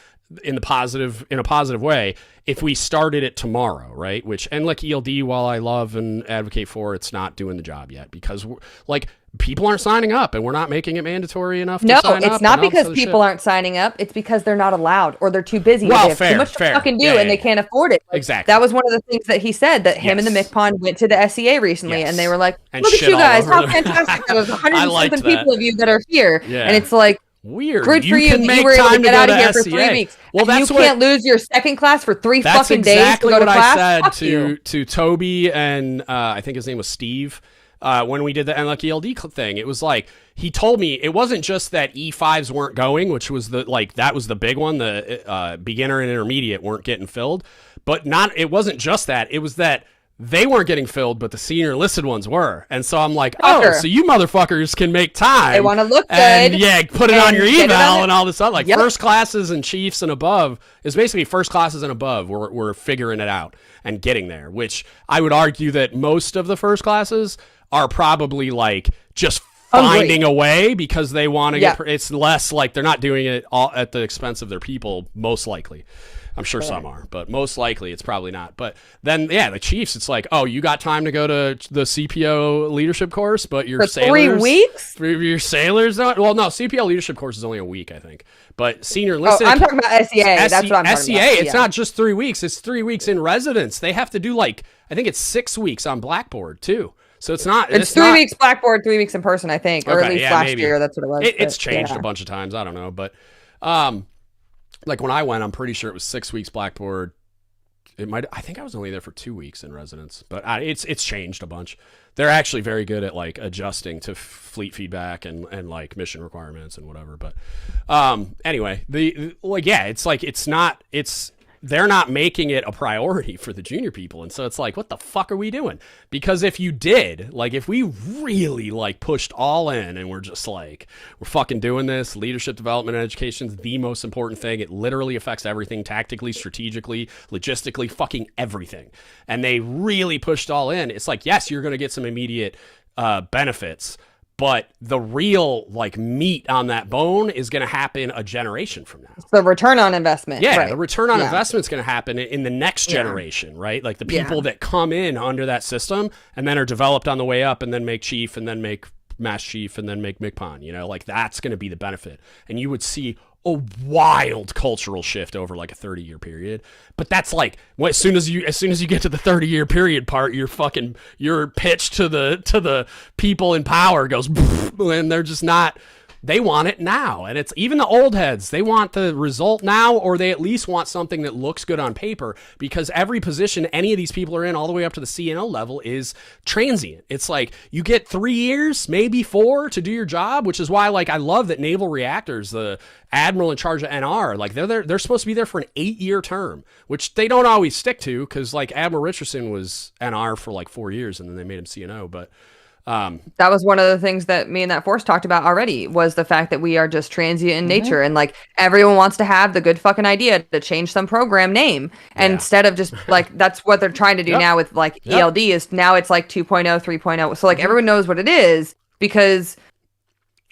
in a positive way if we started it tomorrow, right? Which, and like ELD, while I love and advocate for, it's not doing the job yet because like people aren't signing up and we're not making it mandatory enough to sign up. No, it's not because people aren't signing up. It's because they're not allowed or they're too busy. Well, they have too much to fucking do and they can't afford it. Like, exactly. That was one of the things that he said, that him and the MCPON went to the SEA recently and they were like, look at you guys, how fantastic. There's 100 people of you that are here. Yeah. And it's like, weird. Good for you that you were able to get out of here for 3 weeks. Well, and you can't lose your second class for 3 fucking days to go to class. That's exactly what I said to Toby and I think his name was Steve when we did the Unlucky ELD thing. It was like, he told me it wasn't just that E5s weren't going, which was that was the big one. The beginner and intermediate weren't getting filled, but it wasn't just that. It was that they weren't getting filled, but the senior enlisted ones were. And so I'm like, so you motherfuckers can make time. They want to look good. And put it on your eval and all this stuff. Like first classes and chiefs and above is basically first classes and above. We're figuring it out and getting there, which I would argue that most of the first classes are probably like just finding a way because they want to get, it's less like they're not doing it all at the expense of their people, most likely. I'm sure some are, but most likely it's probably not. But then, the Chiefs, it's like, you got time to go to the CPO leadership course, but your sailors... 3 weeks? Your sailors don't... Well, no, CPO leadership course is only a week, I think. But senior enlisted... I'm talking about SEA. That's what I'm talking about. It's not just 3 weeks. It's 3 weeks in residence. They have to do, I think it's 6 weeks on Blackboard, too. So it's not... It's 3 weeks Blackboard, 3 weeks in person, I think. Or at least last year, that's what it was. It's changed a bunch of times. I don't know, but... like when I went, I'm pretty sure it was 6 weeks Blackboard. I think I was only there for 2 weeks in residence, but it's changed a bunch. They're actually very good at like adjusting to fleet feedback and like mission requirements and whatever. But anyway, they're not making it a priority for the junior people. And so it's like, what the fuck are we doing? Because if you did, like, if we really like pushed all in and we're just like, we're fucking doing this, leadership development and education is the most important thing. It literally affects everything, tactically, strategically, logistically, fucking everything. And they really pushed all in. It's like, yes, you're going to get some immediate benefits, but the real like meat on that bone is going to happen a generation from now. It's the return on investment. Yeah, right. The return on investment is going to happen in the next generation, right? Like the people that come in under that system and then are developed on the way up and then make chief and then make mass chief and then make MCPON, like that's going to be the benefit. And you would see a wild cultural shift over like a 30-year period. But that's like as soon as you get to the 30-year period part, your pitch to the people in power goes and they're just not, they want it now. And it's even the old heads, they want the result now, or they at least want something that looks good on paper, because every position any of these people are in all the way up to the CNO level is transient. It's like you get 3 years, maybe 4 to do your job, which is why like I love that Naval Reactors, the admiral in charge of NR, like they're supposed to be there for an 8-year term, which they don't always stick to, because like Admiral Richardson was NR for like 4 years and then they made him CNO. But That was one of the things that me and that Force talked about already, was the fact that we are just transient in nature, and like everyone wants to have the good fucking idea to change some program name, and instead of just like, that's what they're trying to do now with like ELD, is now it's like 2.0, 3.0. So like everyone knows what it is, because,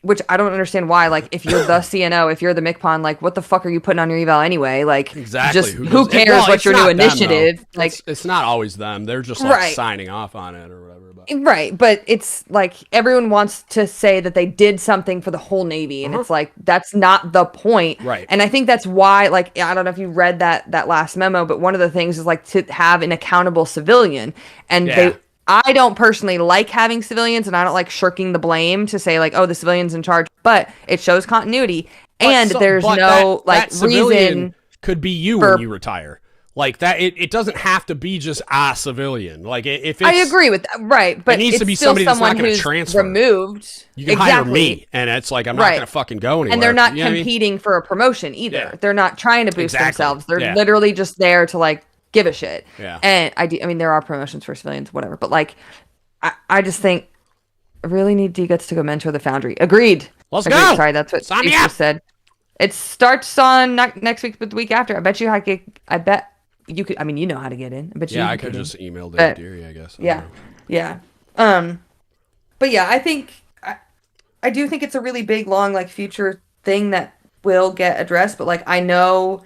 which I don't understand why, like if you're the CNO, if you're the MCPON, like what the fuck are you putting on your eval anyway? Like exactly, just who cares what your new initiative? Them, like it's not always them. They're just like signing off on it or whatever. But. Right, but it's like everyone wants to say that they did something for the whole Navy, and it's like that's not the point. Right. And I think that's why, like, I don't know if you read that last memo, but one of the things is like to have an accountable civilian, and I don't personally like having civilians, and I don't like shirking the blame to say like, oh, the civilian's in charge, but it shows continuity, and there's no reason. Could be you when you retire. Like that, it doesn't have to be just a civilian. Like if it's, I agree with that, right? But it needs to be somebody that's not going to transfer. Removed. You can hire me, and it's like I'm not going to fucking go anywhere. And they're not competing for a promotion either. Yeah. They're not trying to boost themselves. They're literally just there to like give a shit. Yeah. And I mean, there are promotions for civilians, whatever. But like, I just think I really need DGUTS to go mentor the Foundry. Agreed. Let's go. Sorry, that's what Steve just said. It starts on next week, but the week after. I bet you I bet. You could. I mean, you know how to get in. But I could just email Dave Deary, I guess. Yeah. But yeah, I think I do think it's a really big, long, like future thing that will get addressed. But like, I know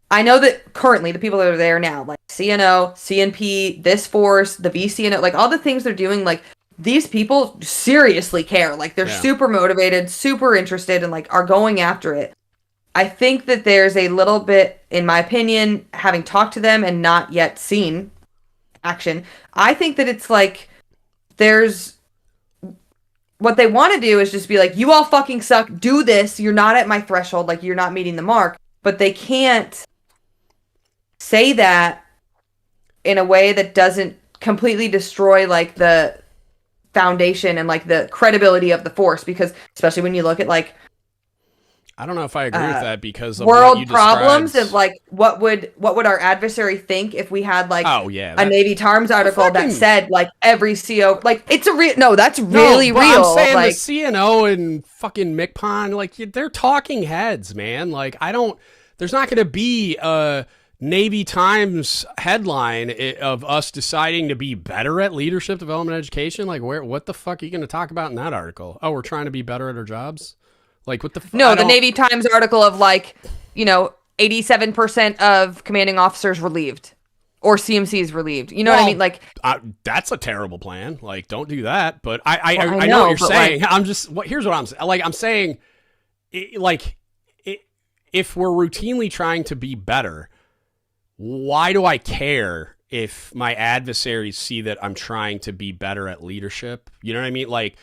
that currently the people that are there now, like CNO, CNP, this force, the VCNO, like all the things they're doing, like these people seriously care. Like they're super motivated, super interested, and like are going after it. I think that there's a little bit, in my opinion, having talked to them and not yet seen action, I think that it's like there's what they want to do is just be like, you all fucking suck, do this, you're not at my threshold, like you're not meeting the mark. But they can't say that in a way that doesn't completely destroy like the foundation and like the credibility of the force, because especially when you look at like I don't know if I agree with that, because of world what you problems described. of like what would our adversary think if we had like a Navy Times article that said like every CO, like it's a real that's really real. I'm saying like, the CNO and fucking MCPON, like they're talking heads, man. Like there's not going to be a Navy Times headline of us deciding to be better at leadership development education. Like what the fuck are you going to talk about in that article? Oh, we're trying to be better at our jobs. Like what the fuck? No, the Navy Times article of like, 87% of commanding officers relieved or CMCs relieved. You know what I mean? Like that's a terrible plan. Like don't do that. But I know what you're saying. Like, I'm just here's what I'm saying. Like I'm saying, if we're routinely trying to be better, why do I care if my adversaries see that I'm trying to be better at leadership? You know what I mean? Like,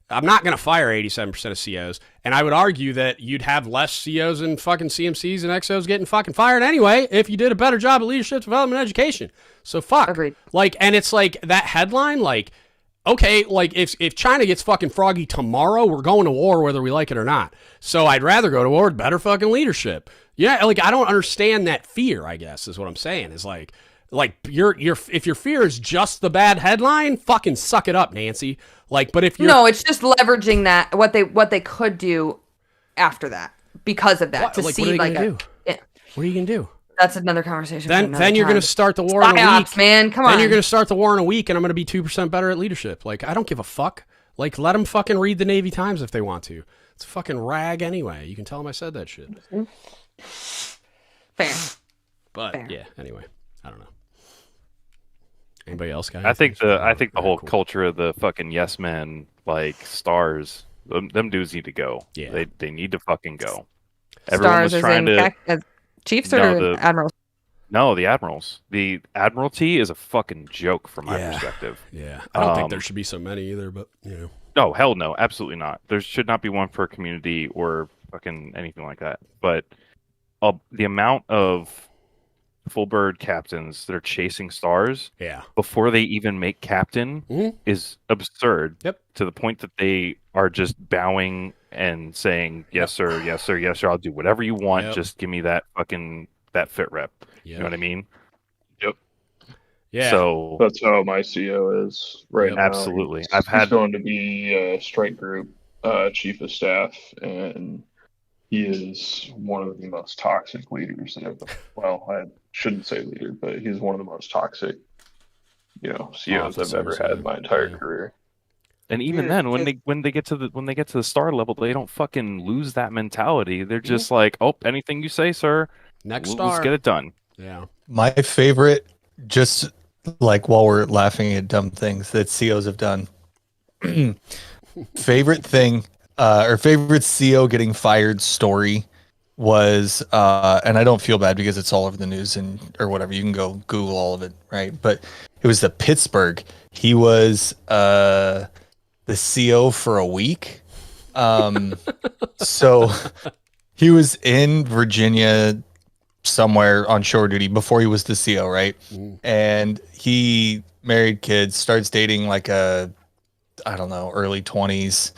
I'm not going to fire 87% of COs, and I would argue that you'd have less COs and fucking CMCs and XOs getting fucking fired anyway if you did a better job at leadership development and education. So fuck. Agreed. Like, and it's like that headline, like, okay, like if China gets fucking froggy tomorrow, we're going to war whether we like it or not. So I'd rather go to war with better fucking leadership. Yeah, like I don't understand that fear, I guess, is what I'm saying. Is like your if your fear is just the bad headline, fucking suck it up, Nancy. Like, but if you're it's just leveraging that what they could do after that because of that what are you gonna do? What are you gonna do? That's another conversation. Then you're gonna start the war in a week, man. Come on. Then you're gonna start the war in a week, and I'm gonna be 2% better at leadership. Like, I don't give a fuck. Like, let them fucking read the Navy Times if they want to. It's a fucking rag anyway. You can tell them I said that shit. Fair. But yeah. Anyway, I don't know. Anybody else got? I think the whole culture of the fucking yes men, like stars, them dudes need to go. Yeah, they need to fucking go. Everyone was trying to chiefs or admirals. No, the admirals. The admiralty is a fucking joke from my perspective. Yeah, I don't think there should be so many either, but No, hell no, absolutely not. There should not be one per community or fucking anything like that. But the amount of full bird captains that are chasing stars before they even make captain is absurd. Yep. To the point that they are just bowing and saying, yes, sir, yes, sir, yes, sir, I'll do whatever you want. Just give me that fucking fit rep. You know what I mean? Yep. Yeah. So that's how my CO is right now. Absolutely. He's going to be strike group chief of staff, and he is one of the most toxic leaders that well, I shouldn't say leader, but he's one of the most toxic, COs I've ever had in my entire career. And even then, when they get to the star level, they don't fucking lose that mentality. They're just like, oh, anything you say, sir. Next star. Let's get it done. Yeah. My favorite, just like while we're laughing at dumb things that COs have done, favorite thing or favorite CO getting fired story was, and I don't feel bad because it's all over the news or whatever. You can go Google all of it, right? But it was the Pittsburgh. He was the CO for a week. So he was in Virginia somewhere on shore duty before he was the CO, right? And he married kids, starts dating like I don't know, early 20s.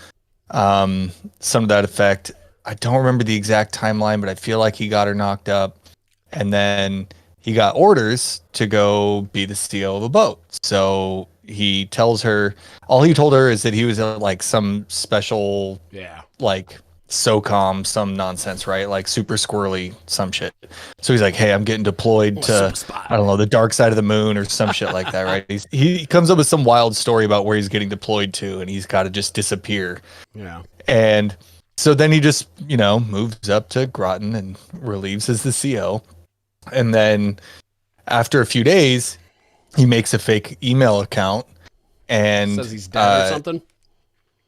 Some of that effect. I don't remember the exact timeline, but I feel like he got her knocked up. And then he got orders to go be the CO of a boat. So he tells her, all he told her is that he was like some special, like SOCOM, some nonsense, right? Like super squirrely, some shit. So he's like, hey, I'm getting deployed to, I don't know, the dark side of the moon or some shit like that, right? He comes up with some wild story about where he's getting deployed to, and he's got to just disappear. Yeah. And so then he just, moves up to Groton and relieves as the CO. And then after a few days, he makes a fake email account and says he's dead or something.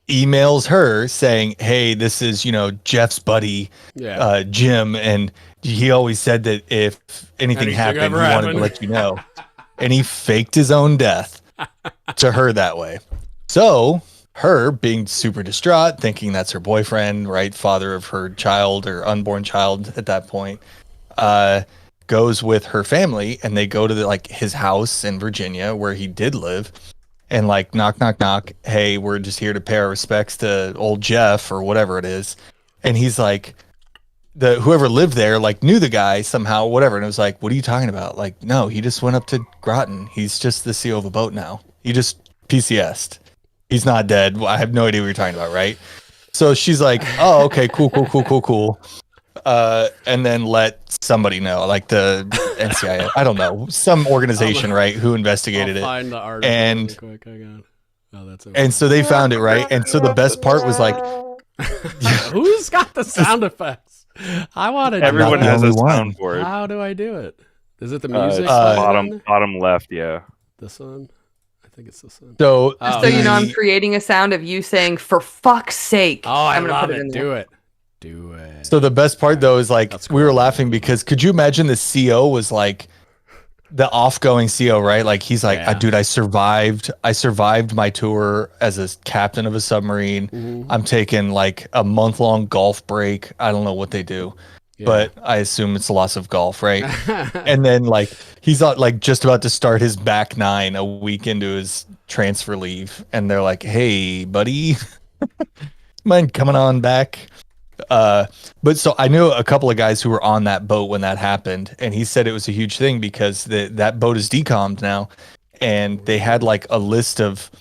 Emails her saying, hey, this is, Jeff's buddy, Jim. And he always said that if anything happened, he wanted to let you know. And he faked his own death to her that way. So her being super distraught, thinking that's her boyfriend, right? Father of her child or unborn child at that point, goes with her family, and they go to his house in Virginia where he did live, and like knock, knock, knock. Hey, we're just here to pay our respects to old Jeff or whatever it is. And he's like, whoever lived there knew the guy somehow, whatever. And it was like, what are you talking about? Like, no, he just went up to Groton. He's just the CO of a boat now. He just PCS'd. He's not dead. I have no idea what you're talking about, right? So she's like, oh, okay, cool. And then let somebody know, like the NCIS, I don't know, some organization, right, who investigated it. Find the article and really quick. That's and so they found it, right? And so the best part was like, who's got the sound effects? I want to. Everyone has a soundboard. How do I do it? Is it the music? Bottom left, yeah. This one. I think it's this one. So, I'm creating a sound of you saying, "For fuck's sake!" Oh, I'm gonna love it. Do it. So the best part though is we were laughing because could you imagine the CO was like the off-going CO, right? Like he's like, dude, I survived my tour as a captain of a submarine. Mm-hmm. I'm taking like a month-long golf break. I don't know what they do, but I assume it's lots of golf, right? And then he's just about to start his back nine a week into his transfer leave, and they're like, hey, buddy, mind coming on back? But so I knew a couple of guys who were on that boat when that happened, and he said it was a huge thing because that boat is decommed now, and they had a list of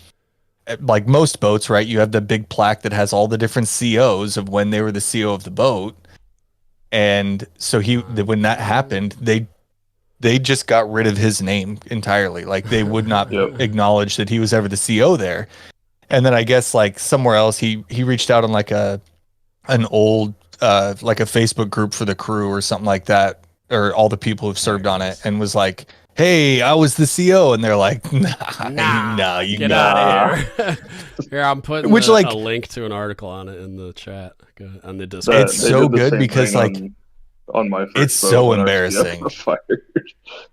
most boats, right? You have the big plaque that has all the different COs of when they were the CO of the boat, and so when that happened, they just got rid of his name entirely. They would not acknowledge that he was ever the CO there. And then I guess somewhere else he reached out on an old a Facebook group for the crew or something like that, or all the people who've served on it, and was like, hey, I was the CO, and they're like, nah, you get out of here. Here, I'm putting a link to an article on it in the chat on the Discord. It's so good because on my first it's so embarrassing.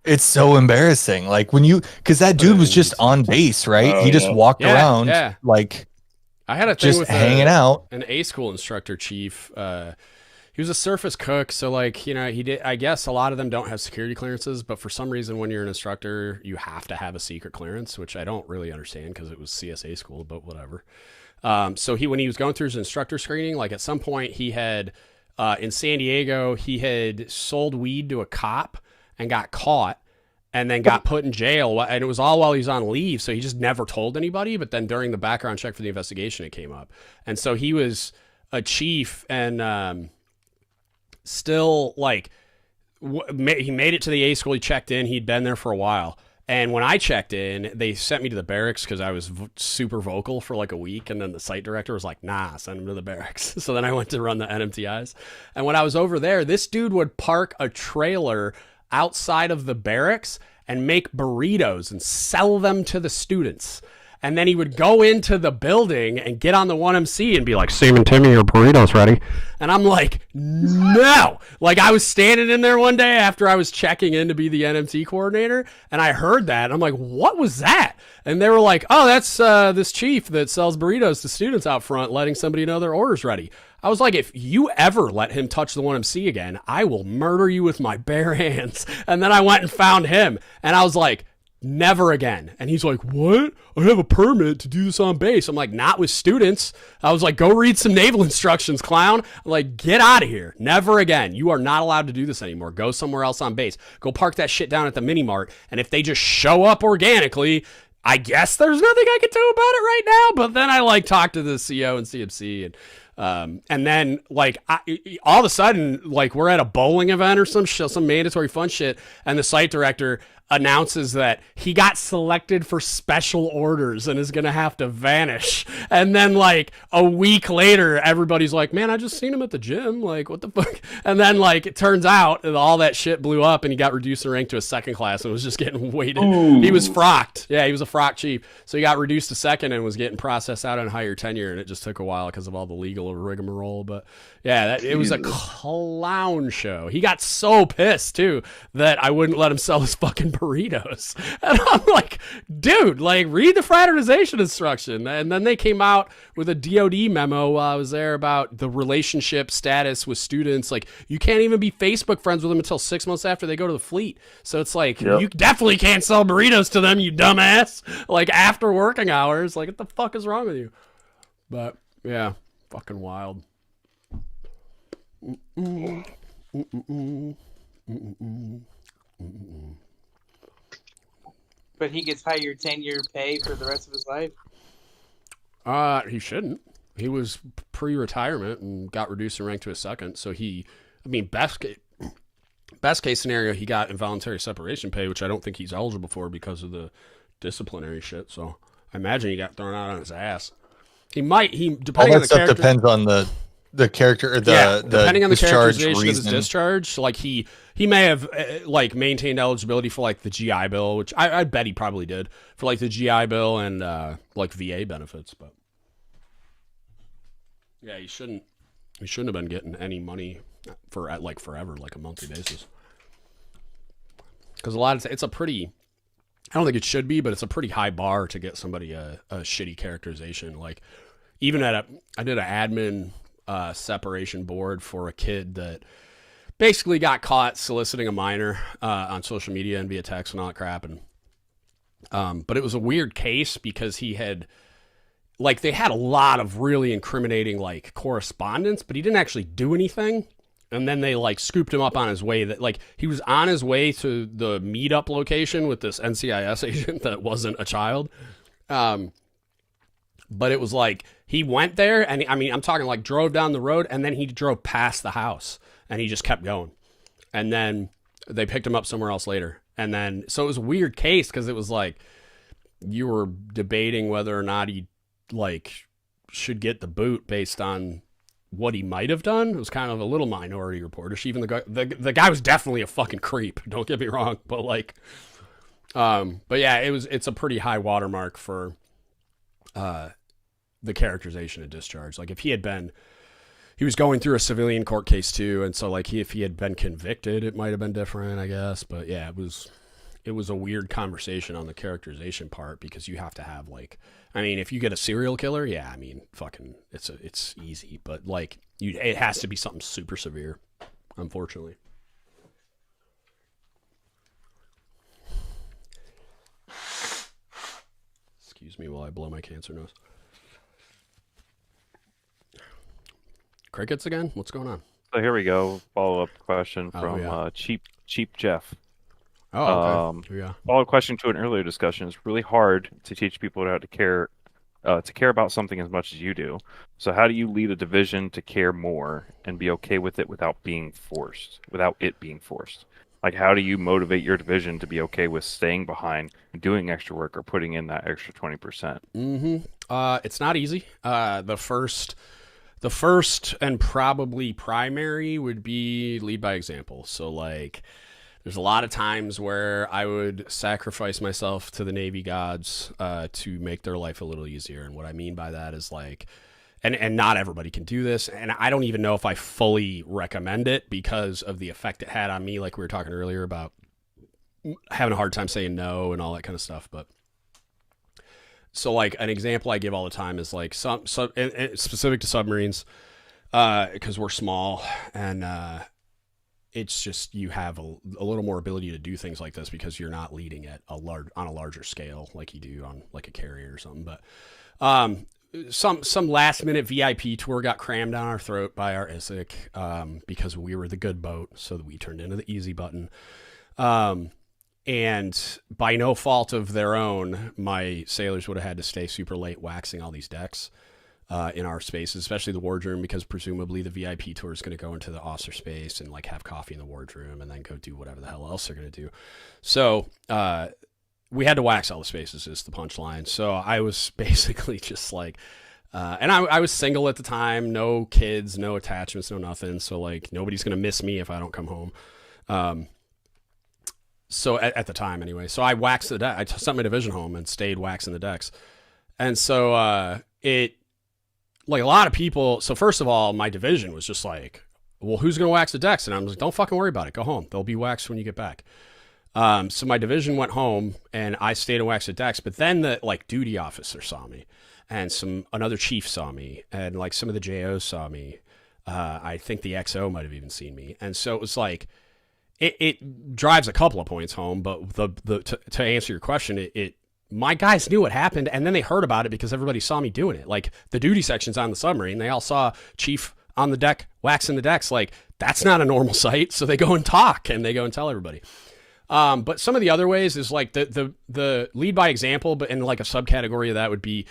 It's so embarrassing. Because that dude was just on base, right? He just walked around I had a thing just with hanging out. An A school instructor chief. He was a surface cook, so he did. I guess a lot of them don't have security clearances, but for some reason, when you're an instructor, you have to have a secret clearance, which I don't really understand because it was CSA school, but whatever. So when he was going through his instructor screening, at some point he had in San Diego, he had sold weed to a cop and got caught. and then got put in jail. And it was all while he was on leave. So he just never told anybody. But then during the background check for the investigation, it came up. And so he was a chief and still like he made it to the A school. He checked in. He'd been there for a while. And when I checked in, they sent me to the barracks because I was super vocal for like a week. And then the site director was like, nah, send him to the barracks. So then I went to run the NMTIs. And when I was over there, this dude would park a trailer outside of the barracks and make burritos and sell them to the students. And then he would go into the building and get on the 1MC and be like, Seaman Timmy, your burrito's ready. And I'm like, no. Like, I was standing in there one day after I was checking in to be the NMT coordinator, and I heard that. And I'm like, what was that? And they were like, oh, that's this chief that sells burritos to students out front, letting somebody know their order's ready. I was like, if you ever let him touch the 1MC again, I will murder you with my bare hands. And then I went and found him, and I was like, never again. And he's like, what? I have a permit to do this on base. I'm like, not with students. I was like, go read some naval instructions, clown. I'm like, get out of here. Never again. You are not allowed to do this anymore. Go somewhere else on base. Go park that shit down at the mini mart. And if they just show up organically, I guess there's nothing I can do about it right now. But then I like talked to the CO and CMC and then like all of a sudden, like we're at a bowling event or some mandatory fun shit. And the site director announces that he got selected for special orders and is going to have to vanish. And then like a week later, everybody's like, man, I just seen him at the gym. Like, what the fuck? And then like, it turns out all that shit blew up and he got reduced in rank to a second class and was just getting weighted. Ooh. He was frocked. Yeah, he was a frock chief. So he got reduced to second and was getting processed out on higher tenure. And it just took a while because of all the legal rigmarole. But yeah, it was a clown show. He got so pissed too that I wouldn't let him sell his fucking burritos. And I'm like, dude, like read the fraternization instruction. And then they came out with a DOD memo while I was there about the relationship status with students. Like you can't even be Facebook friends with them until 6 months after they go to the fleet. So it's like, you definitely can't sell burritos to them, you dumbass. Like after working hours, like what the fuck is wrong with you? But yeah, fucking wild. But he gets higher 10-year pay for the rest of his life? He shouldn't. He was pre-retirement and got reduced in rank to a second. So best case scenario, he got involuntary separation pay, which I don't think he's eligible for because of the disciplinary shit. So I imagine he got thrown out on his ass. Depending on the character, depends on the character or depending on the characterization of his discharge. Like he may have like maintained eligibility for like the GI Bill, which I bet he probably did for like the GI Bill and like VA benefits. But yeah, he shouldn't have been getting any money for like forever, like a monthly basis. Because it's a pretty, I don't think it should be, but it's a pretty high bar to get somebody a shitty characterization. Like even I did an admin separation board for a kid that basically got caught soliciting a minor on social media and via text and all that crap. And but it was a weird case because he had like they had a lot of really incriminating like correspondence, but he didn't actually do anything. And then they like scooped him up on his way that like he was on his way to the meetup location with this NCIS agent that wasn't a child. But it was like he went there and I'm talking like drove down the road and then he drove past the house and he just kept going. And then they picked him up somewhere else later. And then so it was a weird case because it was like you were debating whether or not he like should get the boot based on what he might have done. It was kind of a little Minority Reportish. Even the guy was definitely a fucking creep. Don't get me wrong, but like, but yeah, it's a pretty high watermark for the characterization of discharge. Like if he was going through a civilian court case too, and so like if he had been convicted, it might have been different, I guess. But yeah, it was a weird conversation on the characterization part because you have to have like. I mean, if you get a serial killer, yeah, I mean, fucking, it's easy, but like, it has to be something super severe, unfortunately. Excuse me while I blow my cancer nose. Crickets again? What's going on? So here we go. Follow-up question from Cheap Jeff. Oh, okay. Yeah. Follow-up question to an earlier discussion. It's really hard to teach people how to care about something as much as you do. So how do you lead a division to care more and be okay with it without it being forced? Like, how do you motivate your division to be okay with staying behind and doing extra work or putting in that extra 20%? It's not easy. The first and probably primary would be lead by example. So like, there's a lot of times where I would sacrifice myself to the Navy gods to make their life a little easier. And what I mean by that is like, and not everybody can do this. And I don't even know if I fully recommend it because of the effect it had on me. Like we were talking earlier about having a hard time saying no and all that kind of stuff. But so like an example I give all the time is like some and specific to submarines because we're small and it's just you have a little more ability to do things like this because you're not leading at on a larger scale like you do on like a carrier or something. But some last minute VIP tour got crammed down our throat by our ISIC because we were the good boat, so that we turned into the easy button. And by no fault of their own, my sailors would have had to stay super late waxing all these decks in our spaces, especially the wardroom, because presumably the VIP tour is going to go into the officer space and like have coffee in the wardroom and then go do whatever the hell else they're going to do. So we had to wax all the spaces is the punchline. So I was basically just like, and I was single at the time, no kids, no attachments, no nothing. So like nobody's going to miss me if I don't come home. So at the time anyway, so I waxed the deck. I sent my division home and stayed waxing the decks. And so it, like a lot of people, so first of all, my division was just like, well, who's going to wax the decks? And I'm like, don't fucking worry about it. Go home. They'll be waxed when you get back. So my division went home and I stayed and waxed the decks. But then the like duty officer saw me and another chief saw me and like some of the JOs saw me. I think the XO might have even seen me. And so it was like, it drives a couple of points home, but to answer your question, my guys knew what happened, and then they heard about it because everybody saw me doing it. Like the duty sections on the submarine, they all saw Chief on the deck waxing the decks. Like that's not a normal sight, so they go and talk and they go and tell everybody. But some of the other ways is like the lead by example, but in like a subcategory of that would be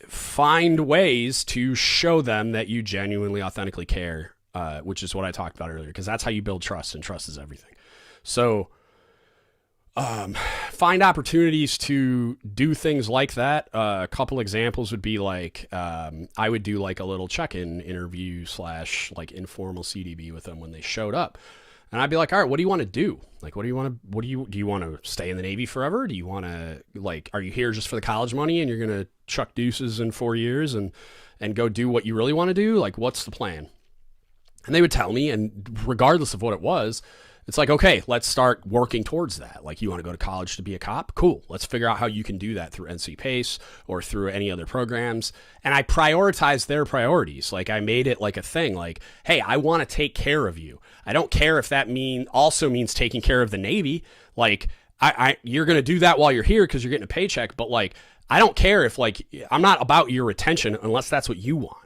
find ways to show them that you genuinely, authentically care, which is what I talked about earlier, because that's how you build trust, and trust is everything. So find opportunities to do things like that. A couple examples would be like I would do like a little check-in interview / like informal CDB with them when they showed up. And I'd be like, all right, what do you want to do? Like, do you want to stay in the Navy forever? Do you want to, like, are you here just for the college money and you're going to chuck deuces in 4 years and go do what you really want to do? Like, what's the plan? And they would tell me, and regardless of what it was, it's like, okay, let's start working towards that. Like, you want to go to college to be a cop? Cool. Let's figure out how you can do that through NC PACE or through any other programs. And I prioritized their priorities. Like, I made it like a thing. Like, hey, I want to take care of you. I don't care if that also means taking care of the Navy. Like, you're going to do that while you're here because you're getting a paycheck. But like, I don't care if like, I'm not about your retention unless that's what you want.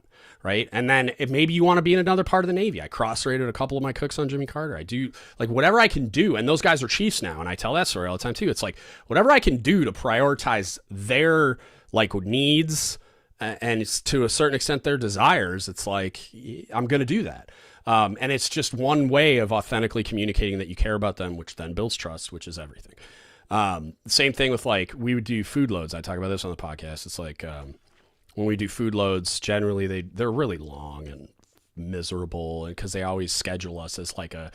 Right. And then if maybe you want to be in another part of the Navy, I cross-rated a couple of my cooks on Jimmy Carter. I do like whatever I can do. And those guys are chiefs now. And I tell that story all the time too. It's like whatever I can do to prioritize their like needs and it's to a certain extent their desires. It's like, I'm going to do that. And it's just one way of authentically communicating that you care about them, which then builds trust, which is everything. Same thing with like, we would do food loads. I talk about this on the podcast. It's like, when we do food loads, generally they're really long and miserable, and because they always schedule us as like a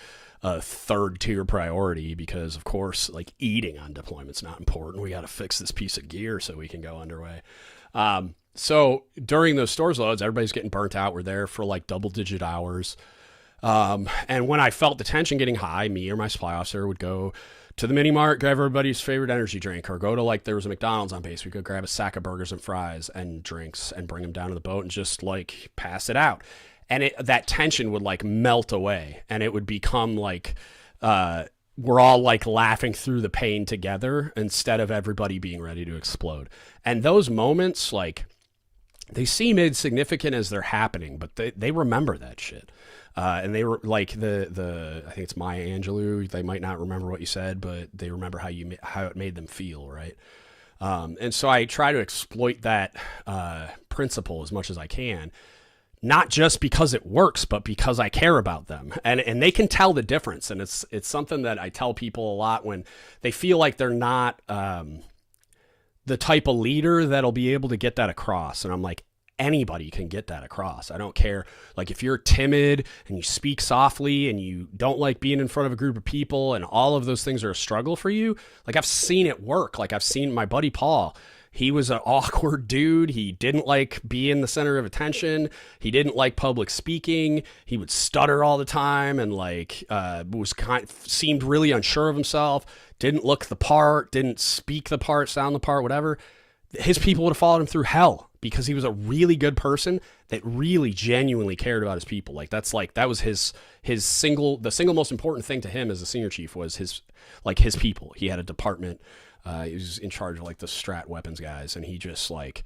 third tier priority because of course like eating on deployment's not important. We got to fix this piece of gear so we can go underway. So during those stores loads, everybody's getting burnt out. We're there for like double-digit hours. And when I felt the tension getting high, me or my supply officer would go to the mini mart, grab everybody's favorite energy drink, or go to like, there was a McDonald's on base. We could grab a sack of burgers and fries and drinks and bring them down to the boat and just like pass it out. And that tension would like melt away, and it would become like, we're all like laughing through the pain together instead of everybody being ready to explode. And those moments, like they seem insignificant as they're happening, but they remember that shit. And they were like I think it's Maya Angelou. They might not remember what you said, but they remember how it made them feel, right? And so I try to exploit that principle as much as I can, not just because it works, but because I care about them, and they can tell the difference. And it's something that I tell people a lot when they feel like they're not the type of leader that'll be able to get that across. And I'm like, anybody can get that across. I don't care. Like if you're timid and you speak softly and you don't like being in front of a group of people and all of those things are a struggle for you, like I've seen it work. Like I've seen my buddy Paul. He was an awkward dude. He didn't like being the center of attention. He didn't like public speaking. He would stutter all the time and like seemed really unsure of himself. Didn't look the part. Didn't speak the part. Sound the part. Whatever. His people would have followed him through hell because he was a really good person that really genuinely cared about his people. Like that was the single most important thing to him as a senior chief was his people. He had a department. He was in charge of like the strat weapons guys, and he just like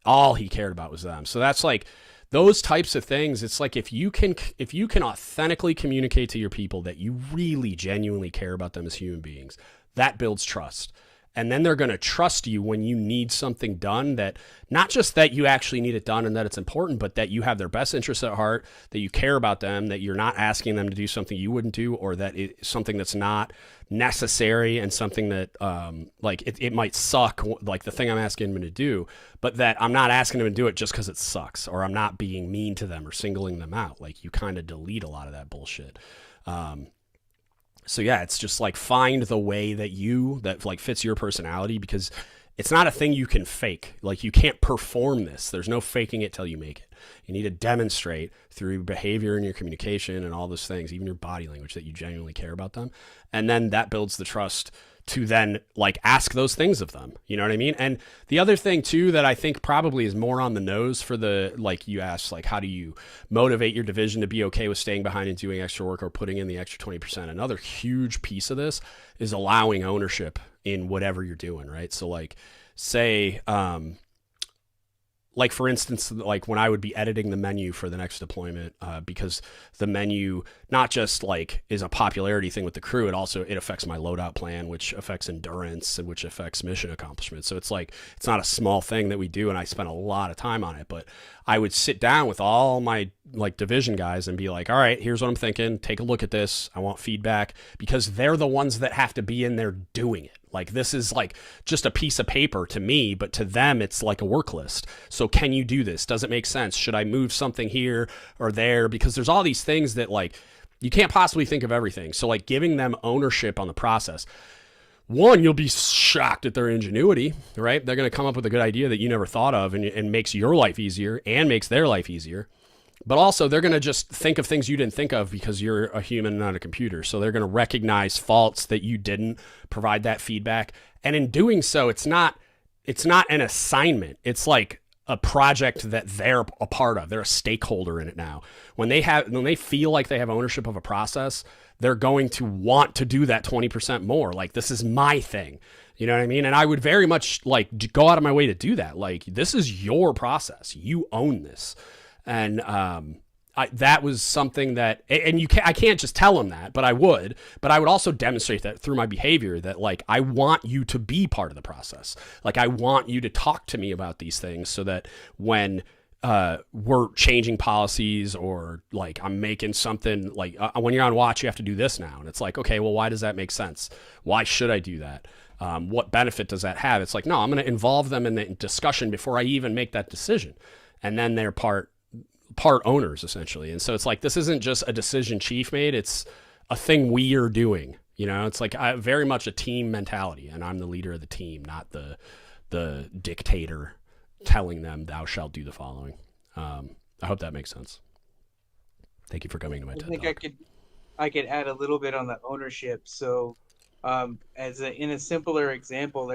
all he cared about was them. So that's like those types of things. It's like if you can authentically communicate to your people that you really genuinely care about them as human beings, that builds trust. And then they're going to trust you when you need something done, that not just that you actually need it done and that it's important, but that you have their best interests at heart, that you care about them, that you're not asking them to do something you wouldn't do, or that it's something that's not necessary and something that it might suck, like the thing I'm asking them to do, but that I'm not asking them to do it just because it sucks, or I'm not being mean to them or singling them out. Like you kind of delete a lot of that bullshit. So yeah, it's just like find the way that like fits your personality, because it's not a thing you can fake. Like you can't perform this. There's no faking it till you make it. You need to demonstrate through behavior and your communication and all those things, even your body language, that you genuinely care about them. And then that builds the trust to then like ask those things of them. You know what I mean? And the other thing too, that I think probably is more on the nose for the, like you asked, like, how do you motivate your division to be okay with staying behind and doing extra work or putting in the extra 20%? Another huge piece of this is allowing ownership in whatever you're doing. Right. So like say, like for instance, like when I would be editing the menu for the next deployment, because the menu not just like is a popularity thing with the crew, it affects my loadout plan, which affects endurance and which affects mission accomplishment. So it's like, it's not a small thing that we do, and I spent a lot of time on it. But I would sit down with all my like division guys and be like, all right, here's what I'm thinking. Take a look at this. I want feedback, because they're the ones that have to be in there doing it. Like this is like just a piece of paper to me, but to them, it's like a work list. So can you do this? Does it make sense? Should I move something here or there? Because there's all these things that like, you can't possibly think of everything. So like giving them ownership on the process. One, you'll be shocked at their ingenuity, right? They're going to come up with a good idea that you never thought of, and makes your life easier and makes their life easier. But also they're going to just think of things you didn't think of because you're a human and not a computer. So they're going to recognize faults that you didn't, provide that feedback. And in doing so, it's not an assignment. It's like a project that they're a part of. They're a stakeholder in it now. When they feel like they have ownership of a process, they're going to want to do that 20% more. Like, this is my thing. You know what I mean? And I would very much like go out of my way to do that. Like, this is your process. You own this. And that was something that, and I can't just tell them that, but I would also demonstrate that through my behavior, that like, I want you to be part of the process. Like, I want you to talk to me about these things, so that when we're changing policies, or like I'm making something like when you're on watch, you have to do this now. And it's like, okay, well, why does that make sense? Why should I do that? What benefit does that have? It's like, no, I'm going to involve them in the discussion before I even make that decision. And then they're part owners, essentially. And so it's like, this isn't just a decision chief made, it's a thing we are doing. You know, it's like very much a team mentality, and I'm the leader of the team, not the dictator telling them thou shalt do the following. I hope that makes sense. Thank you for coming to my TED Talk. I could add a little bit on the ownership. So in a simpler example,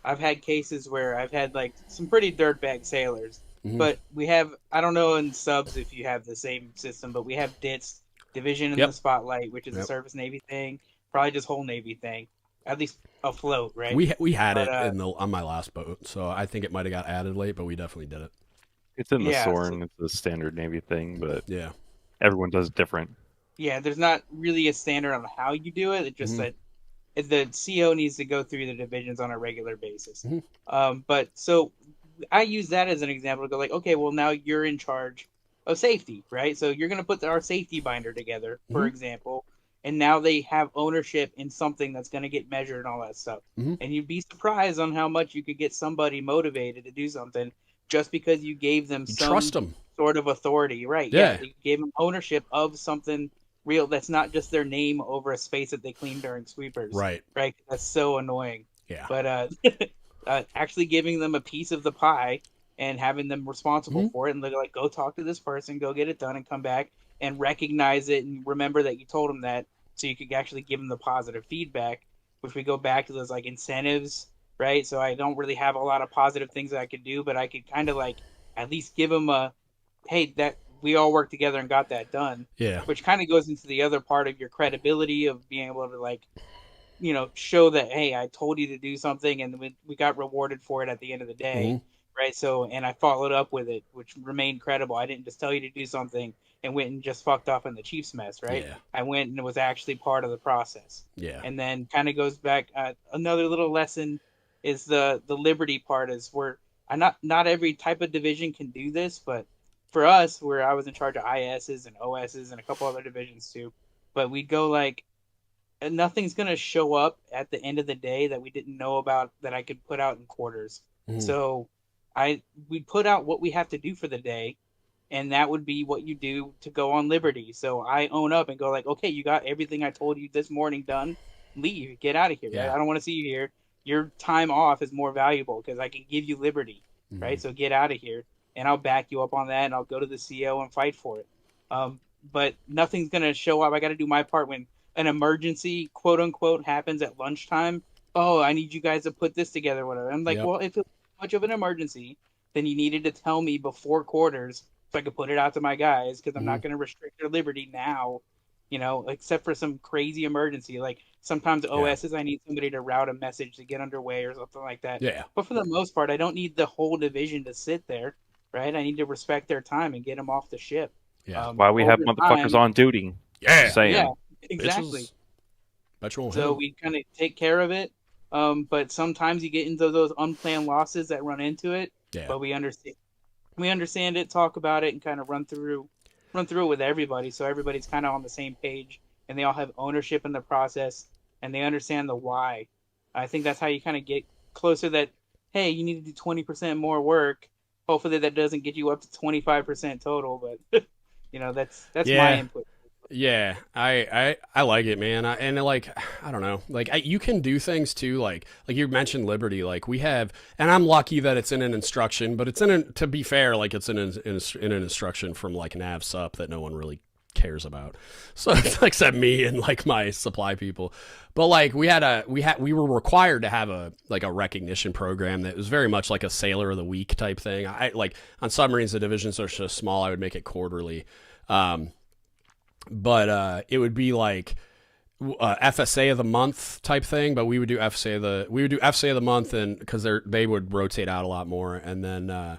I've had cases where I've had like some pretty dirtbag sailors. Mm-hmm. But we have, I don't know in subs if you have the same system, but we have DGUTS, Division in the Spotlight, which is a Service Navy thing, probably just whole Navy thing, at least afloat, right? We had it on my last boat, so I think it might have got added late, but we definitely did it. It's in the SORN. It's a standard Navy thing, but yeah, everyone does it different. Yeah, there's not really a standard on how you do it. It's just that the CO needs to go through the divisions on a regular basis. But so I use that as an example to go like, okay, well now you're in charge of safety, right? So you're going to put our safety binder together, for example, and now they have ownership in something that's going to get measured and all that stuff. And you'd be surprised on how much you could get somebody motivated to do something just because you gave them some sort of authority, right? Yeah, you gave them ownership of something real that's not just their name over a space that they clean during sweepers, right? That's so annoying. But actually giving them a piece of the pie and having them responsible for it, and they're like, go talk to this person, go get it done, and come back and recognize it and remember that you told them that, so you could actually give them the positive feedback, which we go back to those like incentives, right? So I don't really have a lot of positive things that I could do, but I could kind of like at least give them a, hey, that we all worked together and got that done. Yeah. Which kind of goes into the other part of your credibility of being able to like, you know, show that, hey, I told you to do something and we got rewarded for it at the end of the day. Right. So, and I followed up with it, which remained credible. I didn't just tell you to do something and went and just fucked off in the Chiefs mess. Right. Yeah. I went and it was actually part of the process. Yeah. And then kind of goes back. Another little lesson is the liberty part is where not every type of division can do this, but for us, where I was in charge of ISs and OSs and a couple other divisions too, but we'd go like, nothing's going to show up at the end of the day that we didn't know about that I could put out in quarters. So we put out what we have to do for the day, and that would be what you do to go on liberty. So I own up and go like, okay, you got everything I told you this morning done. Leave, get out of here. Right? I don't want to see you here. Your time off is more valuable because I can give you liberty, right? So get out of here. And I'll back you up on that, and I'll go to the CO and fight for it. But nothing's going to show up. I got to do my part when an emergency, quote unquote, happens at lunchtime. Oh, I need you guys to put this together, whatever. I'm like, well, if it's much of an emergency, then you needed to tell me before quarters so I could put it out to my guys, because I'm not going to restrict their liberty now, you know, except for some crazy emergency. Like sometimes OSs, I need somebody to route a message to get underway or something like that. But for the most part, I don't need the whole division to sit there. Right, I need to respect their time and get them off the ship. Why we have motherfuckers on duty? Yeah, exactly. So we kind of take care of it, but sometimes you get into those unplanned losses that run into it. But we understand it, talk about it, and kind of run through it with everybody, so everybody's kind of on the same page, and they all have ownership in the process, and they understand the why. I think that's how you kind of get closer. That hey, you need to do 20% more work. Hopefully that doesn't get you up to 25% total, but you know, that's my input. Yeah, I like it, man. And like, I don't know, like you can do things too. Like you mentioned liberty, like we have, and I'm lucky that it's in an instruction, but it's to be fair, like it's in an instruction from like Nav Sup that no one really cares about. So it's like except me and like my supply people. But like we were required to have a recognition program that was very much like a Sailor of the Week type thing. I like on submarines, the divisions are so small, I would make it quarterly. But it would be like FSA of the month type thing, but we would do FSA of the month, and because they would rotate out a lot more, and then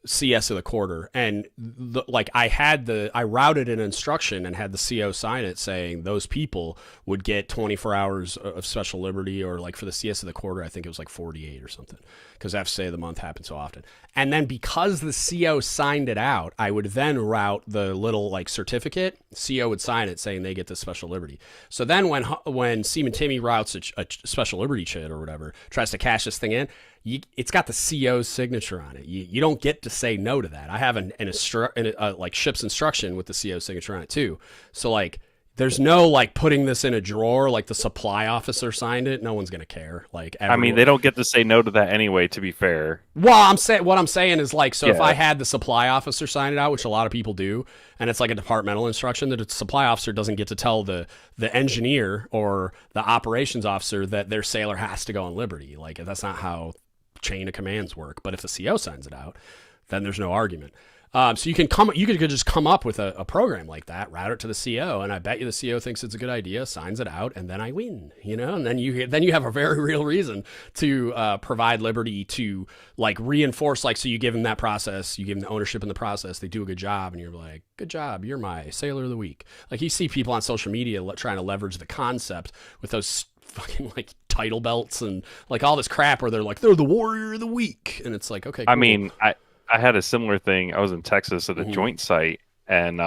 CS of the quarter. And I routed an instruction and had the CO sign it saying those people would get 24 hours of special liberty, or like for the CS of the quarter, I think it was like 48 or something, because FSA of the month happened so often. And then because the CO signed it out, I would then route the little like certificate. CO would sign it saying they get the special liberty. So then when Seaman Timmy routes a special liberty chit or whatever, tries to cash this thing in, it's got the CO's signature on it. You don't get to say no to that. I have like ship's instruction with the CO's signature on it too. So like, there's no like putting this in a drawer, like the supply officer signed it. No one's gonna care. Like, I mean, they don't get to say no to that anyway. To be fair, well, what I'm saying is like, so if I had the supply officer sign it out, which a lot of people do, and it's like a departmental instruction, that the supply officer doesn't get to tell the engineer or the operations officer that their sailor has to go on liberty. Like, that's not how chain of commands work. But if the CO signs it out, then there's no argument. So you could just come up with a program like that, route it to the CO, and I bet you the CO thinks it's a good idea, signs it out, and then I win, and then you have a very real reason to provide liberty to like reinforce, like, so you give them that process, you give them the ownership in the process, they do a good job, and you're like, good job, you're my sailor of the week. Like, you see people on social media trying to leverage the concept with those fucking like title belts and like all this crap where they're like, they're the warrior of the week, and it's like, okay, cool. I mean, I had a similar thing. I was in Texas at a joint site, and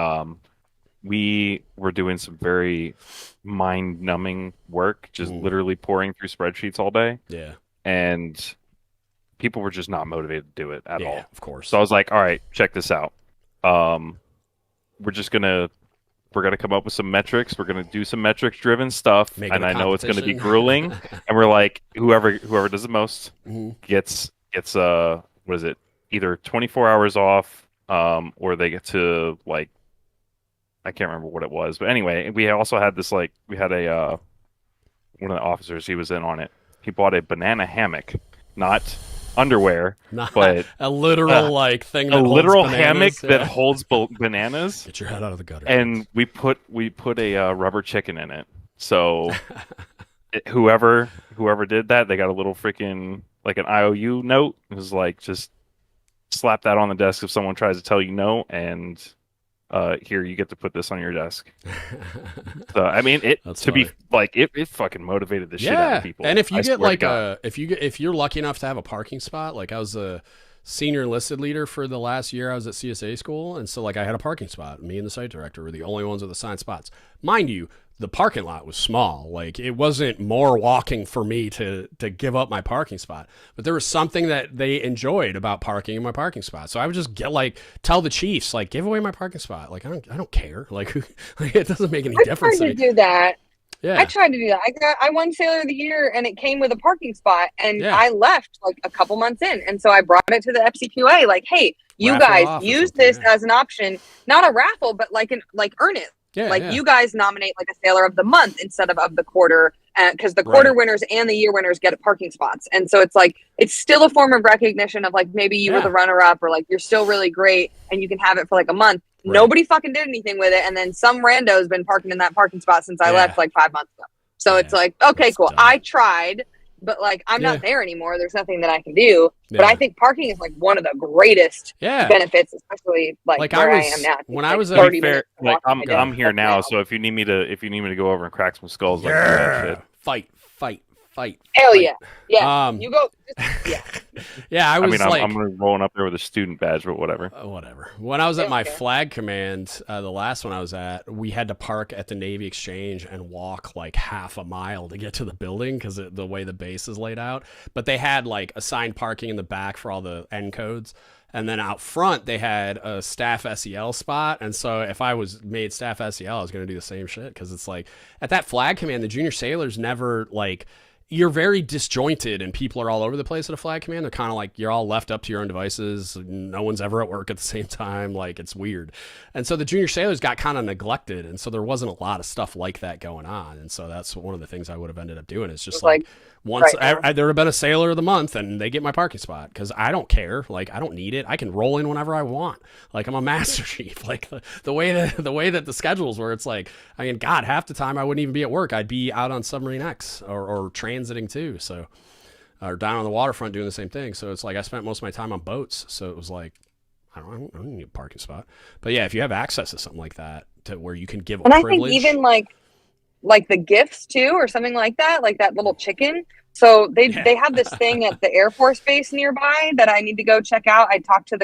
we were doing some very mind-numbing work, just literally pouring through spreadsheets all day. Yeah. And people were just not motivated to do it at all. Yeah, of course. So I was like, all right, check this out. We're gonna come up with some metrics. We're gonna do some metrics-driven stuff, and I know it's gonna be grueling. And we're like, whoever does the most gets what is it? Either 24 hours off, or they get to, like, I can't remember what it was, but anyway, we also had this, like, we had one of the officers, he was in on it. He bought a banana hammock, not underwear, but a literal like thing, that a literal bananas, hammock that holds bananas. Get your head out of the gutter. And we put a rubber chicken in it. So whoever did that, they got a little freaking like an IOU note. It was like, just slap that on the desk if someone tries to tell you no, and here, you get to put this on your desk. So I mean, it fucking motivated the shit out of people. And if you get like if you're lucky enough to have a parking spot, like I was a senior enlisted leader for the last year I was at CSA school, and so like I had a parking spot. Me and the site director were the only ones with assigned spots. Mind you, the parking lot was small. Like, it wasn't more walking for me to give up my parking spot, but there was something that they enjoyed about parking in my parking spot. So I would just tell the chiefs, like, give away my parking spot. Like, I don't care. Like, it doesn't make any difference. I tried to do that. Yeah. I tried to do that. I won Sailor of the Year, and it came with a parking spot, and I left like a couple months in, and so I brought it to the FCQA. Like, hey, you guys use this as an option, not a raffle, but like earn it. Yeah, you guys nominate like a Sailor of the Month instead of the quarter, because the quarter winners and the year winners get parking spots. And so it's like, it's still a form of recognition of like, maybe you were the runner up, or like, you're still really great and you can have it for like a month. Right. Nobody fucking did anything with it. And then some rando's been parking in that parking spot since I left like 5 months ago. So it's like, okay, cool. Dumb. I tried, but like, I'm not there anymore. There's nothing that I can do. Yeah. But I think parking is like one of the greatest benefits, especially like where I am now. When I was at fair, like I'm here now, so if you need me to go over and crack some skulls, like that shit. Fight. Hell yeah. Yeah. You go. Yeah, I'm rolling up there with a student badge, but whatever. Whatever. When I was at my flag command, the last one I was at, we had to park at the Navy Exchange and walk like half a mile to get to the building because the way the base is laid out. But they had like assigned parking in the back for all the N codes. And then out front, they had a staff SEL spot. And so if I was made staff SEL, I was going to do the same shit. Because it's like, at that flag command, the junior sailors never, like, you're very disjointed and people are all over the place at a flag command. They're kind of like, you're all left up to your own devices. No one's ever at work at the same time. Like, it's weird. And so the junior sailors got kind of neglected. And so there wasn't a lot of stuff like that going on. And so that's one of the things I would have ended up doing. It's just like once there would have been a Sailor of the Month and they get my parking spot because I don't care. Like, I don't need it. I can roll in whenever I want. Like, I'm a master chief. Like the way that the schedules were, it's like, I mean, God, half the time I wouldn't even be at work. I'd be out on Submarine X or transiting too. So, or down on the waterfront doing the same thing. So it's like, I spent most of my time on boats. So it was like, I don't need a parking spot. But yeah, if you have access to something like that to where you can give a privilege. I think even like the gifts too, or something like that little chicken. So they have this thing at the Air Force Base nearby that I need to go check out. I talked to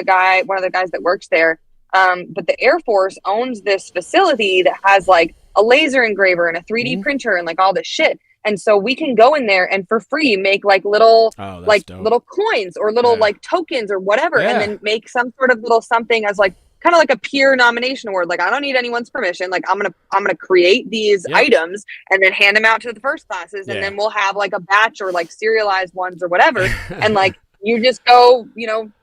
one of the guys that works there. But the Air Force owns this facility that has like a laser engraver and a 3D printer and like all this shit. And so we can go in there and for free make like little little coins or little like tokens or whatever, and then make some sort of little something as like kind of like a peer nomination award. Like, I don't need anyone's permission. Like, I'm gonna create these items and then hand them out to the first classes, and then we'll have like a batch or like serialized ones or whatever. And like, you just go,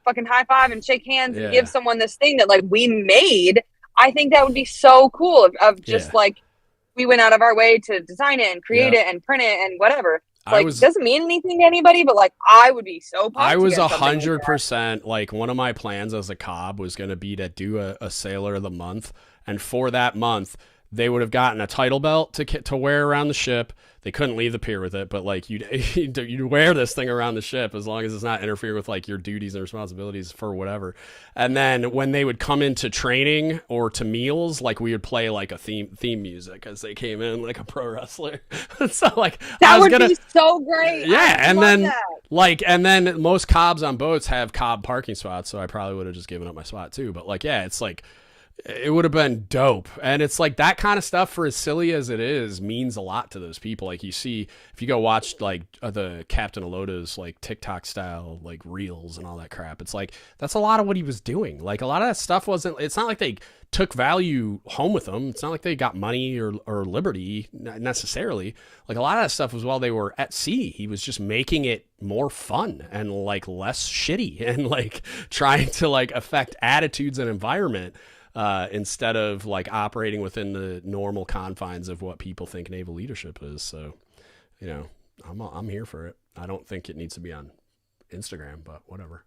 fucking high five and shake hands and give someone this thing that like we made. I think that would be so cool of just like, we went out of our way to design it and create it and print it and whatever. Like, it doesn't mean anything to anybody, but like, I would be so pumped. I was 100% like, one of my plans as a cob was going to be to do a Sailor of the Month. And for that month, they would have gotten a title belt to wear around the ship. They couldn't leave the pier with it, but like you'd wear this thing around the ship as long as it's not interfere with like your duties and responsibilities for whatever. And then when they would come into training or to meals, like we would play like a theme music as they came in like a pro wrestler. So like that would be so great. Yeah, and then most cobs on boats have cob parking spots, so I probably would have just given up my spot too. But like, yeah, it's like, it would have been dope. And it's like that kind of stuff, for as silly as it is, means a lot to those people. Like you see, if you go watch like the Captain Aloda's like TikTok style like reels and all that crap, it's like that's a lot of what he was doing. Like a lot of that stuff it's not like they took value home with them. It's not like they got money or liberty necessarily. Like a lot of that stuff was while they were at sea. He was just making it more fun and like less shitty and like trying to like affect attitudes and environment. Instead of like operating within the normal confines of what people think naval leadership is. So, you know, I'm here for it. I don't think it needs to be on Instagram, but whatever.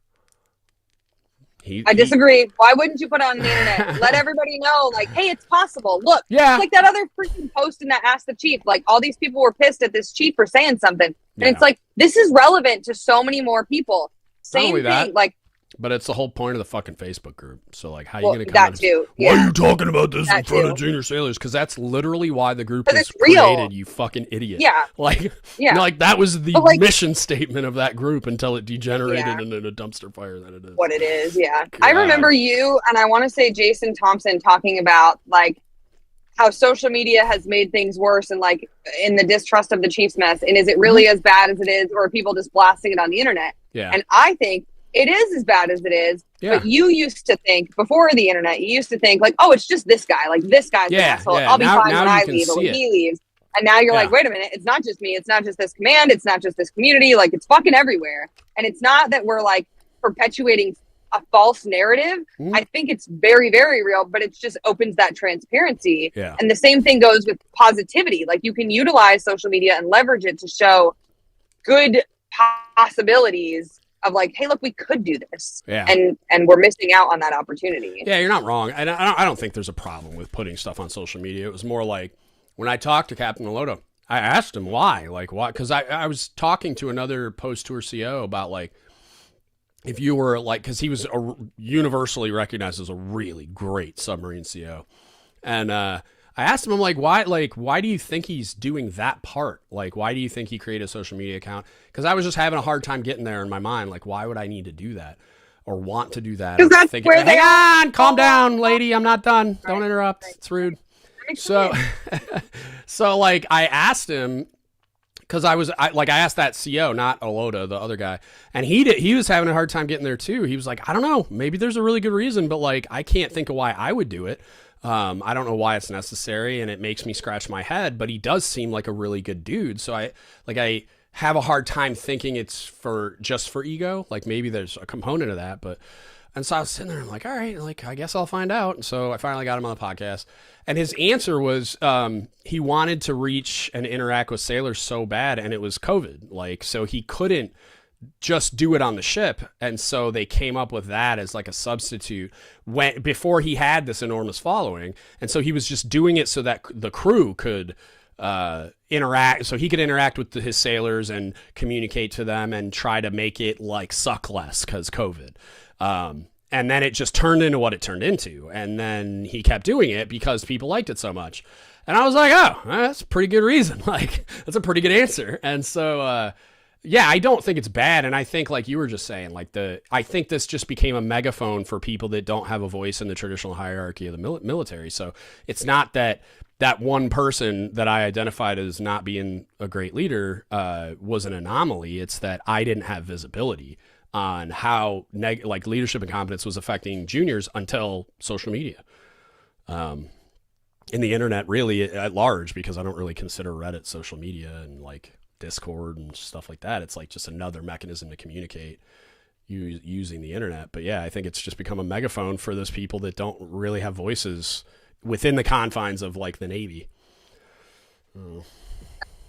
I disagree. Why wouldn't you put it on the internet? Let everybody know, like, hey, it's possible. Look, yeah. It's like that other freaking post in that Ask the Chief. Like, all these people were pissed at this chief for saying something. And it's like, this is relevant to so many more people. Same thing. That, like, but it's the whole point of the fucking Facebook group. So, like, how are you going to come too. Why are you talking about this in front of junior sailors? Because that's literally why the group was created, you fucking idiot. Yeah. Like, that was the mission statement of that group until it degenerated into a dumpster fire that it is. What it is, yeah. God. I remember you, and I want to say Jason Thompson, talking about, like, how social media has made things worse and, like, in the distrust of the Chiefs mess. And is it really as bad as it is, or are people just blasting it on the internet? Yeah. And I think it is as bad as it is, but you used to think, before the internet, you used to think like, oh, it's just this guy. Like, this guy's an asshole. I'll be fine when I leave or when he leaves. And now you're like, wait a minute, it's not just me. It's not just this command. It's not just this community. Like, it's fucking everywhere. And it's not that we're like perpetuating a false narrative. I think it's very, very real, but it just opens that transparency. Yeah. And the same thing goes with positivity. Like, you can utilize social media and leverage it to show good possibilities of like, hey, look, we could do this, and we're missing out on that opportunity. Yeah, you're not wrong. And I don't think there's a problem with putting stuff on social media. It was more like when I talked to Captain Aloda, I asked him why, because I was talking to another post-tour CO about like, if you were like, because he was universally recognized as a really great submarine CO, and I asked him, I'm like, why do you think he's doing that part? Like, why do you think he created a social media account? Because I was just having a hard time getting there in my mind. Like, why would I need to do that or want to do that? Because that's where hang on, calm down, lady. I'm not done. Don't interrupt. It's rude. So, like, I asked him, because I asked that CO, not Aloda, the other guy, and he was having a hard time getting there too. He was like, I don't know, maybe there's a really good reason, but like, I can't think of why I would do it. I don't know why it's necessary, and it makes me scratch my head, but he does seem like a really good dude. So I have a hard time thinking it's just for ego. Like, maybe there's a component of that, and so I was sitting there and I'm like, all right, like, I guess I'll find out. And so I finally got him on the podcast, and his answer was, he wanted to reach and interact with sailors so bad, and it was COVID. Like, so he couldn't just do it on the ship, and so they came up with that as like a substitute before he had this enormous following, and so he was just doing it so that the crew could interact, so he could interact with his sailors and communicate to them and try to make it like suck less because COVID. And then it just turned into what it turned into, and then he kept doing it because people liked it so much, and I was like, oh, that's a pretty good reason. Like, that's a pretty good answer. And so yeah, I don't think it's bad. And I think, like you were just saying, like I think this just became a megaphone for people that don't have a voice in the traditional hierarchy of the military. So it's not that one person that I identified as not being a great leader was an anomaly. It's that I didn't have visibility on how like leadership and competence was affecting juniors until social media. In the internet really at large, because I don't really consider Reddit social media and like Discord and stuff like that. It's like just another mechanism to communicate using the internet. But yeah, I think it's just become a megaphone for those people that don't really have voices within the confines of like the Navy.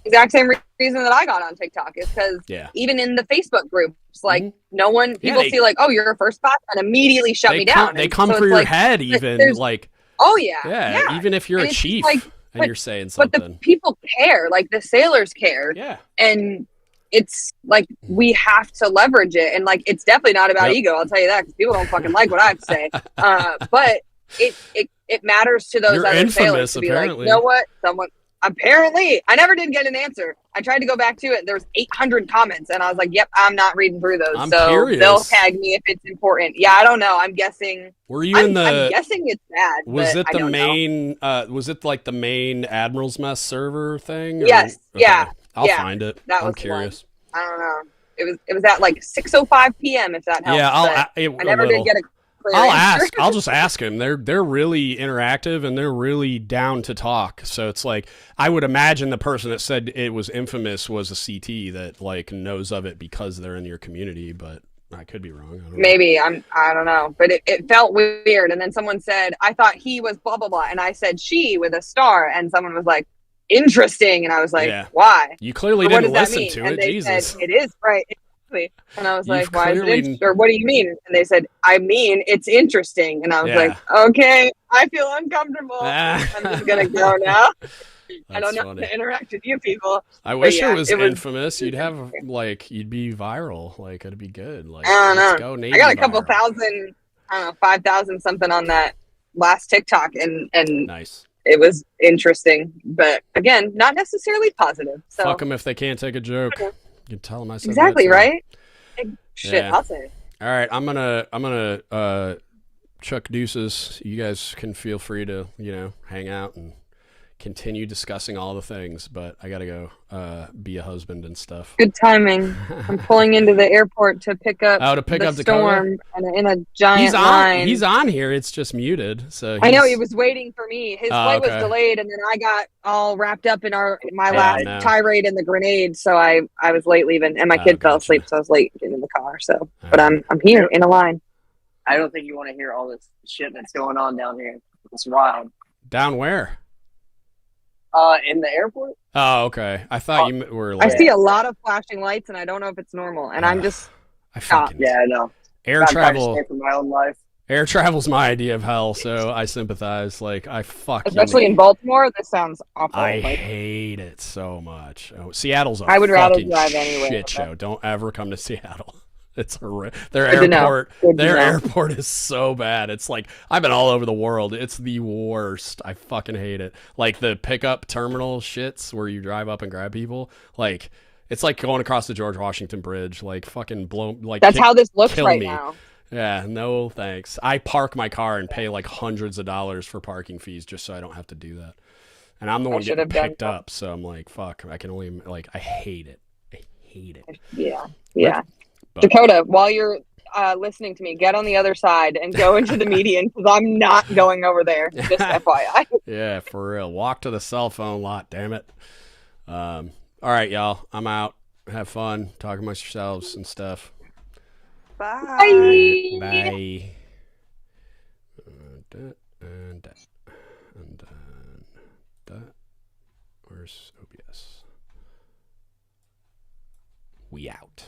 exact same reason that I got on TikTok is because even in the Facebook groups, like no one, people see like, oh, you're a first class, and immediately shut me down. They come for your head, even like, oh yeah, even if you're a chief and you're saying something. But the people care, like the sailors care, and it's like we have to leverage it, and like it's definitely not about ego. I'll tell you that because people don't fucking like what I have to say, but it matters to those other sailors to be like, you know what, someone. Apparently, I never did get an answer. I tried to go back to it. There was 800 comments, and I was like, "Yep, I'm not reading through those." I'm so curious. They'll tag me if it's important. Yeah, I don't know. I'm guessing. Were you in the? I'm guessing it's bad. Was it the main? Was it like the main Admiral's Mess server thing? Or? Yes. Okay. Yeah. I'll find it. I'm curious. I don't know. It was at like 6:05 p.m. If that helps. Yeah, I never did get a. I'll just ask him. They're really interactive and they're really down to talk. So it's like I would imagine the person that said it was infamous was a CT that like knows of it because they're in your community, but I could be wrong. Maybe I don't know, but it felt weird. And then someone said, I thought he was blah blah blah, and I said she with a star, and someone was like, interesting, and I was like, why? You clearly didn't listen to it. Jesus, said, it is right. And I was like, why is it interesting? Or what do you mean? And they said, I mean, it's interesting. And I was like, okay, I feel uncomfortable. I'm just going to go now. I don't know how to interact with you people. I wish it was infamous. You'd have, like, you'd be viral. Like, it'd be good. Like, I don't know. Go Navy I got a couple viral. thousand, I don't know, 5,000 something on that last TikTok. And nice. It was interesting. But again, not necessarily positive. So. Fuck them if they can't take a joke. You can tell them I said exactly that, right. Shit, I'll say. All right, I'm gonna chuck deuces. You guys can feel free to hang out and continue discussing all the things, but I gotta go be a husband and stuff. Good timing. I'm pulling into the airport to pick up the storm and in a giant line. He's on here. It's just muted. So I know he was waiting for me. His flight was delayed, and then I got all wrapped up in my last tirade in the grenade, so I was late leaving, and my kid fell asleep, so I was late getting in the car. So, but I'm here in a line. I don't think you want to hear all this shit that's going on down here. It's wild. Down where? In the airport. Oh, okay. I thought you were. Like, I see a lot of flashing lights, and I don't know if it's normal. And I'm just shocked. Yeah, I know. Air travel. For my own life. Air travel's my idea of hell, so I sympathize. Like especially in Baltimore. This sounds awful. I hate it so much. Oh, Seattle's a I would rather fucking drive anyway. Shit show. Don't ever come to Seattle. It's their airport is so bad. It's like I've been all over the world. It's the worst. I fucking hate it. Like the pickup terminal shits where you drive up and grab people. Like it's like going across the George Washington Bridge. Like fucking blow. Like that's how this looks right now. Yeah, no thanks. I park my car and pay like hundreds of dollars for parking fees just so I don't have to do that. And I'm the one getting picked up, so I'm like, fuck. I can only I hate it. I hate it. Yeah. But, Dakota, while you're listening to me, get on the other side and go into the median because I'm not going over there. Just FYI. Yeah, for real. Walk to the cell phone lot, damn it. All right, y'all. I'm out. Have fun. Talk amongst yourselves and stuff. Bye. Bye. Where's OBS? We out.